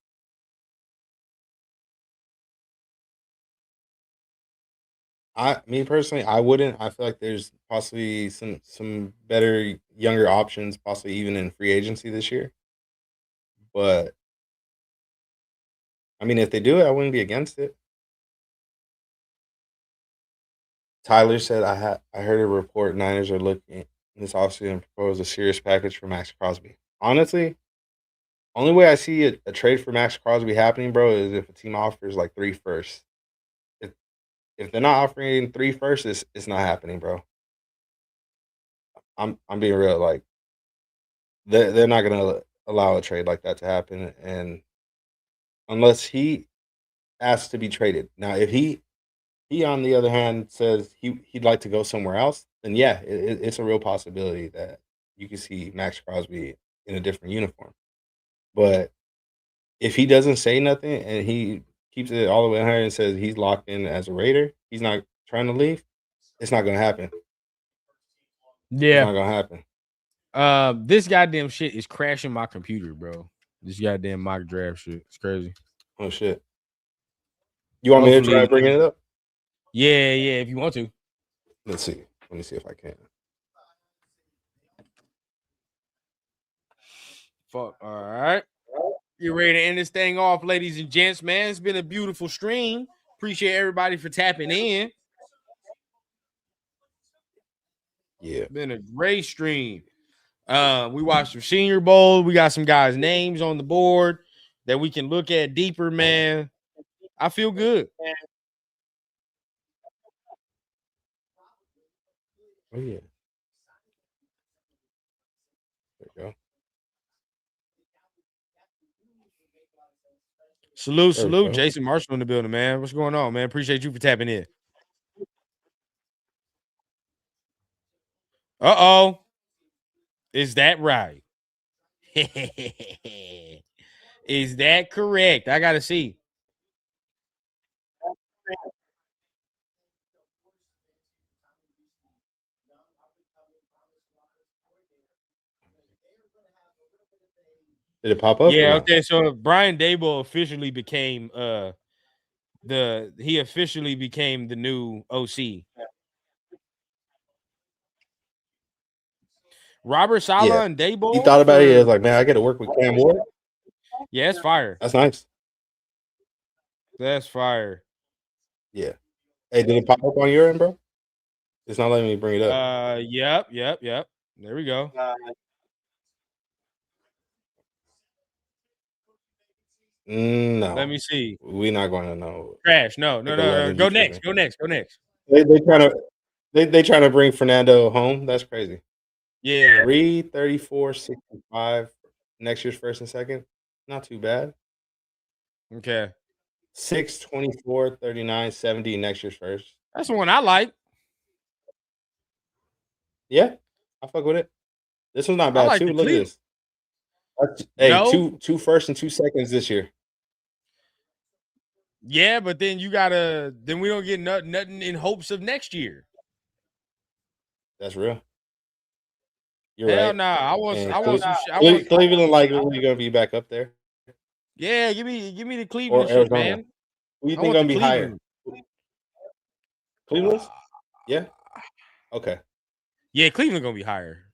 Me personally, I wouldn't. I feel like there's possibly some better younger options, possibly even in free agency this year. But I mean, if they do it, I wouldn't be against it. Tyler said, I heard a report Niners are looking this offseason and propose a serious package for Max Crosby. Honestly, only way I see a trade for Max Crosby happening, bro, is if a team offers like 3 firsts. If they're not offering 3 firsts, it's not happening, bro. I'm being real. Like they're not gonna allow a trade like that to happen, and unless he asks to be traded. Now, if he on the other hand says he'd like to go somewhere else, then yeah, it's a real possibility that you can see Max Crosby in a different uniform. But if he doesn't say nothing and he keeps it all the way 100 and says he's locked in as a Raider, he's not trying to leave, it's not going to happen. Yeah. It's not going to happen. This goddamn shit is crashing my computer, bro. This goddamn mock draft shit. It's crazy. Oh, shit. You want me to try bringing it up? Yeah, if you want to. Let's see. Let me see if I can. Fuck. All right. You ready to end this thing off, ladies and gents, man? It's been a beautiful stream. Appreciate everybody for tapping in. Yeah. Been a great stream. We watched the Senior Bowl. We got some guys' names on the board that we can look at deeper, man. I feel good. Oh yeah. There you go. Salute, Jason Marshall in the building, man. What's going on, man? Appreciate you for tapping in. Is that right? Is that correct? I gotta see. Did it pop up? Yeah, okay. So Brian Dable officially became he officially became the new OC. Robert Saleh and Dable. He thought about it. He was like, man, I got to work with Cam Ward. Yeah, it's fire. That's nice. That's fire. Yeah. Hey, did it pop up on your end, bro? It's not letting me bring it up. Yep. There we go. No. Let me see. We're not going to know. Crash. No. Go next. Go next. They trying to bring Fernando home. That's crazy. Yeah. 334.65 next year's first and second. Not too bad. Okay. 624.39.70 next year's first. That's the one I like. Yeah, I fuck with it. This one's not bad like too. Look at this. Two first and 2 seconds this year. Yeah, but then we don't get nothing in hopes of next year. That's real. You're Hell right. Nah. I want Cleveland likely gonna be back up there. Yeah, give me the Cleveland shit, man. Who do you think gonna be higher? Cleveland? Yeah. Okay. Yeah, Cleveland gonna be higher.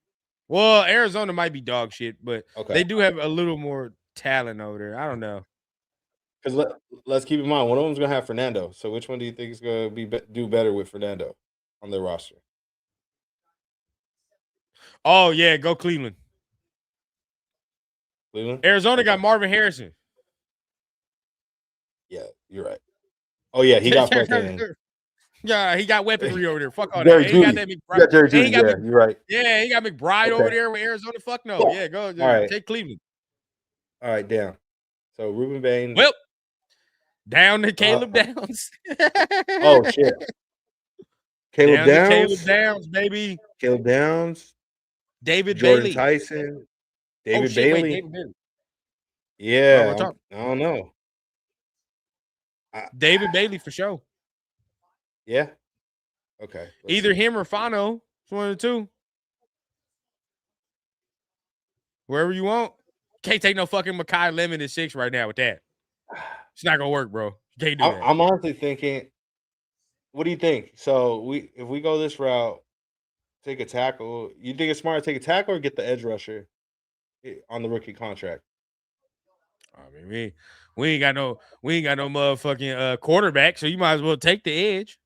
Well, Arizona might be dog shit, but they do have a little more talent over there. I don't know. Because let's keep in mind, one of them's gonna have Fernando. So which one do you think is gonna do better with Fernando on their roster? Oh yeah, go Cleveland. Cleveland. Arizona got Marvin Harrison. Yeah, you're right. Oh yeah, he got fucking. Yeah, he got weaponry over there. Fuck all that. He got that McBride. You're right. Yeah, he got McBride over there with Arizona. Fuck no. Yeah, go. Right. Take Cleveland. All right, down. So Ruben Bain. Well, down to Caleb Downs. Oh shit. Caleb Downs. Caleb Downs, baby. Caleb Downs. David Jordan Bailey. Tyson. David Bailey. Wait, David Bailey. Yeah, I don't know. David Bailey for sure. Yeah. Okay. Either him or Fano. It's one of the two. Wherever you want. Can't take no fucking Mekhi Lemon at 6 right now with that. It's not gonna work, bro. You can't do that. I'm honestly thinking. What do you think? So if we go this route, take a tackle. You think it's smart to take a tackle or get the edge rusher on the rookie contract? I mean, we ain't got no motherfucking quarterback, so you might as well take the edge.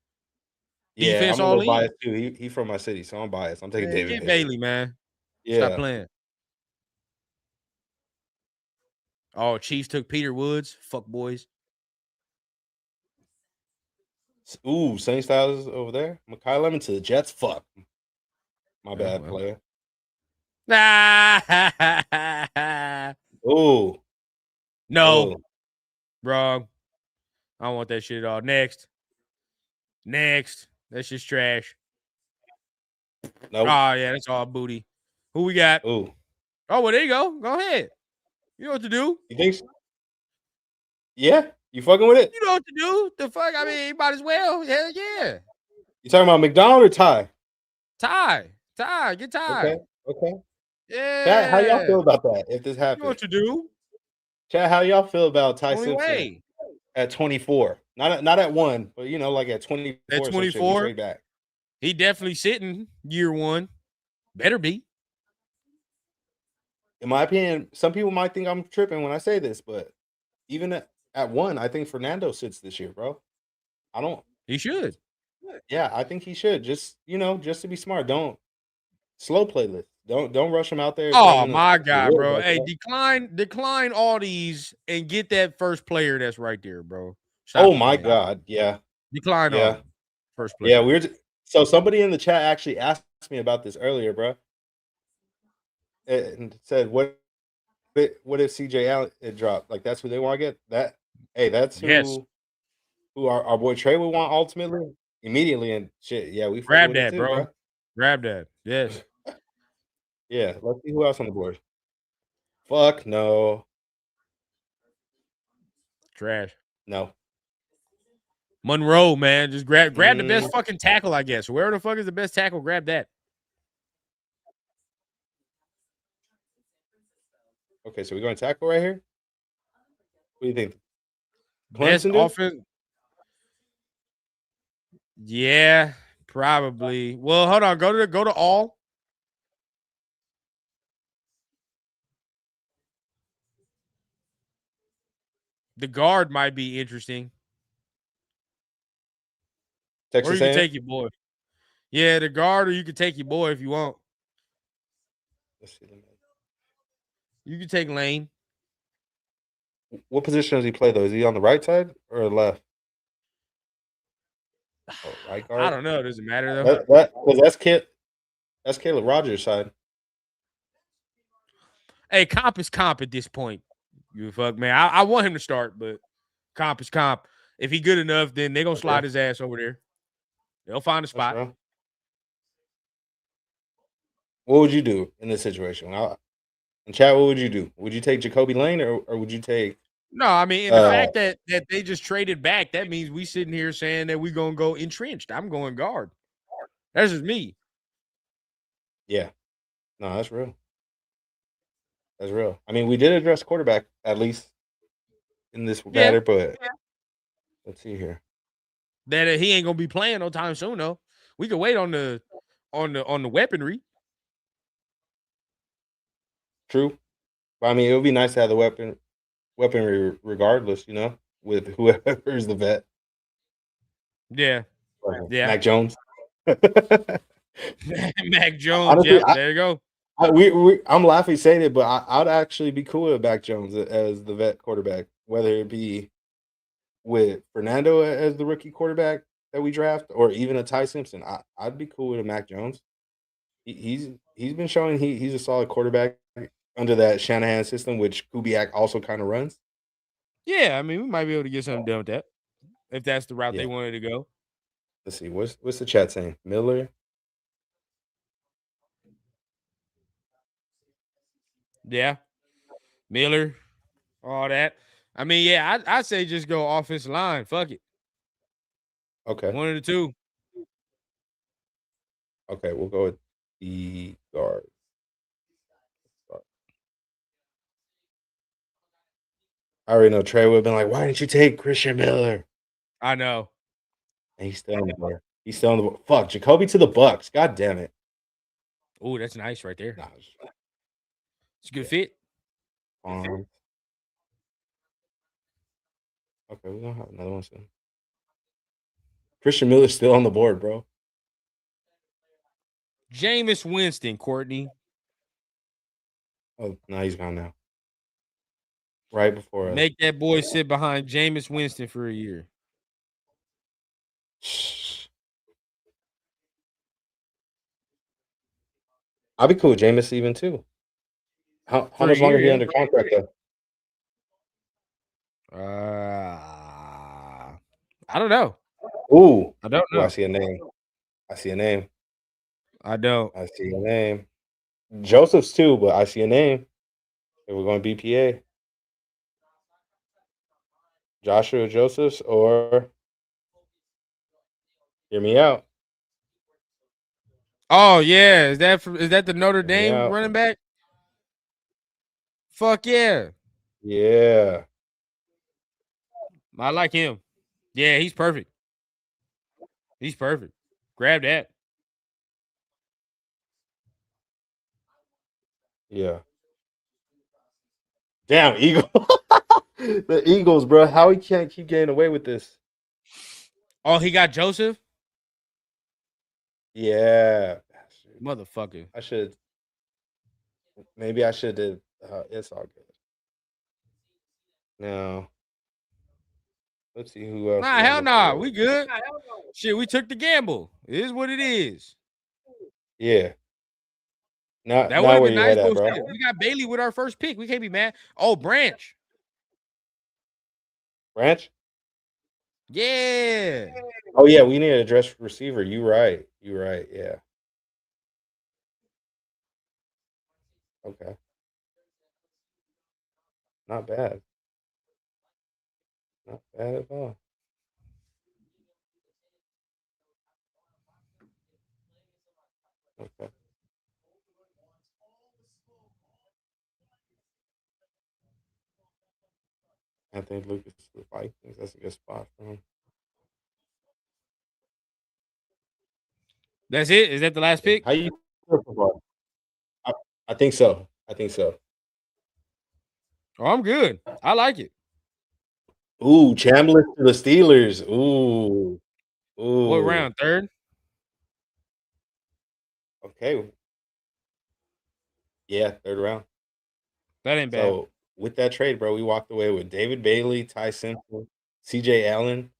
Yeah, defense I'm a little biased too. He from my city, so I'm biased. I'm taking David Bailey, man. Yeah. Stop playing. Oh, Chiefs took Peter Woods. Fuck boys. Ooh, Saint Styles over there. Mekhi Lemon to the Jets. Fuck. My bad, player. Ooh. No. Ooh. Wrong. I don't want that shit at all. Next. That's just trash. Nope. Oh, yeah, that's all booty. Who we got? Ooh. Oh, well, there you go. Go ahead. You know what to do. You think so? Yeah? You fucking with it? You know what to do. The fuck? I mean, you might as well. Hell yeah. You talking about McDonald or Ty? Ty. Get Ty. Okay. Yeah. Chat, how y'all feel about that if this happens? You know what to do. Chat, how y'all feel about Ty Simpson at 24? Not at 1, but like at 24. At 24, back. He definitely sitting year 1. Better be. In my opinion, some people might think I'm tripping when I say this, but even at 1, I think Fernando sits this year, bro. I don't. He should. Yeah, I think he should. Just just to be smart. Don't slow playlist. Don't rush him out there. Oh my God, bro. Hey, decline all these and get that first player that's right there, bro. Stop my God. Yeah. Decline all first player. Yeah, so somebody in the chat actually asked me about this earlier, bro, and said, what if CJ Allen it dropped? Like that's who they want to get. That hey, that's Yes. who our boy Trey would want ultimately immediately and shit. Yeah, we fucking Grab with it that, too, bro. bro. Grab that. Yes. Yeah, let's see who else on the board. Fuck no, Trash. no. Monroe, man. Just grab the best Mm, fucking tackle, I guess. Where the fuck is the best tackle? Grab that. okay, so we're going to tackle right here. What do you think? Best Clemson do? offense. Yeah, probably. Well, hold on. Go to all. The guard might be interesting. Or Texas you could A&M. take your boy. Yeah, the guard, or you could take your boy if you want. Let's see. You could take Lane. What position does he play though? Is he on the right side or left? Oh, right I guard. don't know. Does it matter though? Because that's Caleb Rogers' side. Hey, comp is comp at this point. You fuck man. I want him to start, but comp is comp. If he good enough, then they're gonna slide Okay, his ass over there. They'll find a that's spot. real. What would you do in this situation? And Chad, what would you do? Would you take Jacoby Lane or would you take? No, I mean, and the Uh, fact that they just traded back, that means we sitting here saying that we gonna go entrenched. I'm going guard. That's just me. yeah, no, that's real. That's real. I mean, we did address quarterback at least in this Yeah. matter, but let's see here. That he ain't gonna be playing no time soon though. We can wait on the weaponry. True, but I mean, it would be nice to have the weaponry regardless. You know, with whoever is the vet, Yeah. Yeah. Mac Jones. Mac Jones. Honestly, Yep. There you go. I'm laughing saying it, but I'd actually be cool with Mac Jones as the vet quarterback, whether it be with Fernando as the rookie quarterback that we draft, or even a Ty Simpson. I'd be cool with a Mac Jones. He's been showing he's a solid quarterback under that Shanahan system, which Kubiak also kind of runs. Yeah, I mean, we might be able to get something done with that if that's the route they Yeah. wanted to go. Let's see. What's the chat saying? Miller. Yeah. Miller, all that. I mean, yeah, I'd say just go offensive line. Fuck it. Okay. One of the two. Okay. We'll go with the guard. I already know Trey would have been like, "Why didn't you take Christian Miller?" I know. And he's still on the board. He's still on the board. Fuck, Jacoby to the Bucks. God damn it. Oh, that's nice right there. Nah, It's a good yeah. fit. Okay, we're gonna have another one soon. Christian Miller's still on the board, bro. Jameis Winston, Courtney. Oh, no, he's gone now. Right before us. Make that boy sit behind Jameis Winston for a year. I'll be cool with Jameis even too. How For a much longer year, is he yeah. under contract though? I don't know. Ooh. I don't Ooh, I know. see a name. I see a name. I don't. I see a name. Joseph's too, but I see a name. If we're going BPA. Joshua Josephs or hear me out. Oh yeah, is that the Notre Hear me Dame out. running back? Fuck yeah, Yeah. I like him. Yeah, he's perfect. He's perfect. Grab that. Yeah. Damn, Eagle. The Eagles, bro. How he can't keep getting away with this? Oh, he got Joseph, Yeah. motherfucker. I should. Maybe I should have. It's all good. Now, let's see who else Nah, is on hell the nah, board. we good. Shit, we took the gamble. It is what it is. Yeah. That would Now have where been your nice, head at, though. bro? Shit, we got Bailey with our first pick. We can't be mad. Oh, Branch. Branch? Yeah. Oh yeah, we need a address receiver. You right. You right. Yeah. Okay. Not bad. Not bad at all. Okay. Anthony Lucas to the Vikings. That's a good spot for him. That's it? Is that the last Yeah. pick? How you feel so far? I, I think so. I think so. Oh, I'm good. I like it. Ooh, Chandler to the Steelers. Ooh. What Ooh. round? Third? Okay. Yeah, third round. That ain't bad. So with that trade, bro, we walked away with David Bailey, Ty Simpson, CJ Allen,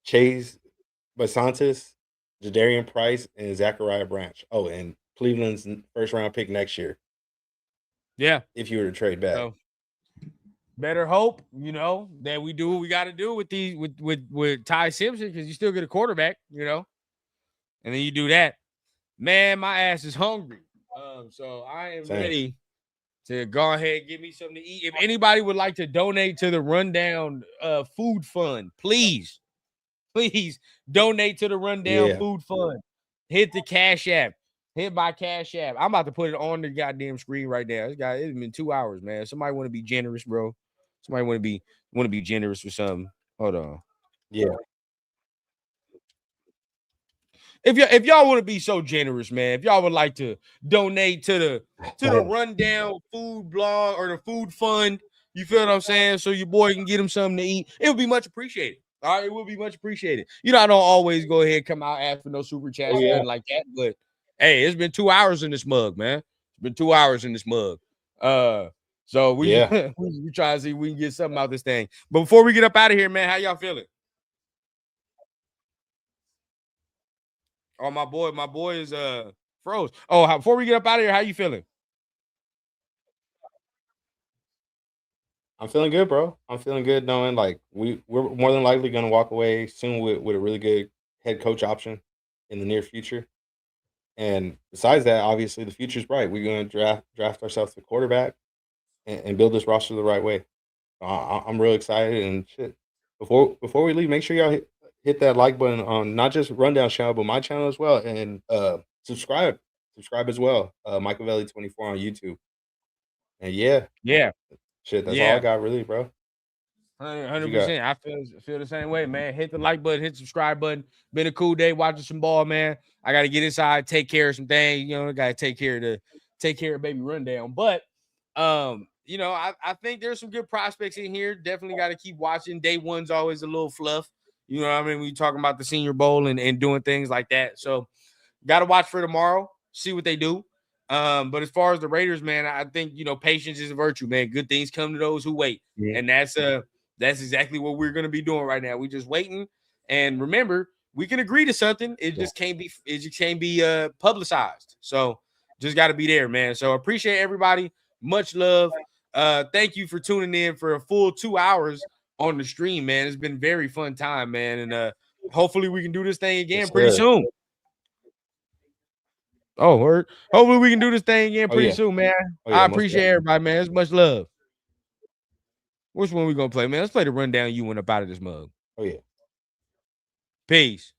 Chase Basantis, Jadarian Price, and Zachariah Branch. Oh, and Cleveland's first round pick next year. Yeah. If you were to trade back. So better hope, that we do what we got to do with these with Ty Simpson, because you still get a quarterback, and then you do that. Man, my ass is hungry. So I am Same. ready to go ahead and give me something to eat. If anybody would like to donate to the Rundown Food Fund, please donate to the Rundown Yeah. Food Fund. Hit the Cash App. Hit my Cash App. I'm about to put it on the goddamn screen right now. It's been 2 hours, man. Somebody want to be generous, bro. Somebody want to be generous for something. Hold on. Yeah. If y'all want to be so generous, man, if y'all would like to donate to the Rundown Food Blog or the Food Fund, you feel what I'm saying? So your boy can get him something to eat. It would be much appreciated. All right, it will be much appreciated. I don't always go ahead come out ask for no super chats or nothing like that, but hey, it's been 2 hours in this mug, man. It's been 2 hours in this mug. So we we try to see if we can get something out of this thing. But before we get up out of here, man, how y'all feeling? Oh, my boy is froze. Oh, before we get up out of here, how you feeling? I'm feeling good, bro. I'm feeling good knowing like we're more than likely gonna walk away soon with a really good head coach option in the near future. And besides that, obviously the future's bright. We're gonna draft ourselves a quarterback and build this roster the right way. I'm real excited and shit. Before we leave, make sure y'all hit that like button on not just Rundown channel, but my channel as well, and subscribe as well. Michael 24 on YouTube. And yeah, shit, that's all I got really, bro. 100%. I feel the same way, man. Hit the like button, hit the subscribe button. Been a cool day watching some ball, man. I got to get inside, take care of some things. I got to take care of baby Rundown. But I think there's some good prospects in here. Definitely got to keep watching. Day one's always a little fluff. You know what I mean? We talking about the Senior Bowl and doing things like that. So got to watch for tomorrow, see what they do. But as far as the Raiders, man, I think patience is a virtue, man. Good things come to those who wait, and that's exactly what we're gonna be doing right now. We just waiting, and remember, we can agree to something. It just can't be publicized. So just got to be there, man. So appreciate everybody. Much love. Thank you for tuning in for a full 2 hours on the stream, man. It's been very fun time, man, and hopefully we can do this thing again pretty soon. Oh, word. Hopefully we can do this thing again pretty soon, man. I appreciate everybody, man. It's much love. Which one we gonna play, man? Let's play the Rundown. You went up out of this mug. Oh yeah. Peace.